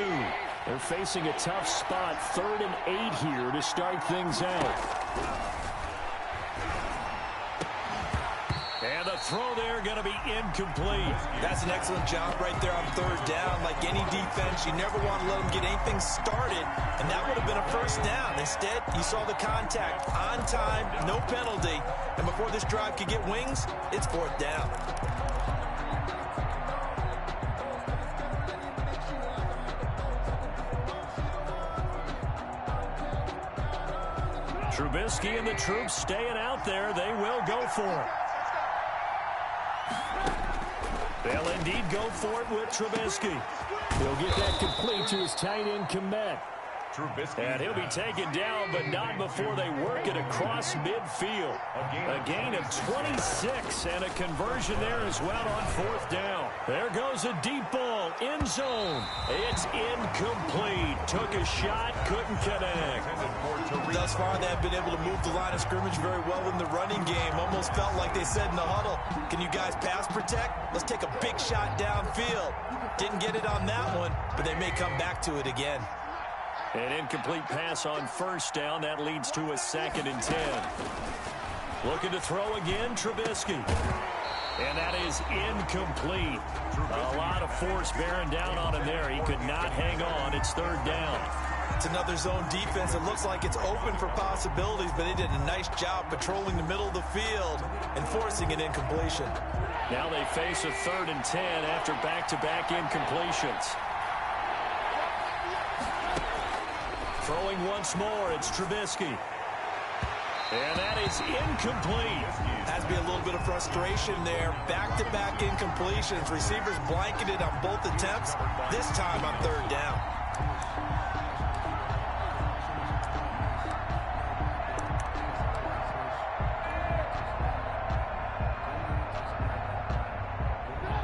They're facing a tough spot. 3rd and 8 here to start things out. And the throw there going to be incomplete. That's an excellent job right there on 3rd down. Like any defense, you never want to let them get anything started, and that would have been a 1st down. Instead, you saw the contact on time, no penalty, and before this drive could get wings, it's 4th down. Trubisky and the troops staying out there. They will go for it. They'll indeed go for it with Trubisky. He'll get that complete to his tight end, Komet. And he'll be taken down, but not before they work it across midfield. A gain of 26 and a conversion there as well on 4th down. There goes a deep ball, end zone. It's incomplete. Took a shot, couldn't connect. Thus far, they have been able to move the line of scrimmage very well in the running game. Almost felt like they said in the huddle, can you guys pass protect? Let's take a big shot downfield. Didn't get it on that one, but they may come back to it again. An incomplete pass on 1st down. That leads to a 2nd and 10. Looking to throw again, Trubisky. And that is incomplete. A lot of force bearing down on him there. He could not hang on. It's 3rd down. It's another zone defense. It looks like it's open for possibilities, but they did a nice job patrolling the middle of the field and forcing an incompletion. Now they face a 3rd and 10 after back-to-back incompletions. Throwing once more, it's Trubisky. And that is incomplete. Has to be a little bit of frustration there. Back-to-back incompletions. Receivers blanketed on both attempts, this time on 3rd down.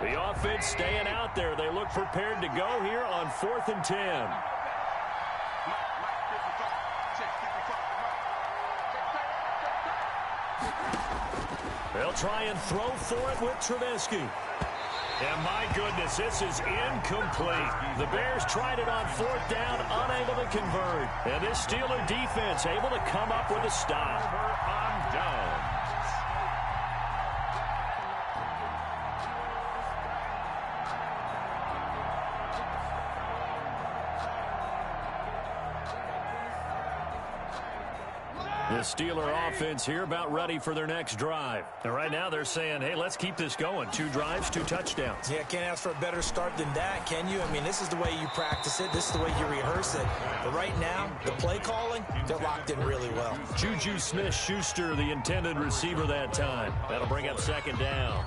The offense staying out there. They look prepared to go here on 4th and 10. They'll try and throw for it with Trubisky. And my goodness, this is incomplete. The Bears tried it on 4th down, unable to convert. And this Steeler defense able to come up with a stop. On down. The Steeler offense here about ready for their next drive. And right now they're saying, hey, let's keep this going. 2 drives, 2 touchdowns. Yeah, can't ask for a better start than that, can you? I mean, this is the way you practice it. This is the way you rehearse it. But right now, the play calling, they're locked in really well. Juju Smith-Schuster, the intended receiver that time. That'll bring up 2nd down.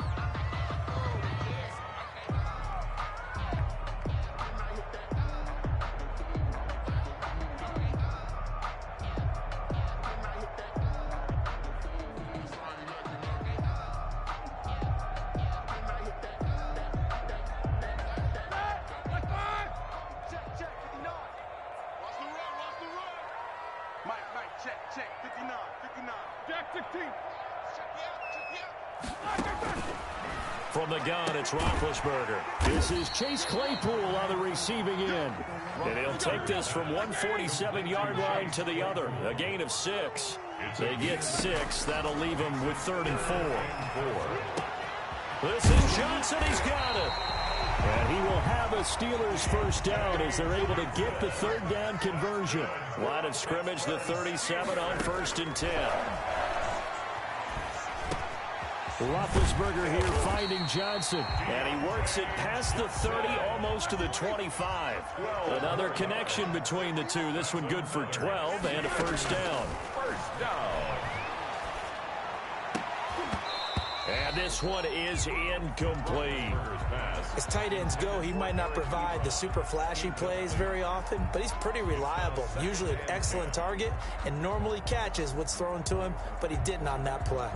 From the gun, it's Roethlisberger. This is Chase Claypool on the receiving end. And he'll take this from 147-yard line to the other. A gain of 6. They get 6. That'll leave them with 3rd and 4. This is Johnson. He's got it. And he will have a Steelers 1st down as they're able to get the 3rd down conversion. Line of scrimmage, the 37 on 1st and 10. Roethlisberger here finding Johnson. And he works it past the 30, almost to the 25. Another connection between the two. This one good for 12 and a 1st down. 1st down. And this one is incomplete. As tight ends go, he might not provide the super flashy plays very often, but he's pretty reliable, usually an excellent target, and normally catches what's thrown to him, but he didn't on that play.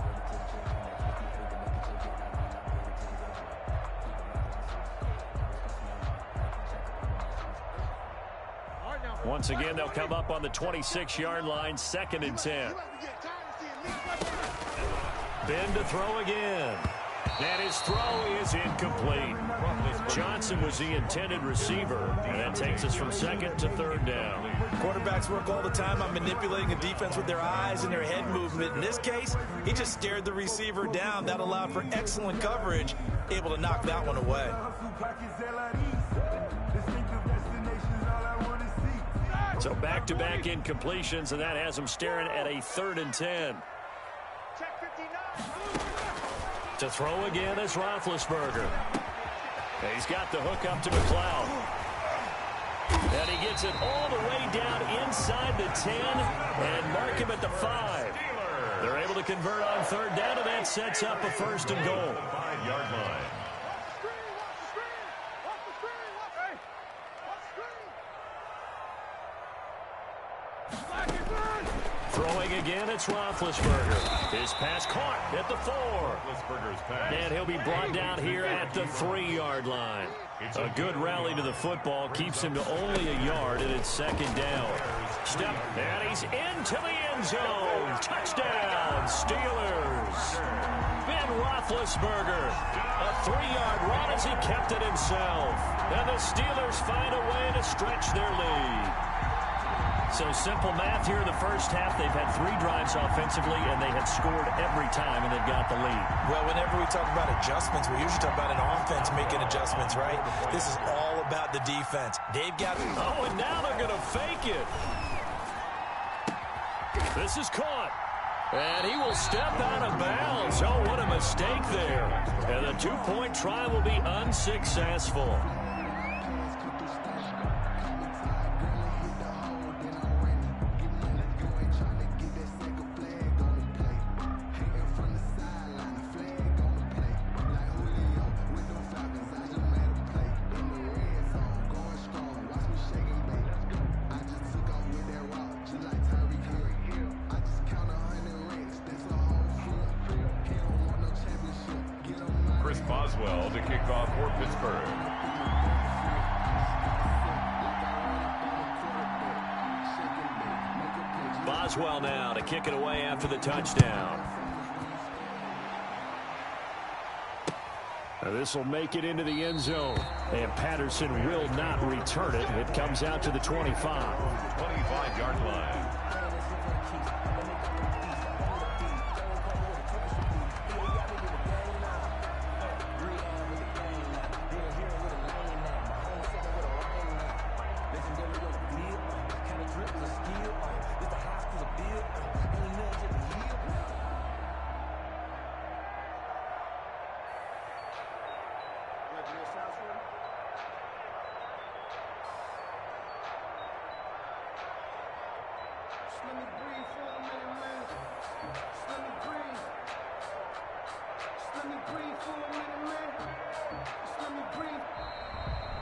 Once again, they'll come up on the 26-yard line, 2nd and 10. Ben to throw again. And his throw is incomplete. Johnson was the intended receiver, and that takes us from 2nd to 3rd down. Quarterbacks work all the time on manipulating a defense with their eyes and their head movement. In this case, he just stared the receiver down. That allowed for excellent coverage, able to knock that one away. So back-to-back incompletions, and that has him staring at a 3rd and 10. To throw again is Roethlisberger. He's got the hook up to McLeod. And he gets it all the way down inside the 10 and mark him at the 5. They're able to convert on 3rd down, and that sets up a 1st and goal. 5-yard line. Throwing again, it's Roethlisberger. His pass caught at the 4. And he'll be brought down here at the 3-yard line. A good rally to the football keeps him to only a yard, and it's 2nd down. Step, and he's into the end zone. Touchdown, Steelers. Ben Roethlisberger, a 3-yard run as he kept it himself. And the Steelers find a way to stretch their lead. So simple math here in the first half. They've had 3 drives offensively, and they had scored every time, and they've got the lead. Well, whenever we talk about adjustments, we usually talk about an offense making adjustments, right? This is all about the defense. They've got... Oh, and now they're going to fake it. This is caught. And he will step out of bounds. Oh, what a mistake there. And the 2-point try will be unsuccessful. Boswell to kick off for Pittsburgh. Boswell now to kick it away after the touchdown. Now this will make it into the end zone. And Patterson will not return it. It comes out to the 25. 25-yard line.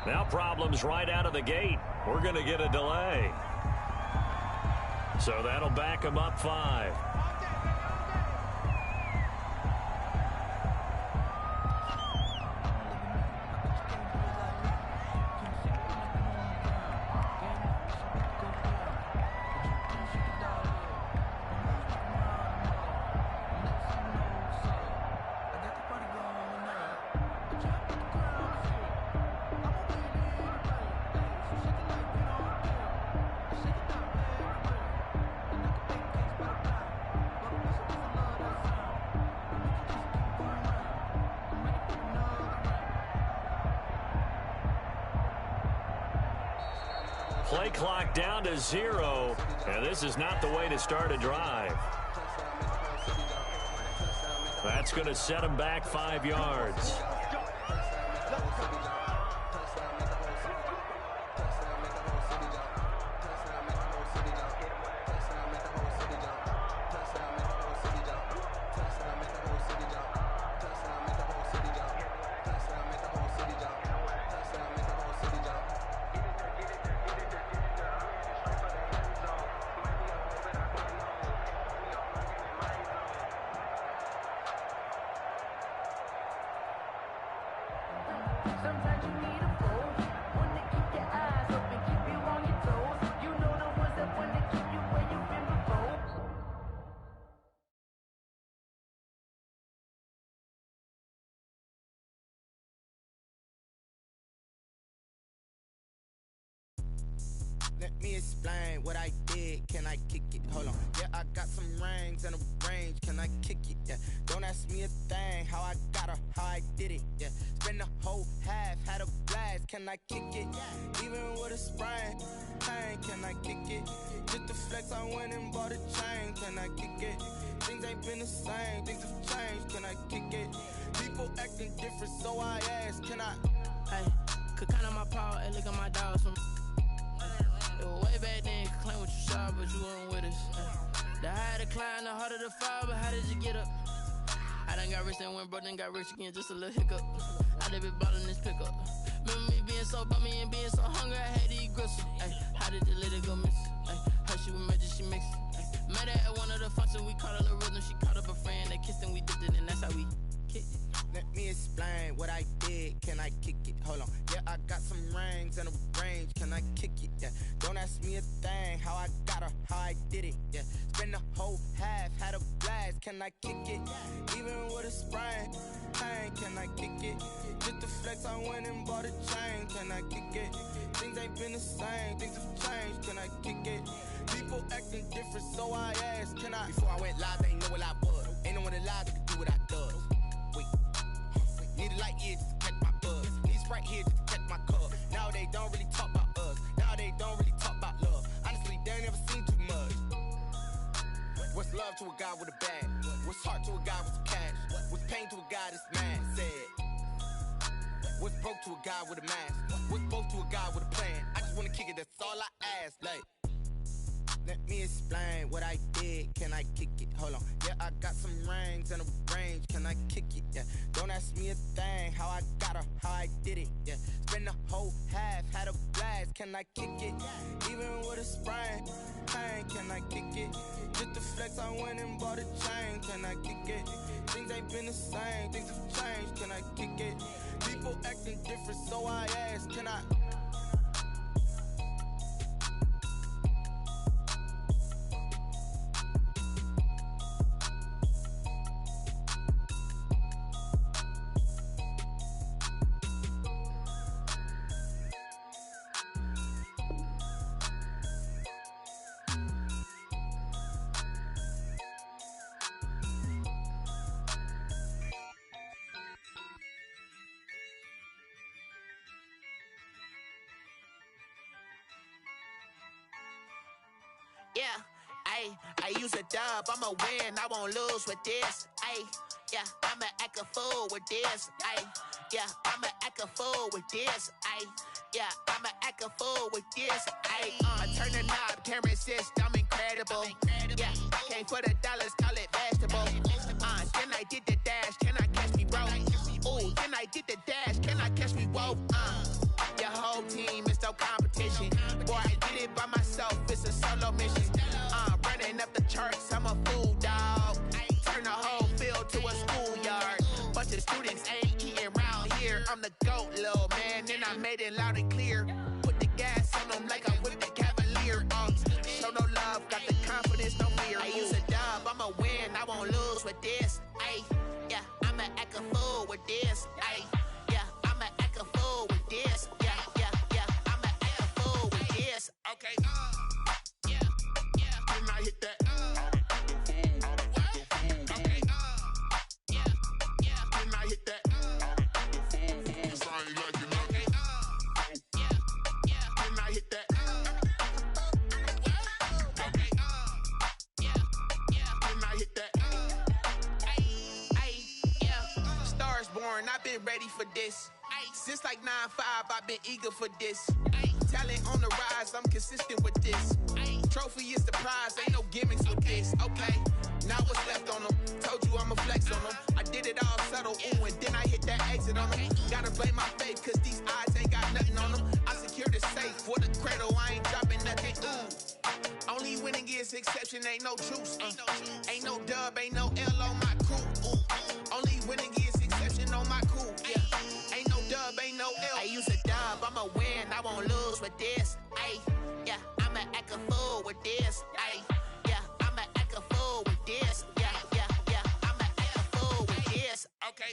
Now problems right out of the gate. We're going to get a delay. So that'll back them up 5. Play clock down to 0, and this is not the way to start a drive. That's going to set him back 5 yards. Sometimes you need a fold, one to keep your eyes open, keep you on your toes. You know the ones that want to keep you where you've been before. Let me explain what I did. Can I kick it? Hold on. Yeah, I got some rings and a range. Can I kick it? Yeah. Don't ask me a thing. How I got her, how I did it. Yeah. Spend the whole half, had a blast. Can I kick it? Even with a sprain. Pain, can I kick it? Just the flex, I went and bought a chain. Can I kick it? Things ain't been the same. Things have changed. Can I kick it? People acting different, so I ask. Can I? Hey, could count on my power and look at my dogs from. It was way back then, could claim what you saw, but you weren't with us. The higher the climb, the harder the fall, but how did you get up? I done got rich and went broke, then got rich again, just a little hiccup. I done been ballin' this pickup. Remember me being so bummy and being so hungry, I had to eat gristle. Ay, how did the lady go miss? Ay, how she was magic, she mixed. Met her at one of the functions, we caught a little rhythm, she caught up a friend, they kissed and we dipped it, and that's how we kicked it. Let me explain what I did. Can I kick it? Hold on. Yeah, I got some rings and a range. Can I kick it? Yeah. Don't ask me a thing. How I got her, how I did it. Yeah. Spend the whole half, had a blast. Can I kick it? Even with a sprain. Pain, can I kick it? Just the flex, I went and bought a chain. Can I kick it? Things ain't been the same. Things have changed. Can I kick it? People acting different, so I asked. Can I? Before I went live, they ain't know what I was. Ain't no one alive that could do what I does. Wait. Need a light here just to catch my buzz. Need Sprite here just to catch my cup. Now they don't really talk about us. Now they don't really talk about love. Honestly, they ain't never seen too much. What's love to a guy with a bag? What's heart to a guy with some cash? What's pain to a guy that's mad? Said. What's broke to a guy with a mask? What's both to a guy with a plan? I just wanna kick it, that's all I ask. Like, let me explain what I did. Can I kick it? Hold on. Yeah, I got some rings and a range. Can I kick it? Yeah. Don't ask me a thing. How I got her, how I did it. Yeah. Spend the whole half, had a blast. Can I kick it? Even with a sprain. Pain, can I kick it? Just the flex, I went and bought a chain. Can I kick it? Things ain't been the same. Things have changed. Can I kick it? People acting different, so I ask. Can I? Yeah, I use a dub, I'ma win, I won't lose with this. Yeah, I'ma act a fool with this. Yeah, I'ma act a fool with this. Yeah, I'ma act a fool with this. I turn the knob, camera assist, I'm incredible. Yeah, came for the dollars, call it vegetable. Then I did the dash, can I catch me, bro? Ooh, then I did the dash, can I catch me, whoa? Your whole team is no competition. Boy, I did it by myself, it's a solo mission. Running up the charts, I'm a fool, dog. Turn the whole field to a schoolyard. Bunch of students ain't eating round here. I'm the GOAT, little man, and I made it loud and clear. Put the gas on them like I'm with the Cavalier. Show no love, got the confidence, no fear. I use a dub, I'ma win, I won't lose with this. Yeah, I'ma act a fool with this. Yeah, I'ma act a fool with this. Yeah, I'ma act a fool with this. Okay, yeah, can I hit that? Okay, yeah, can I hit that? Cause I ain't like it, okay, yeah, can I hit that? Okay, yeah, can I hit that? Yeah, stars born, I've been ready for this. Since like 9-5, I've been eager for this. Talent on the rise, I'm consistent with this. Trophy is the prize, ain't no gimmicks with this. Okay, now what's left on them? Told you I'ma flex on them. I did it all subtle, ooh, and then I hit that exit on them. Gotta blame my faith, cause these eyes ain't got nothing on them. I secure the safe for the cradle, I ain't dropping nothing, ooh. Only winning is exception, ain't no truce. Ain't no dub, ain't no L on my crew. Only winning is exception on my crew. Yeah. Ain't no dub, ain't I use a dub, I'ma win, I won't lose with this. Ay, yeah, I'ma act a fool with this. Ay, yeah, I'ma act a fool with this. Yeah, I'ma act a fool with this. Okay,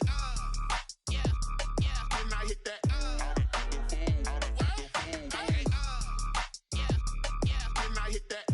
yeah, and I hit that. Okay, yeah, and I hit that.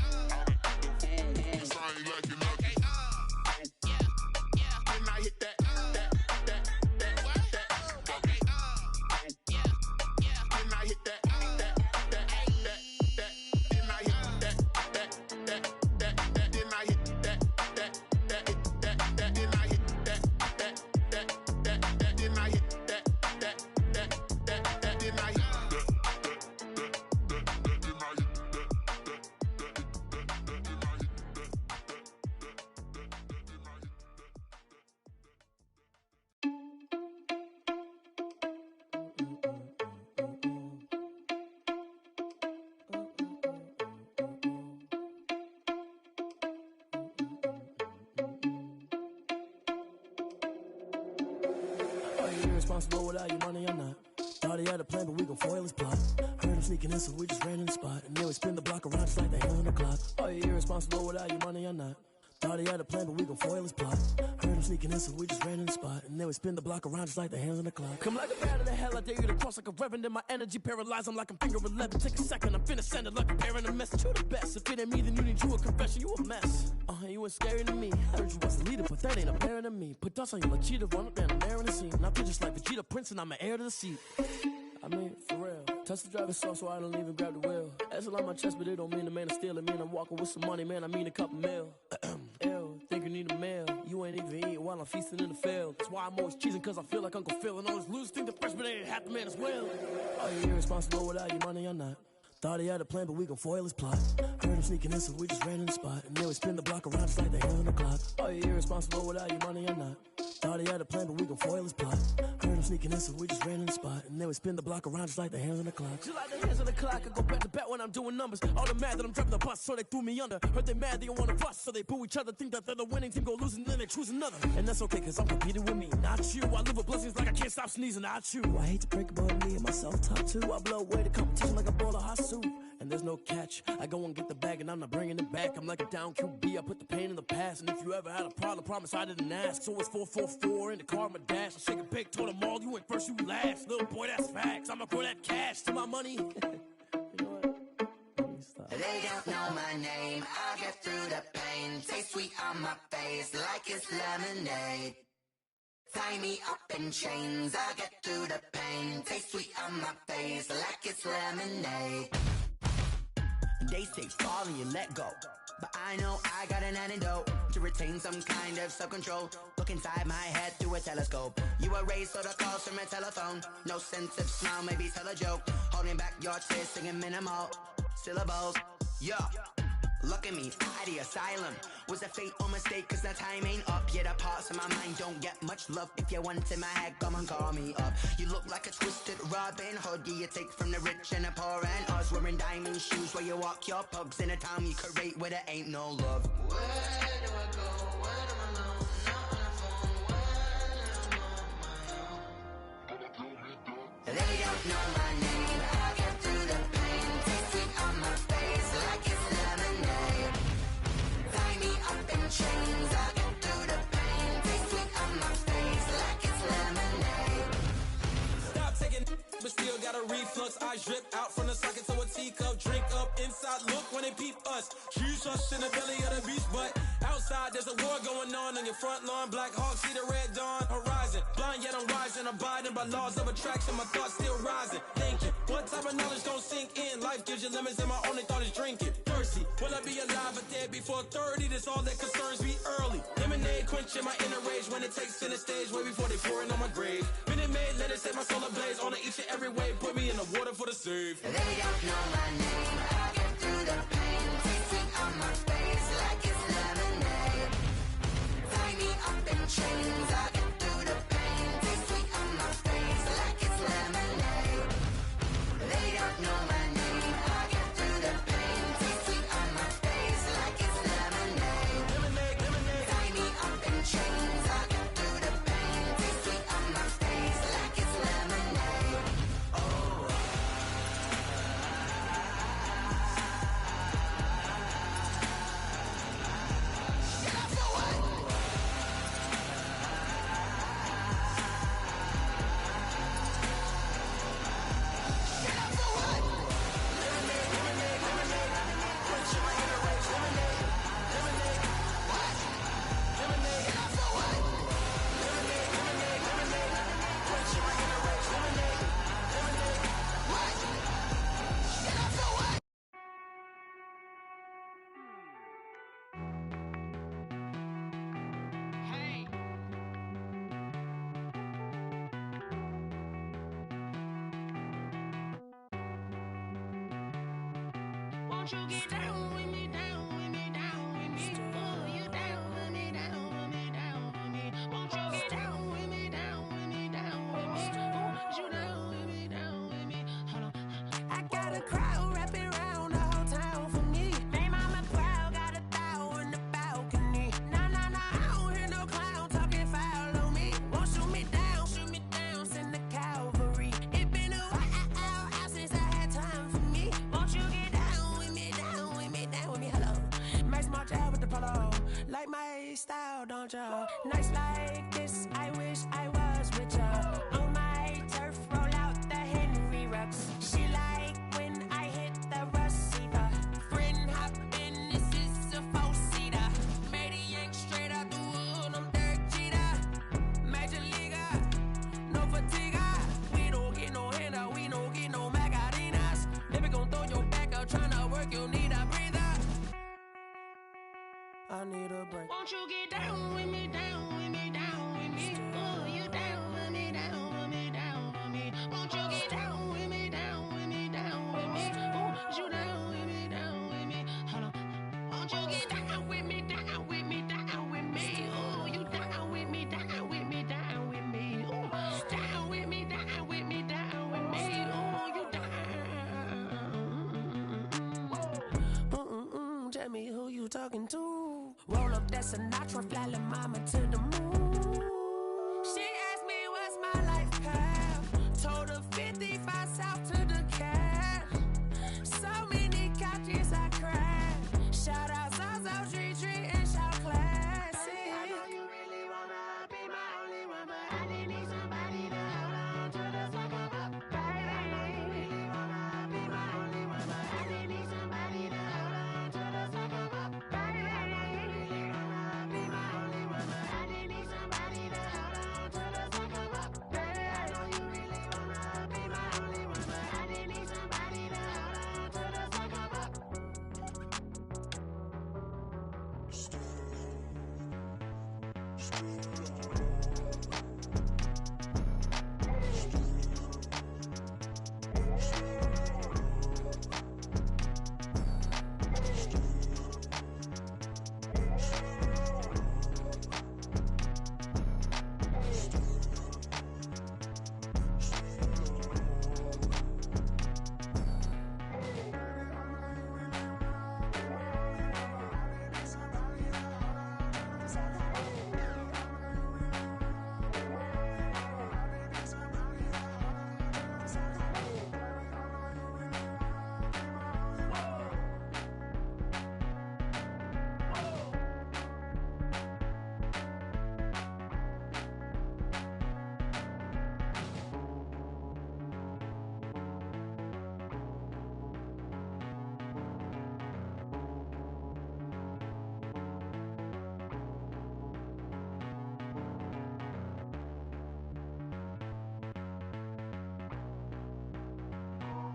Irresponsible without your money or not. Thought he had a plan, but we gon' foil his plot. Heard him sneaking in, so we just ran in the spot. And then we spin the block around just like the hell on the clock. Are you irresponsible without your money or not? Thought he had a plan, but we gon' foil his plot. Heard him sneaking in, so we just ran in the spot. And then we spin the block around just like the hands on the clock. Come like a bat of the hell, I dare you to cross like a reverend. And my energy paralyzed, I'm like I'm finger 11. Take a second, I'm finna send it like a parent. A message, you the best. If it ain't me, then you need you a confession. You a mess. You ain't scary to me. Heard you was the leader, but that ain't apparent to me. Put dust on you like cheetah, run up and I'm there in the scene. Now I just like Vegeta Prince and I'm an heir to the seat. I mean, for real. Touch the driver's soft so I don't even grab the wheel. That's on my chest, but it don't mean the man is stealing. Mean I'm walking with some money, man, I mean a couple mil. Ew, think you need a meal. You ain't even eating while I'm feasting in the field. That's why I'm always cheesing, cause I feel like Uncle Phil. And all those losers think the freshman ain't half the man as well. Are you irresponsible without your money or not? Thought he had a plan, but we gon' foil his plot. Heard him sneaking in, so we just ran in the spot. And then we spin the block around just like the hell on the clock. Are you irresponsible without your money or not? Thought he had a plan, but we gon' foil his plot. Heard him sneaking in, so we just ran in the spot. And then we spin the block around just like the hands on the clock. Just like the hands on the clock, I go back to back when I'm doing numbers. All the mad that I'm driving the bus, so they threw me under. Heard they mad, they don't wanna bust, so they boo each other. Think that they're the winning team, go losing, then they choose another. And that's okay, cause I'm competing with me, not you. I live with blessings like I can't stop sneezing, not you. I hate to break about me and my self-talk too. I blow away the competition like a bowl of hot soup. And there's no catch. I go and get the bag and I'm not bringing it back. I'm like a down QB, I put the pain in the past. And if you ever had a problem, promise I didn't ask. So it's 444 in the car, my dash. I shake a big, told them all, you ain't first, you last. Little boy, that's facts. I'ma throw that cash to my money. You know what? They don't know my name. I get through the pain. Taste sweet on my face like it's lemonade. Tie me up in chains. I get through the pain. Taste sweet on my face like it's lemonade. They say fall and you let go, but I know I got an antidote to retain some kind of self-control. Look inside my head through a telescope. You erase all the calls from a telephone. No sense of smile, maybe tell a joke. Holding back your tears, singing minimal syllables. Yeah, look at me, out the asylum. Was a fate or mistake, cause the time ain't up. Yeah, the parts of my mind don't get much love. If you want in my head, come and call me up. You look like a twisted Robin Hood. Yeah, you take from the rich and the poor and us. Wearing diamond shoes where you walk your pugs in a town you create where there ain't no love. Where do I go? Where do I know? Not on the phone. When I'm on my own. They don't know my name. I get through the pain. Taste sweet on my face like it's lemonade. Tie me up in chains. I get through the pain. Taste sweet on my face like it's lemonade. Stop taking, but still got a reflux. I drip out from the socket to a teacup. Drink up inside. Look when they peep us. Choose us in the belly of the beast, but outside there's a war going on your front lawn. Black Hawk, see the red dawn horizon. Blind yet I'm rising, abiding by laws of attraction. My thoughts still rising. Thinking, what type of knowledge don't sink in? Life gives you limits, and my only thought is drinking. Thirsty, will I be alive or dead before 30? That's all that concerns me early. Lemonade quenching my inner rage when it takes center stage way before they pouring on my grave. Minute Maid, let it set my soul ablaze on each and every way. Put me in the water for the save. They don't know my name. I get through the pain. Taste sweet on my face like it's lemonade. Tie me up in chains. I get through the pain. Taste sweet on my face like it's lemonade. They don't know my name. I get through the pain. Taste sweet on my face like it's lemonade. Lemonade, lemonade. Tie me up in chains. I get through the pain. Taste sweet on my face like it's lemonade. Won't you get down with me, down with me, down with me? Oh, you down with me, down with me, down with me. Won't you get down with me, down with me, down with me? Oh, you down with me, down with me? Hold on. I got a crowd wrapping around the whole town for me. They mama proud, got 1,000 in the balcony. Nah, nah, nah, I don't hear no clown talking foul on me. Won't shoot me down, send the cavalry. It been a while since I had time for me. Won't you get down with me, down with me, down with me? Hello. Max March out with the polo. Like my style, don't ya? Nights like this, I wish I was with ya. On my turf, roll out the Henry Rux. She like when I hit the receiver. Friend hop in, this is a 4-seater. Made a yank straight out the wood, I'm Derek Jeter. Major leaguer, no fatigue. We don't get no handout, we don't get no Macarinas. Never gon' throw your back out, tryna work, you need a breather. I need a break. Won't you get down with me, down with me, down with me? Oh, you down with me, down with me, down with me? Won't you get down with me, down with me, down with me? Oh, you down with me, down with me? Hold on. Won't you get down with me, down with me, down with me? Oh, you down with me, down with me, down with me? Oh, down with me, down with me, down with me? Oh, you down. Tell me who you talking to. Roll up that Sinatra, fly la mama to the moon. She asked me what's my life path. Told her 55 south to the cash. So many couches I crashed. Shout out Zazo, Tree, and shout classic. I know you really wanna be my only one, but I didn't need somebody to hold on to the sucker up. Baby, I know you really wanna be my only one, but I didn't need somebody to hold on to the sucker up. Baby, I know you really wanna be my only one, but I didn't need somebody to hold on to the sucker up. Baby, I know you really wanna be my only one, but I didn't need somebody to hold on to the sucker up.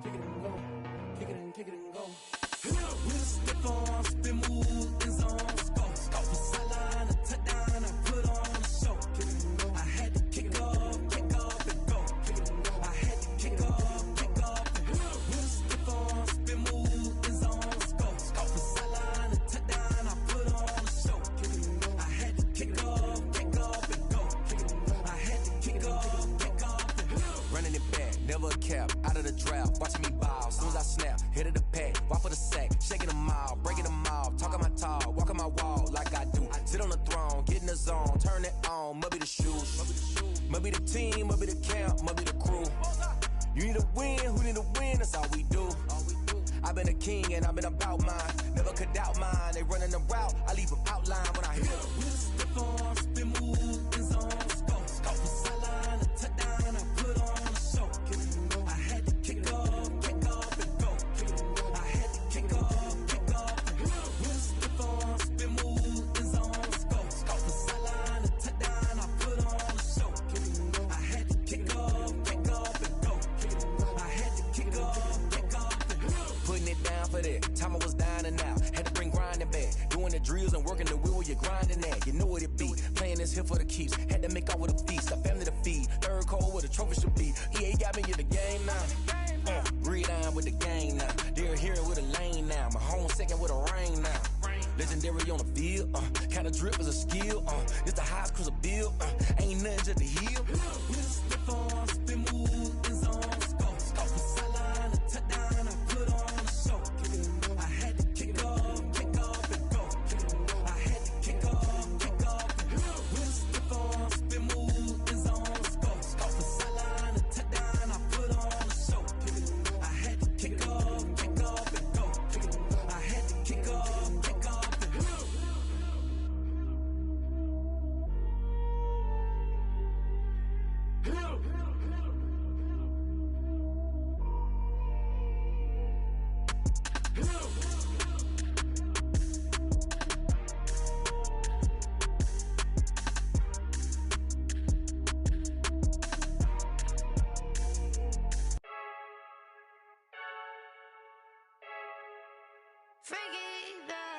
Kick it and go. Kick it and kick it and go. With a stiff arm, spin move, in zone, scope. From sideline to touchdown, I put on a show. I had to kick off and go. I had to kick off and go. With a stiff arm, spin move, in zone, scope. From sideline to touchdown, I put on a show. I had to kick off and go. I had to kick off and go. Running it back, never a cap, out of the draft, watching me ball. Soon as I snap, hit of the pack, walk for the sack, shaking them all, breaking them off, talking my talk, walking my wall like I do. Sit on the throne, get in the zone, turn it on, must be the shoes, must be the team, must be the camp, must be the crew. You need a win, who need a win, that's all we do. I've been a king and I've been about mine, never could doubt mine. They running the route, I leave them outline when I hit them. With a stiff arm, spin move, in zone, scope. From sideline to touchdown, I put on a show. I had to kick off and go. I had to kick off and go. With a stiff arm, spin move, in zone, scope. From sideline to touchdown, I put on a show. I had to kick off and go. I had to kick off and go. Putting it down for that, time I was dying and out, had to bring grinding back, doing the drills and working the wheel where you're grinding at, you know what it be, playing this here for the keeps, had to make out with a feast, a family to feed, third cold where the trophy should be, EA got me in the game now, read on with the game now, they're here with a lane now, my second with a ring now. Legendary on the field, kinda drip is a skill, it's the highest cruiser bill, ain't nothing just to heal. We just slip on, spin move, in zone, scope from sideline to touchdown, I put on a show. I had to kick off and go. I had to kick off and go. We just slip on, spin move, in zone, scope from sideline to touchdown, I put on a show. I had to kick off and go. I had to kick off.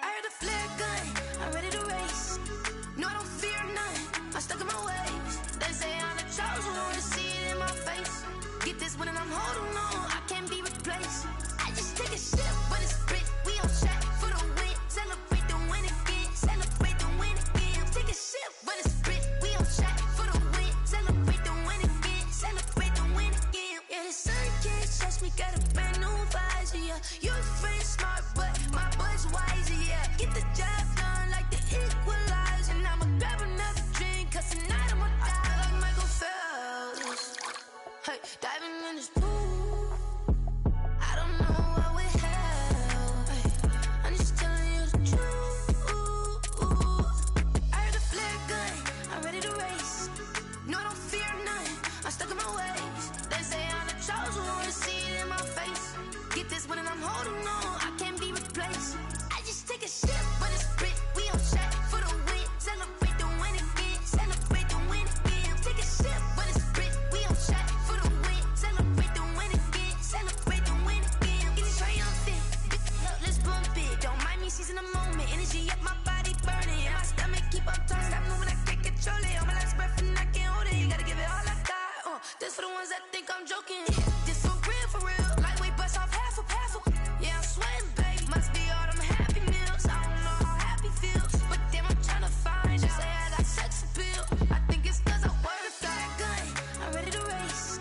I heard the flare gun, I'm ready to race. No, I don't fear none, I'm stuck in my ways. They say I'm the chosen one, to see it in my face. Get this one and I'm holding on, I can't be replaced. I just take a sip when it's split, we on track for the win. Celebrate the win again, celebrate the win again. Take a sip when it's split, we on track for the win. Celebrate the win again, celebrate the win again. Yeah, the sun can't touch me, got a brand new visor, yeah. Your friend smart, but my boy's wiser, yeah. Get the job done like the equalizer. And I'ma grab another drink, cause tonight I'ma die like Michael Phelps. Hey, diving in this pool, I don't know what we have. Hey, I'm just telling you the truth. I heard the flare gun, I'm ready to race. No, I don't fear none, I'm stuck in my ways. They say I'm the chosen one, to see it in my face. Get this one and I'm holding on, I can't be replaced. I just take a sip when it's split, we on track for the win. Celebrate the win again, celebrate the win again. Take a sip when it's split, we on track for the win. Celebrate the win again, celebrate the win again. Get it triumphant, let's bump it. Don't mind me seizing the moment, energy up my body burning. And my stomach keep up turning, stop moving, I can't control it. On my last breath and I can't hold it, you gotta give it all I got. This for the ones that think I'm joking. This for real, lightweight bust off half a. Yeah, I'm sweating, babe. Must be all them happy meals. I don't know how happy feels, but damn, I'm trying to find out. Say I got sex appeal. I think it's cause I wear the flag gun. I'm ready to race.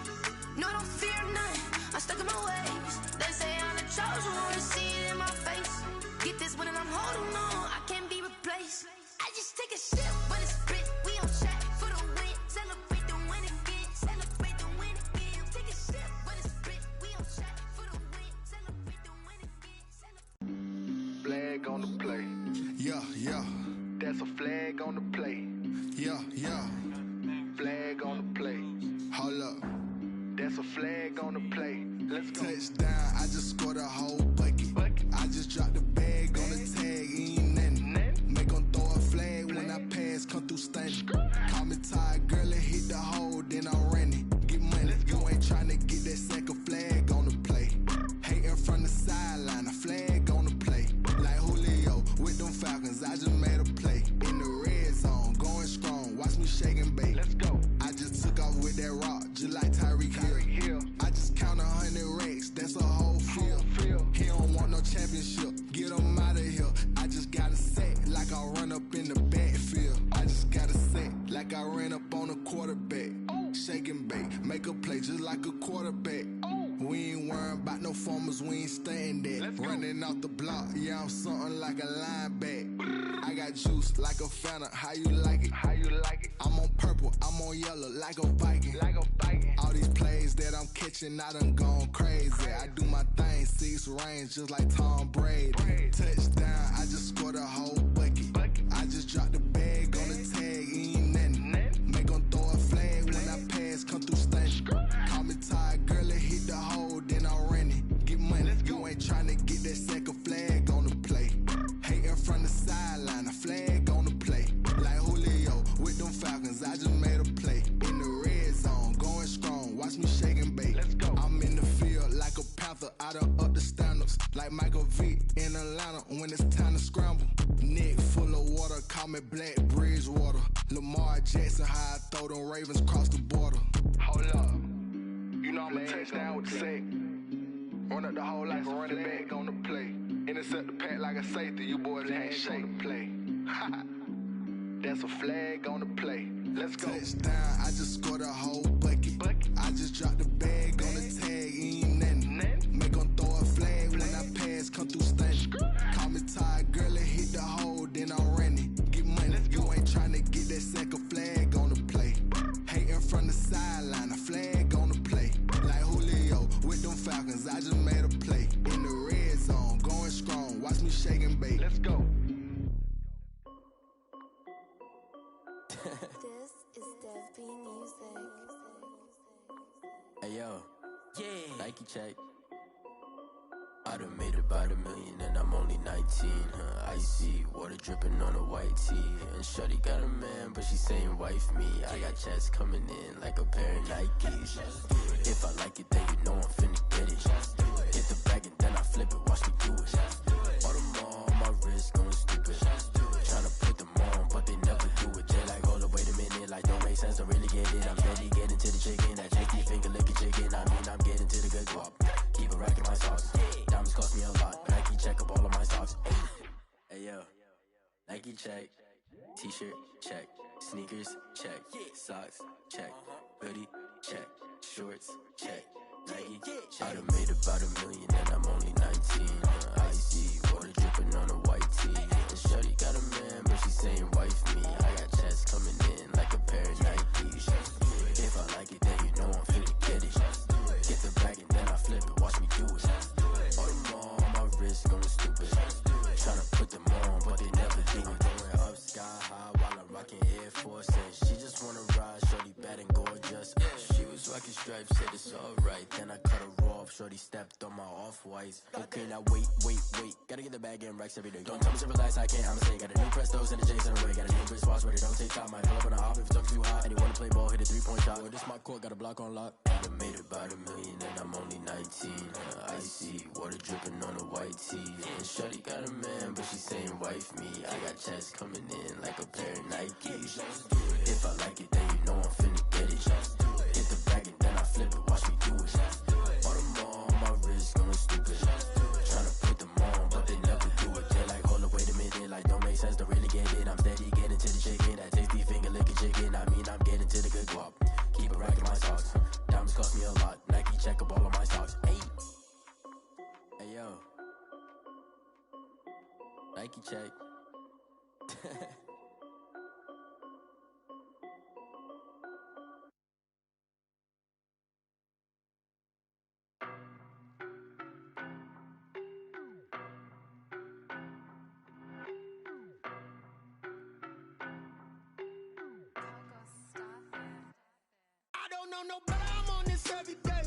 No, I don't fear none, I'm stuck in my ways. They say I'm the chosen one, to see it in my face. Get this one and I'm holding on, I can't be replaced. I just take a sip when it's split, we on track for the win. Celebrate the win again, celebrate the win again. Take a sip when it's split, we on track for the win. Celebrate the win again. Flag on the play. Yeah, yeah. That's a flag on the play. Yeah, yeah. Flag on the play. Hold up. That's a flag on the play. Let's go. Touchdown, I just scored a whole bucket. I just dropped the bag on the tag, ain't nothing. Make 'em throw a flag when I pass, come through stunning. Call me tired, girl, and hit the hole, then I'm running. Get money, you ain't tryna get that second flag on the play. Hating from the sideline, a flag on the play. Like Julio with them Falcons, I just made a play. In the red zone, going strong, watch me shake and bake. Let's go. I just took off with that rock, just like Tyreek Hill. I just count 100 racks, that's a whole field. He don't want no championship, get him out of here. I just got a set, like I run up in the backfield. I just got a set, like I ran up on a quarterback. Shake and bake, make a play just like a quarterback. We ain't worrying about no formers, we ain't staying there. Running off the block, yeah, I'm something like a linebacker. I got juice like a Fanta, how you like it? How you like it? I'm on purple, I'm on yellow, like a Viking. Like a Viking. All these plays that I'm catching, I done gone crazy. I do my thing, 6 range, just like Tom Brady. Touchdown, I just scored a whole bucket. I just dropped the bag on the tag, ain't nothing. Make 'em throw a flag when I pass, come through stunning. Call me tired, girl, and hit the hole, then I'm running. Get money, you ain't tryna get that second flag on the play. Hating from the sideline, a flag on the play. Like Julio with them Falcons, I just made a play. In the red zone, going strong, watch me shake and bake. Let's go. I'm in the field like a panther, I done up the standards. Like Michael Vick in Atlanta when it's time to scramble. Neck full of water, call me Black Bridgewater. Lamar Jackson, how I throw them Ravens cross the border. Hold up. You know I'm a touchdown with the sack. Run up the whole like a running back on the play. Intercept the pack like a safety, you boys ain't shake. Play. That's a flag on the play. Let's go. Touchdown, I just scored a whole bucket. I just dropped the bag on the tag, ain't nothing. Make 'em throw a flag when I pass, come through stunning. Call me tired, girl, and hit the hole, then I'm running. Get money, you ain't tryna get that second flag on the play. Hating from the sideline, a flag on the play. Like Julio with them Falcons, I just made a play. In the red zone, going strong, watch me shake and bake. Let's go. This is Dev B Music. Hey yo, yeah. Nike check. I done made about $1 million and I'm only 19. Icy water dripping on a white tee. And shorty got a man, but she saying wife me. I got checks coming in like a pair of Nikes. If I like it, then you know I'm finna get it. Hit the bag and then I flip it, watch me do it. All them on my wrist going stupid. Tryna put them on, but they never do it. They like, hold up, wait a minute, like don't make sense, don't really get it. I'm steady getting to the chicken, that chicky finger licking chicken. I mean, I'm getting to the good guap. Keep a rack in my socks. Diamonds cost me a lot. Nike check up all of my socks. Hey yo, Nike check. T-shirt check. Sneakers check. Socks check. Hoodie check. Shorts check. Nike check. I done made about $1 million and I'm only 19. Icy water dripping on a white tee. And shorty got a man, but she saying wife me. I got checks coming in like a pair of Nikes. If I like it, then you know I'm finna get it. Get the bag and then I flip it, watch me do it. All them on my wrist going stupid. Tryna put them on, but they never do it. Going up sky high while I'm rocking Air Force. And she just wanna ride, shorty bad and gorgeous. She was rocking stripes, said it's alright. Then I cut her off, shorty stepped on my off-whites. Okay, now wait. Gotta get the bag and racks every day. Don't tell me to relax, I can't, I'ma say. Got a new Prestos and a J's in the way. Got a new wristwatch, but it don't take time. I pull up on a hop if it's too hot. And you wanna play ball, hit a 3-point shot. Or this my court, got a block on lock. I done made about $1 million and I'm only 19. Icy water dripping on a white tee. And shorty got a man, but she saying wife me. I got checks coming in like a pair of Nikes. If I like it, then you know I'm finna get it. Hit the bag and then I flip it, watch me do it. All them on my wrist going stupid. Tryna put them on, but they never do it. They like, hold up, wait a minute, like don't make sense, don't really get it. I'm steady getting to the chicken, that tasty finger licking chicken. I mean, I'm getting to the good guap. Keep a rack in my socks. Diamonds cost me a lot. Nike check up all of my socks. Hey yo, Nike check. I don't know no better, I'm on this every day.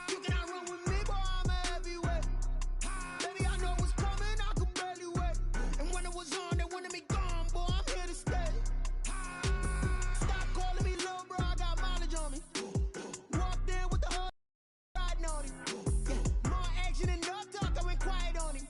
You cannot run with me, boy, I'm a heavyweight. Baby, I know what's coming, I could barely wait. And when it was on, they wanted me gone, boy, I'm here to stay. Stop calling me little bro, I got mileage on me. Walked in with the whole riding on him. Yeah, more action than no talk, I went quiet on him.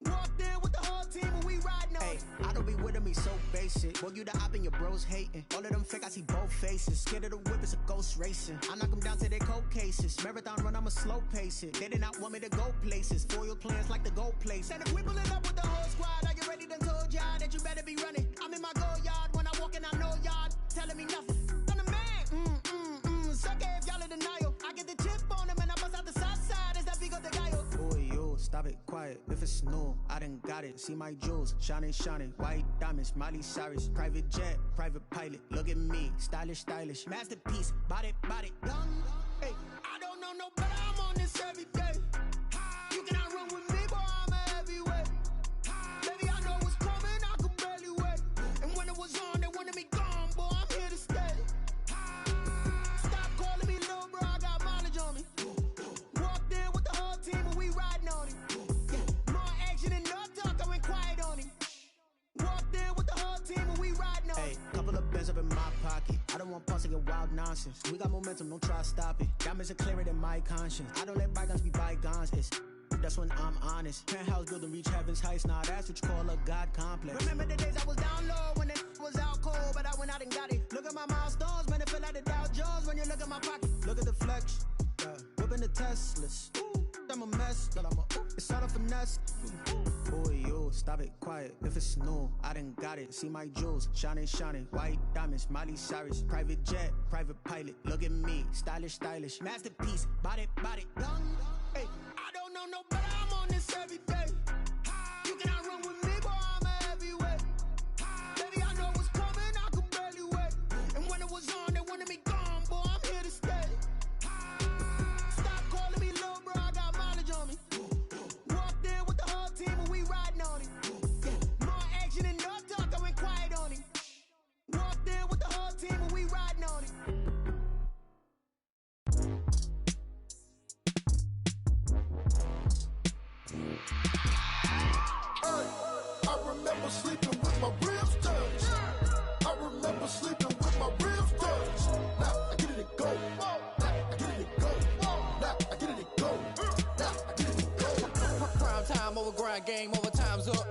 Walked in with the whole team and we riding on him. I don't be with me so basic. Boy, you the op and your bros hating. All of them fake, I see both faces. Scared of the whip, it's a ghost racing. I knock them down to their cold cases. Marathon run, I'ma slow pace it. They did not want me to go places. Foil plans like the go place. And if we pulling up with the whole squad, are you ready? Done told y'all that you better be running. I'm in my go yard. When I walk in, I know y'all telling me nothing. I'm the man. Suck it if y'all in denial. I get the chip on them and I bust out the south side. Is that Vigo de Gallo? Boy, yo, stop it, quiet. If it's new, I done got it. See my jewels, shining. White diamonds, Miley Cyrus. Private jet, private pilot. Look at me, stylish. Masterpiece, body, young. Hey, I don't know no better, I'm on this every day. You cannot run with me, boy, I'm a heavyweight. Baby, I know what's coming, I could barely wait. And when it was on, they wanted me gone, boy, I'm here to stay. Stop calling me little bro, I got mileage on me. Walked in with the whole team and we riding on him. Yeah, more action than no talk, I went quiet on him. Walked in with the whole team and we riding on him. Hey, couple of bands up in my pocket. I don't want pulse and wild nonsense. We got momentum, don't try to stop it. Diamonds are clearer than my conscience. I don't let bygones be bygones. That's when I'm honest. Penthouse building reach heaven's heights. Nah, that's what you call a God complex. Remember the days I was down low when it was out cold, but I went out and got it. Look at my milestones, man, it feel like the Dow Jones when you look at my pocket. Look at the flex, whipping the Teslas. I'm a mess, it's all a finesse. Boy, you stop it, quiet. If it's new, I done got it. See my jewels, shining, white diamonds, Miley Cyrus, private jet, private pilot. Look at me, stylish, masterpiece, body, young. Hey, I don't know no better. I'm on this every day. You cannot run with me, boy. I'm a heavyweight. Baby, I know what's coming. I could barely wait. And when it was on, they wanted me gone, boy. I'm here to stay. Stop calling me little bro. I got mileage on me. Walked in with the whole team and we riding on it. Yeah. More action and no talk. I went quiet on it. Walked in with the whole team and we riding on it. I remember sleeping with my ribs touched. I remember sleeping with my ribs touched. Now I get it and go. Now I get it and go. Now I get it and go. Now I get it and go. Prime time over grind game, over time's up.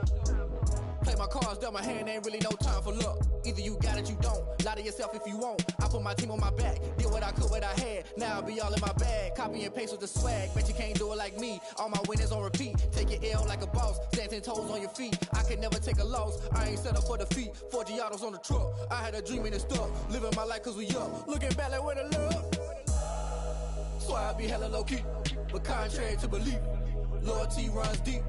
Play my cards, dealt my hand, ain't really no time for luck. Either you got it, you don't. Lie to yourself if you won't. I put my team on my back, did what I could, what I had. Now I be all in my bag, copy and paste with the swag. Bet you can't do it like me. All my winners on repeat. Take your L like a boss, stand 10 toes on your feet. I can never take a loss. I ain't set up for defeat. 4 Giottos on the truck. I had a dream and it stuck. Living my life cause we up. Looking back like where the love. So I be hella low key, but contrary to belief, loyalty runs deep.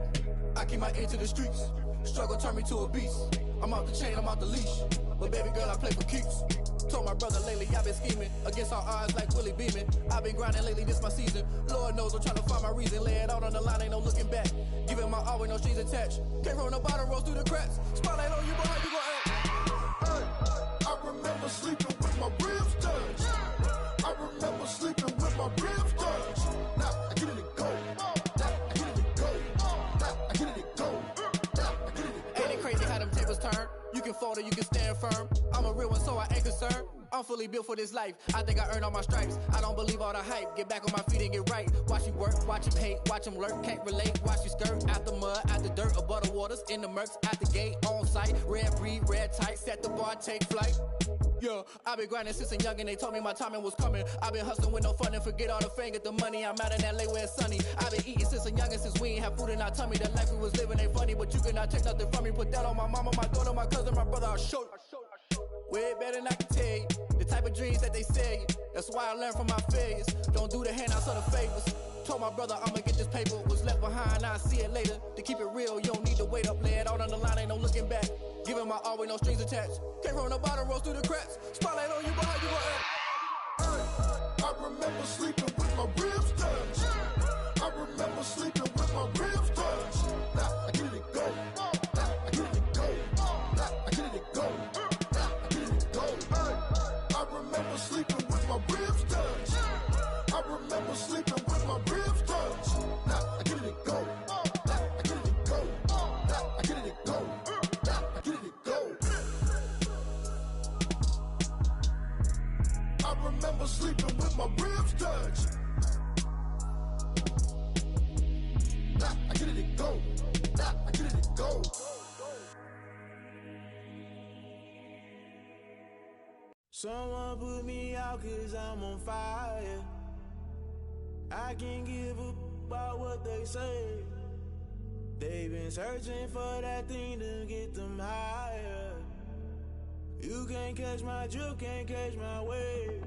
I keep my ear to the streets. Struggle turned me to a beast. I'm off the chain, I'm off the leash. But baby girl, I play for keeps. Told my brother lately, I've been scheming against all odds like Willie Beeman. I've been grinding lately, this my season. Lord knows I'm trying to find my reason. Lay it out on the line, ain't no looking back. Giving my all with no strings attached. Came from the bottom, rose through the cracks. Spotlight on you, boy, how you gon' act? Hey, I remember sleeping with my ribs touched. I remember sleeping with my ribs touched. Now I get it and go. Now I get it and go. Now I get it and go. Now I get it and go. Ain't it crazy how them tables turn? You can fold or you can stand firm. I'm a real one, so I ain't concerned. I'm fully built for this life. I think I earned all my stripes. I don't believe all the hype. Get back on my feet and get right. Watch you work, watch you hate, watch them lurk. Can't relate, watch you skirt. Out the mud, out the dirt, above the waters, in the murks, out the gate, on site. Red breed, red tight, set the bar, take flight. Yeah, I been grinding since a youngin'. They told me my timing was coming. I been hustling with no fun and forget all the fame, get the money. I'm out in LA where it's sunny. I been eating since a youngin', since we ain't have food in our tummy. The life we was living ain't funny, but you cannot take nothing from me. Put that on my mama, my daughter, my cousin, my brother. I'll show you. Way better than I can tell you. The type of dreams that they sell you. That's why I learned from my failures. Don't do the handouts or the favors. Told my brother I'ma get this paper. Was left behind, I'll see it later. To keep it real, you don't need to wait up. Lay it out on the line, ain't no looking back. Giving my all with no strings attached. Came from the bottom, rose through the cracks. Spotlight on you, but how you gon' act? I remember sleeping with my ribs touched. I remember sleeping with my ribs touched. Now I get it and go. Now I get it and go. Now I get it and go. Now I get it and go. I remember sleeping with my ribs touched. I remember sleeping with my ribs touched. Now I get it and go. Now I get it and go. Now I get it and go. Now I get it and go. I remember sleeping with my ribs touched. Now I get it and go. Now I get it and go. Someone put me out cause I'm on fire. I can't give up about what they say. They've been searching for that thing to get them higher. You can't catch my drift, can't catch my wave.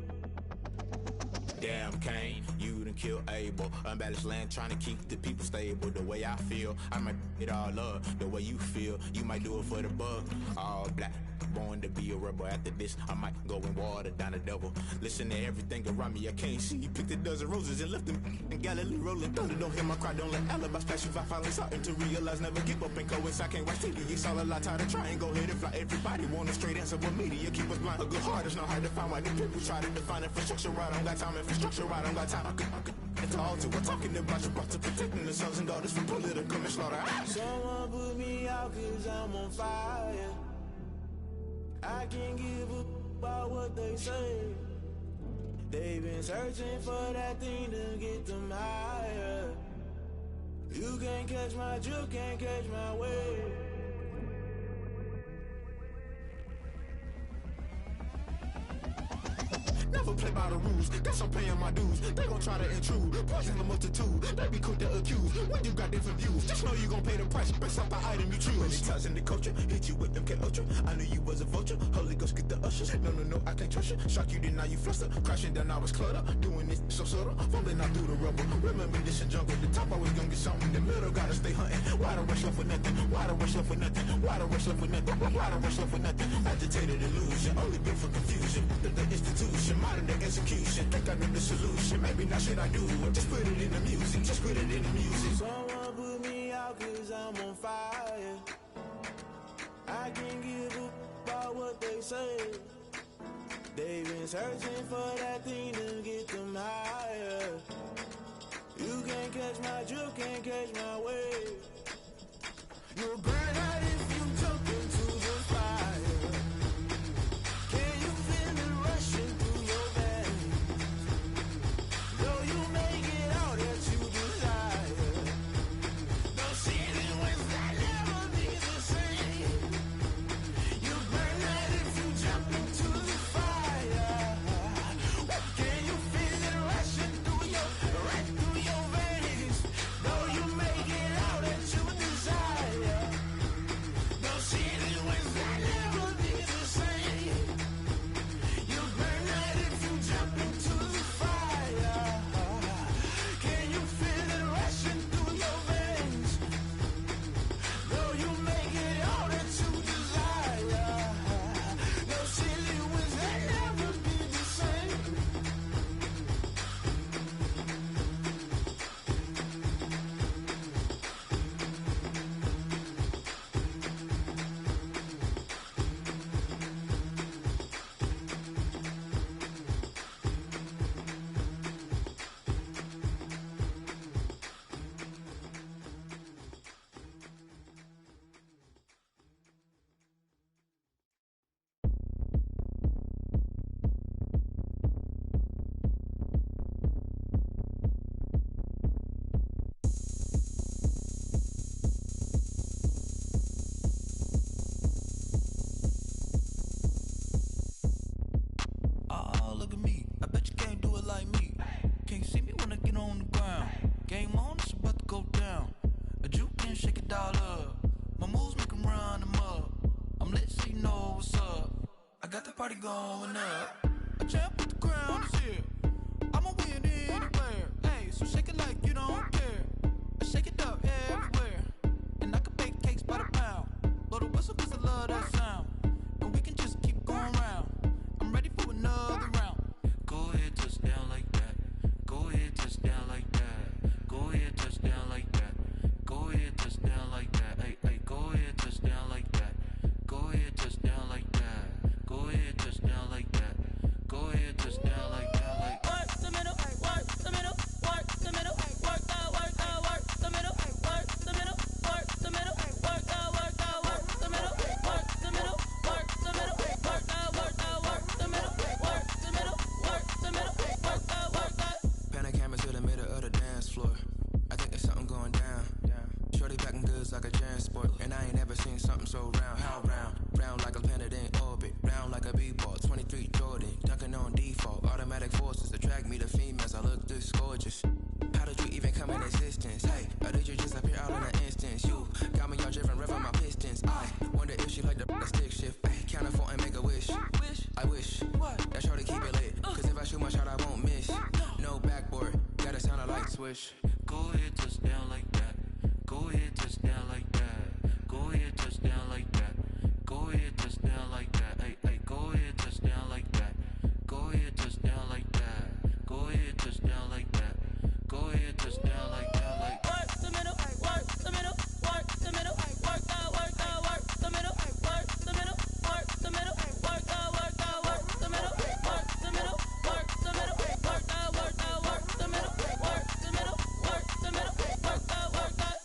Damn Kane, you done killed Abel. Unbalanced land, trying to keep the people stable. The way I feel, I might it all up. The way you feel, you might do it for the bug. All black, born to be a rebel. After this, I might go and water down the devil. Listen to everything around me, I can't see. Picked a dozen roses and left them in Galilee rolling thunder. Don't hear my cry, don't let alibis flash. If I finally starting to realize, never give up and coincide. Can't write city, it's all a lot. Tired of trying, go ahead and fly. Everybody want a straight answer, but media keep us blind. A good heart is not hard to find. Why the people try to define infrastructure right? I don't got time, infrastructure right? I don't got time. I could call to. We're talking about you, brought to protecting the sons and daughters from political manslaughter. Someone put me out cause I'm on fire. I can't give up about what they say. They've been searching for that thing to get them higher. You can't catch my drift, can't catch my wave. Never play by the rules. Guess I'm paying my dues. They gon' try to intrude. Poison the multitude. They be quick to accuse. When you got different views, just know you gon' pay the price based off the item you choose. Many times in the culture, hit you with MK Ultra. I knew you was a vulture. Holy Ghost get the ushers. No, I can't trust you. Shock you, then now you fluster. Crashing down, I was clutter. Doing this so subtle. Fumbling out through the rubble. Remember this in jungle. The top always gonna get something. The middle gotta stay hunting. Why the rush up for nothing? Why the rush up for nothing? Why the rush up for nothing? Why the rush up for nothing? Agitated illusion. Only built for confusion. The institution. Modern day execution. Think I know the solution. Maybe not shit I do. Just put it in the music. Just put it in the music. Someone put me out cause I'm on fire. I can't give up about what they say. They've been searching for that thing to get them higher. You can't catch my drift, can't catch my wave. You'll burn out if you jump into the fire. Can you feel it rushing through your veins? Though you make it all that you desire. No ceiling was that never be the same. You burn out if you jump into the fire. Can you feel it rushing through your veins? Though you make it all that you desire. No ceiling was that never be the same. You burn out if you jump into the fire. Can you feel it rushing through your veins? Though you make it all that you desire. No ceiling was that never be the same. Oh, look at me. I bet you can't do it like me. Can't see me when I get on the ground. Game on, it's about to go down. A juke and shake it all up. My moves make 'em run them up. I'm lit so you know what's up. I got the party going up. A champ with the crown is here. I'ma win anywhere. Hey, so shake it like you don't care. I shake it up everywhere. And I can bake cakes by the pound. Blow the whistle 'cause I love that sound. And we can just keep going round. I'm ready for another round. Go ahead, touch down like that. Go ahead, touch down like that. Go ahead, touch down like that. Go ahead, touch down like that. Hey, hey, go ahead, touch down like that. Go ahead, touch down like that. Go ahead, touch down like that. Go ahead, touch down like that. Like Work the middle, work the middle, work the middle, work the middle, work the middle, work the middle, work the middle, work the middle, work the middle, work the middle, work the middle, work the middle, work the. Pan a camera to the middle of the dance floor. I think there's something going down. Shorty packing goods like a transport. And I ain't never seen something so round. How round? Round like a planet in orbit. Round like a b-ball. 23 Jordan. Dunking on default. Automatic forces attract me to females. I look this gorgeous. How did you even come in existence? Hey, or did you just appear out in an instance? You got me all driven, revving my pistons. I wonder if she like the stick shift. Ay, count a 4 and make a wish. I wish that shorty keep it lit. Cause if I shoot my shot, I won't miss. No backboard, gotta sound a light switch. Go ahead, touch down like that. Go ahead, touch down like that. Go ahead, touch down like that. Go ahead, touch down like that. Hey, hey, go ahead, touch down like that. Go ahead, touch down like that. Go ahead, touch down like that. Go ahead, touch down like that. Like Work the middle, work the middle, work the middle, work the middle, work the middle, work the middle, work the middle, work the middle, work the middle, work the middle, work the middle, work the middle, work the middle, work the middle, work the.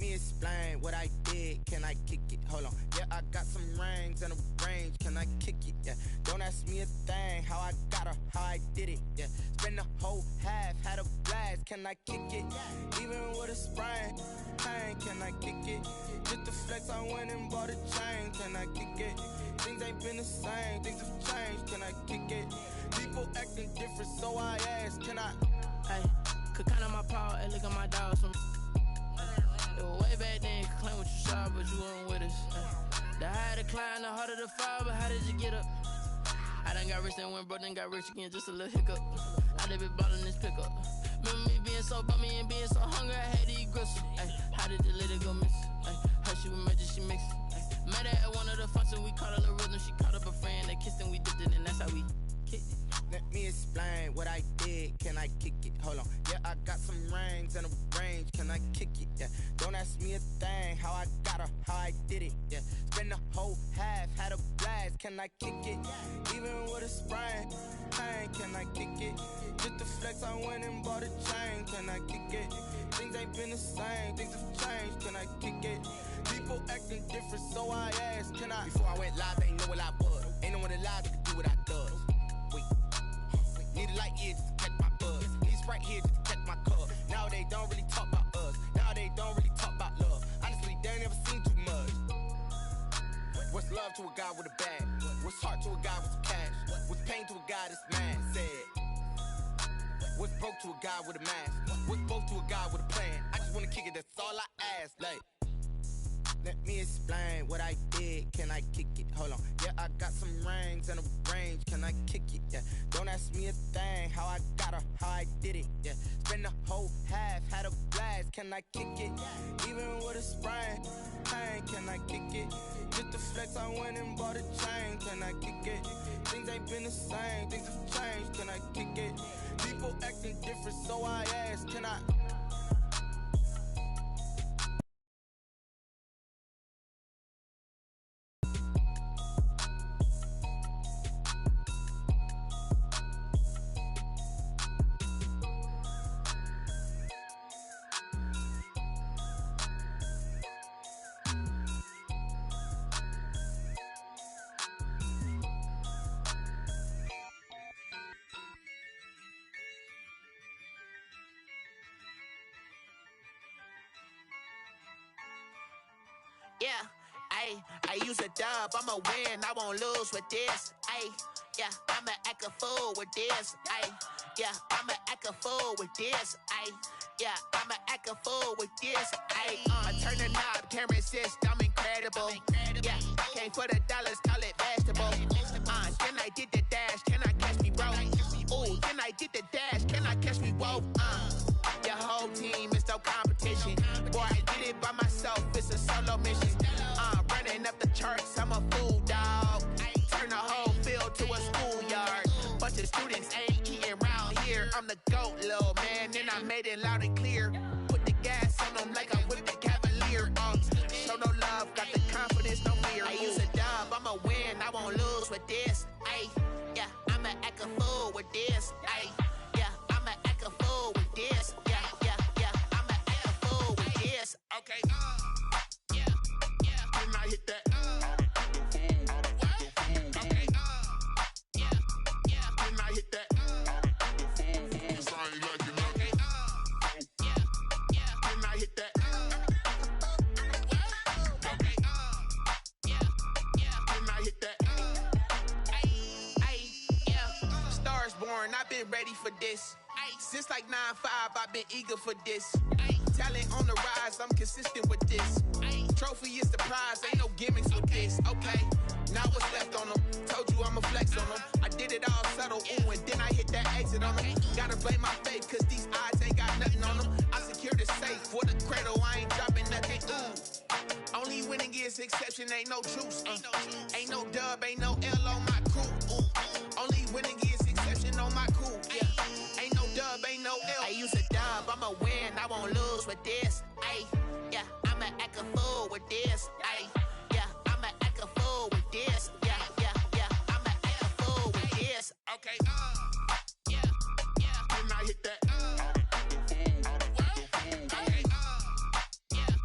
me explain what I did. Can I kick it? Hold on. Yeah, I got some rings and a range. Can I kick it? Yeah. Don't ask me a thing. How I got her, how I did it. Yeah. Spend the whole half, had a blast. Can I kick it? Even with a sprain, pain. Can I kick it? Just the flex, I went and bought a chain. Can I kick it? Things ain't been the same. Things have changed. Can I kick it? People acting different, so I ask. Can I? Hey, could count on my power, hey, look at my dog. Some way back then, you could claim what you saw, but you weren't with us. The higher the climb, the harder the fall, but how did you get up? I done got rich and went broke, then got rich again, just a little hiccup. I done been ballin' this pickup. Remember me being so bummy and being so hungry, I had to eat gristle. Ay, how did the lady go miss? Ay, how she was magic, she mixed. Met her at one of the functions, we caught a little rhythm, she caught up a friend, they kissed and we dipped it, and that's how we kicked it. Let me explain what I did. Can I kick it? Hold on. Yeah, I got some rings and a range. Can I kick it? Yeah. Don't ask me a thing. How I got her, how I did it. Yeah. Spend the whole half, had a blast. Can I kick it? Even with a sprain, pain. Can I kick it? Just the flex, I went and bought a chain. Can I kick it? Things ain't been the same. Things have changed. Can I kick it? People acting different, so I ask. Can I? Before I went live, they know what I was. Ain't no one alive that could do what I does. Need a light here just to catch my buzz. Need a Sprite here just to catch my cup. Now they don't really talk about us. Now they don't really talk about love. Honestly, they ain't never seen too much. What's love to a guy with a bag? What's heart to a guy with some cash? What's pain to a guy that's mad? Said. What's broke to a guy with a mask? What's both to a guy with a plan? I just wanna kick it, that's all I ask. Like, let me explain what I did. Can I kick it? Hold on. Yeah, I got some rings and a range. Can I kick it? Yeah. Don't ask me a thing. How I got her, how I did it. Yeah. Spend the whole half, had a blast. Can I kick it? Even with a sprain, pain. Can I kick it? Just the flex, I went and bought a chain. Can I kick it? Things ain't been the same. Things have changed. Can I kick it? People acting different, so I ask. Can I? Yeah, ayy, I use a dub, I'ma win, I won't lose with this, ayy, yeah, I'ma act a fool with this, ayy, yeah, I'ma act a fool with this, ayy, yeah, I'ma act a fool with this, ayy, turn the knob, can't resist, I'm incredible, yeah, came for the dollars, call it vegetable, then I did the dash, can I catch me, bro, ooh, then I did the dash, can I catch me, whoa, your whole team is no competition. Boy, I did it by myself, it's a solo mission. Running up the charts, I'm a fool, dog. Turn the whole field to a schoolyard. Bunch of students ain't eating round here. I'm the GOAT, little man, and I made it loud and clear. Put the gas on them like I'm with the Cavalier. Show no love, got the confidence, no fear. I use a dub, I'ma win, I won't lose with this. Ay, yeah, I'ma act a fool with this. Ay, yeah, I'ma act a fool with this. Okay, yeah, can I hit that? Okay, yeah, can I hit that? Cause I ain't like it. Okay, yeah, can I hit that? Okay, yeah, can I hit that? Ay, yeah, Stars born, I've been ready for this. Since like 9-5, I've been eager for this. Talent on the rise, I'm consistent with this. Trophy is the prize, ain't no gimmicks with this. Okay, now what's left on them? Told you I'ma flex on them. I did it all subtle, ooh, and then I hit that exit on them. Gotta blame my faith, cause these odds ain't got nothing on them. I secure the safe for the cradle, I ain't dropping nothing, ooh. Only winning is exception, ain't no truce. Ain't no dub, ain't no L on my crew. Ooh. Only winning is exception on my crew, yeah. Ain't no dub, ain't no L. I use a dub, I'ma win, I won't lose with this. Ay, yeah, I'ma act a fool with this. Ay, yeah, I'ma act a fool with this. Yeah, I'ma act a fool with this. Okay, yeah, can I hit that? Okay, yeah,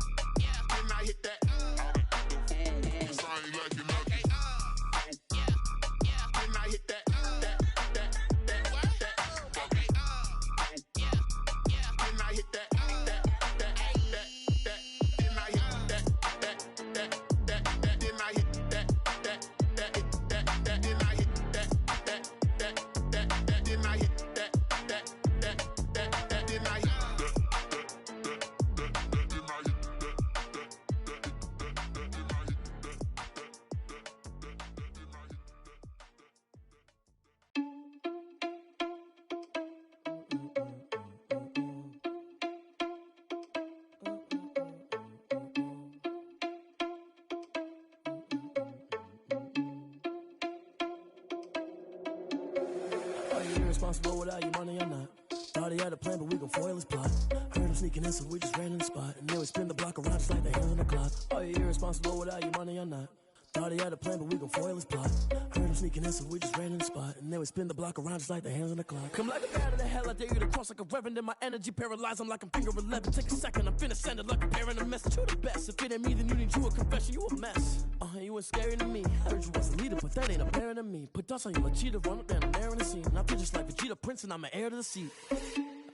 you irresponsible without your money or not? Thought he had a plan, but we gon' foil his plot. Heard him sneaking in, so we just ran in the spot. And then we spin the block around just like the hands on the clock. Are you irresponsible without your money or not? Thought he had a plan, but we gon' foil his plot. Heard him sneaking in, so we just ran in the spot. And then we spin the block around just like the hands on the clock. Come like a bat of the hell, I dare you to cross like a reverend. In my energy paralyzed, I'm like I'm finger 11. Take a second, I'm finna send it like a parent a message. You the best, if it ain't me, then you need you a confession. You a mess, you ain't scary to me. Heard you was a leader, but that ain't apparent to me. Put dust on you like cheetah, run up down and there in the scene. And I feel just like Vegeta Prince, and I'm an heir to the seat.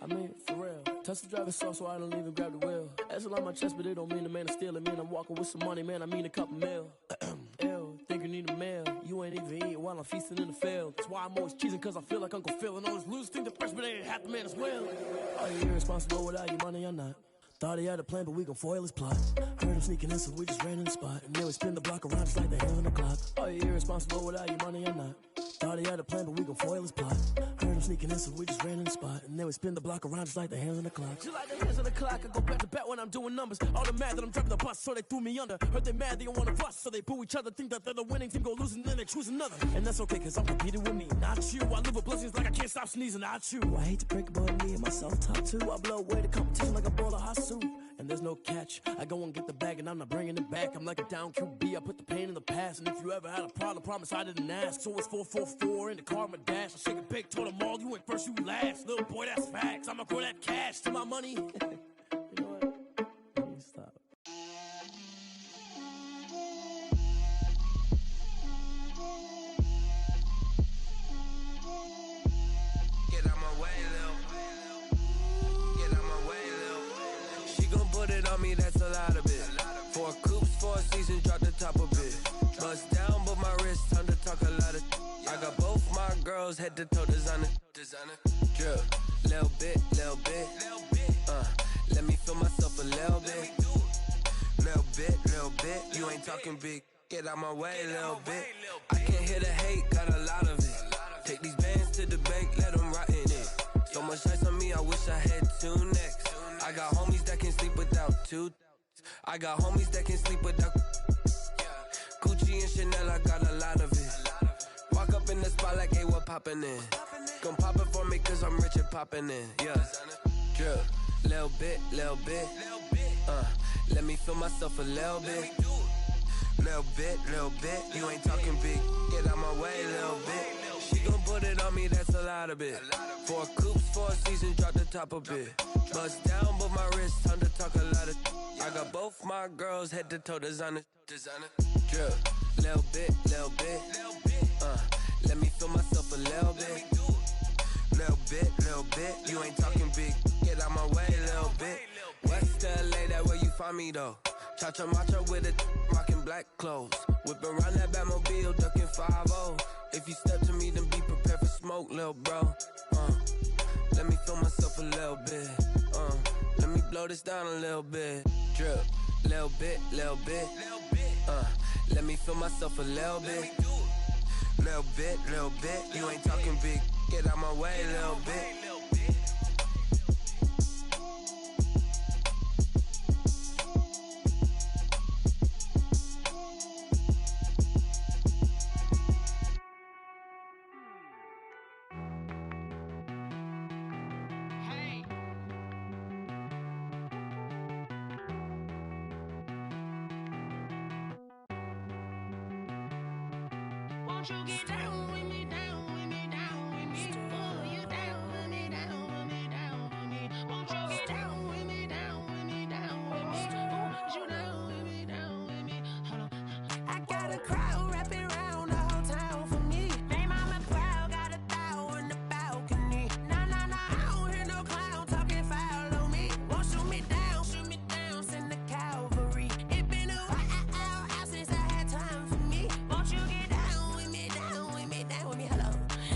I mean, for real. Touch the driver's soft, so I don't even grab the wheel. That's on my chest, but it don't mean the man is stealing. Man, I'm walking with some money, man, I mean a couple mil. Ew, think you need a meal. You ain't even eating while I'm feasting in the field. That's why I'm always cheesing, cause I feel like Uncle Phil. And all those losers think the freshman ain't half the man as well. Are you irresponsible without your money or not? Thought he had a plan, but we gon' foil his plot. Heard him sneaking in, so we just ran in the spot. And then we spin the block around just like the hands on the clock. Are you irresponsible without your money or not? Thought he had a plan, but we gon' foil his plot. Heard him sneaking in, so we just ran in the spot. And then we spin the block around just like the hands on the clock. Just like the hands on the clock, I go back to back when I'm doing numbers. All the mad that I'm driving the bus, so they threw me under. Heard they mad, they don't wanna bust, so they boo each other. Think that they're the winning team, go losing, then they choose another. And that's okay, cause I'm competing with me, not you. I live with blessings like I can't stop sneezing, not you. I hate to break about me and my self-talk too. I blow away the competition like a bowl of hot soup. And there's no catch. I go and get the bag and I'm not bringing it back. I'm like a down QB, I put the pain in the past. And if you ever had a problem, promise I didn't ask. So it's 444 in the car, my dash. I shake it big, told them all, you went first, you last. Little boy, that's facts. I'ma grow that cash to my money. You know what? Let me stop. Get out my way, Lil. Get out my way, Lil. She gon' put it on me, that's a lot of it. 4 coops, 4 seasons, drop the top a bit. Bust down, but my wrist, time to talk a lot of. I got both my girls head to toe designer. Drip, little bit. Let me feel myself a little bit. Little bit. You ain't talking big. Get out my way, little bit. I can't hear the hate, got a lot of it. Take these bands to the bank, let them rot in it. So much ice on me, I wish I had 2 necks. I got homies that can sleep without 2. I got homies that can sleep without Gucci and Chanel, I got a lot of it. Walk up in the spot like, hey, what poppin' in? Gon' pop it for me cause I'm rich and poppin' in, yeah. Drip, little bit. Let me feel myself a little bit. Little bit. You ain't talking big. Get out my way, little bit. She gon' put it on me, that's a lot of it. 4 coops, 4 seasons, drop the top a bit. Bust down, but my wrist, time to talk a lot of. I got both my girls head to toe designer. Drip, little bit. Let me feel myself a little bit. Little bit. You ain't talking big. Get out my way, little bit. West LA, that where you find me though. Cha-cha matcha with a rockin' black clothes. Whip around that Batmobile, ducking 5-0. If you step to me, then be prepared for smoke, lil' bro. Let me feel myself a little bit. Let me blow this down a little bit. Drip, little bit. Let me feel myself a little bit. Little bit. You ain't talking big. Get out my way, little bit. Won't you get down with me, down with me, down with me? Oh, you down with me, down with me, down with me. Won't you get down with me, down with me, down with me? Oh, you down with me, down with me? Hold on. I got a crowd wrapping around the whole town for me. They mama proud, got a thou in the balcony. Nah, I don't hear no clown talking foul on me. Won't shoot me down, send the cavalry. It been a while since I had time for me. Won't you get down with me, hello.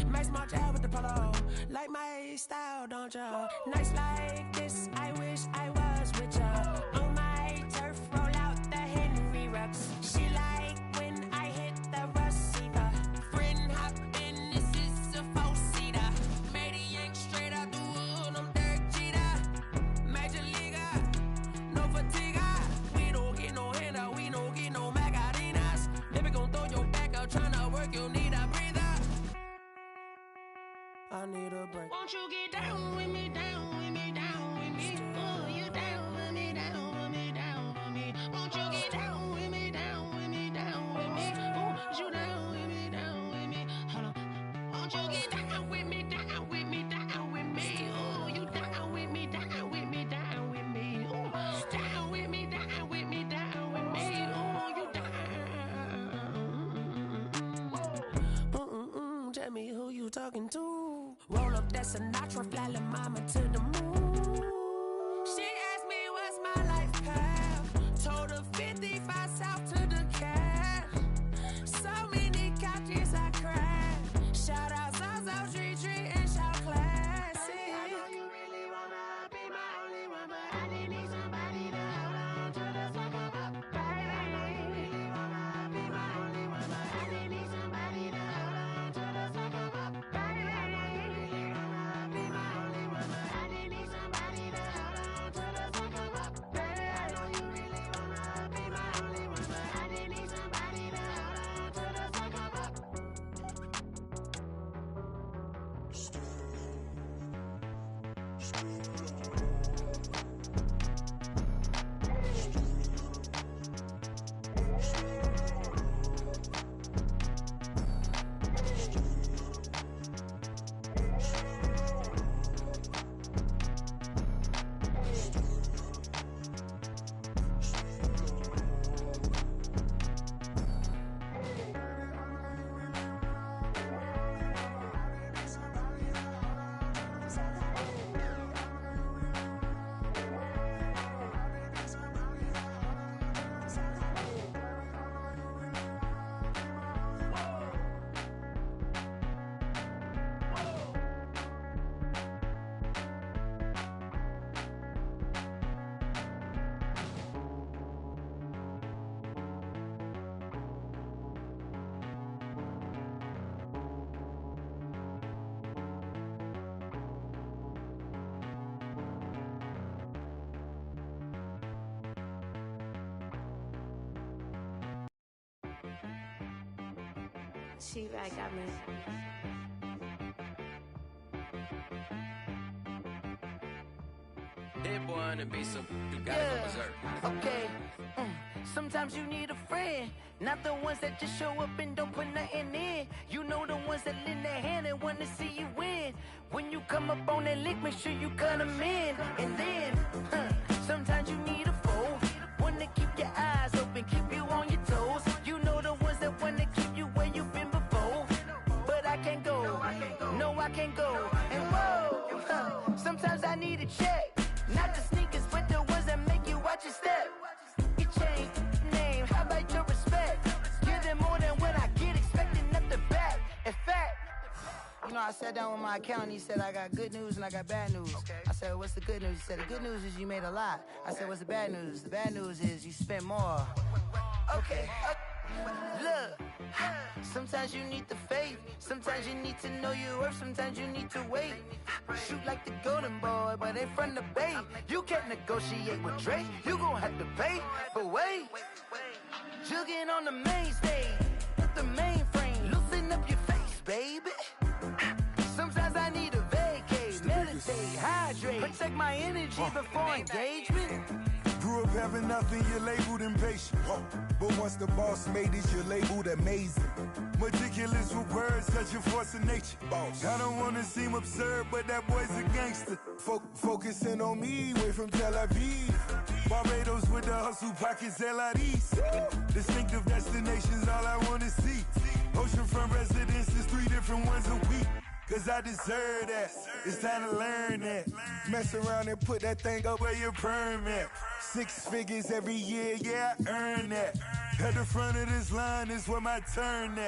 My small child with the polo. Like my style, don't ya? Nights like this, I wish I was with ya. On my turf, roll out the Henry Rux. She like when I hit the receiver. Friend hop in, this is a 4-seater. Made a yank straight out the wood, I'm Derek Jeter. Major leaguer, no fatigue. We don't get no handout, we don't get no Magarinas. Never gon' throw your back out, tryna work, you need a breather. I need down with me, down with me, down with me. Oh, you down with me, down with me, down with me. Won't you get down with me, down with me, down with me? Oh, you down with me, down with me. Hold on. Won't you get down with me, down with me, down with me? Oh, you down with me, down with me, down with me. Oh, down with me, down with me, down with me. Oh, you down. Tell me who you talking to. Roll up that Sinatra, fly la mama to the moon. She asked me what's my life path. Told her 55 south to the cat. So many couches I crashed. Shout out Zaza, Tree Tree, and shout classic. I know you really wanna be my only one, but I didn't need somebody to hold on to the fuck up, baby. I know you really wanna be my only one, but I didn't need somebody to hold on to the fuck up, baby. I know you really wanna be my only one, but I didn't need somebody to hold on to the fuck up, baby. I know you really wanna be my only one, but I didn't need somebody to hold on to the fuck up. She like got me. That boy on the beat, so you gotta go berserk. Okay. Sometimes you need a friend, not the ones that just show up and don't put nothing in. You know the ones that lend their hand and want to see you win. When you come up on that lick, make sure you cut them in. And then, sometimes you need a foe, one to keep your eyes open, keep you on your toes. You know the ones that want to keep you where you've been before. But I can't go, no I can't go. And whoa, sometimes I need a check. Not the sneakers, but the ones that make you watch your step. You change name, how about your respect? Give them more than what I get, expecting nothing back. In fact, you know, I sat down with my accountant, he said I got good news and I got bad news. I said, what's the good news? He said, the good news is you made a lot. I said, what's the bad news? The bad news is you spent more. Okay. Look, sometimes you need the faith, sometimes you need to know your worth, sometimes you need to wait. Shoot like the golden boy, but in front of Bay. You can't negotiate with Drake, you gon' have to pay. But wait, jugging on the main stage, with the mainframe, loosen up your face, baby. Sometimes I need a vacate, meditate, hydrate, protect my energy before engagement. Grew up having nothing, you're labeled impatient. But once the boss made it, you're labeled amazing. Meticulous with words, such a force of nature. I don't wanna seem absurd, but that boy's a gangster. Focusing on me, way from Tel Aviv. Barbados with the hustle, pockets LIDs. Distinctive destinations, all I wanna see. Oceanfront residences, 3 different ones a week. Cause I deserve that, it's time to learn that. Mess around and put that thing up where your perm at. 6 figures every year, yeah, I earn that. At the front of this line is where my turn at.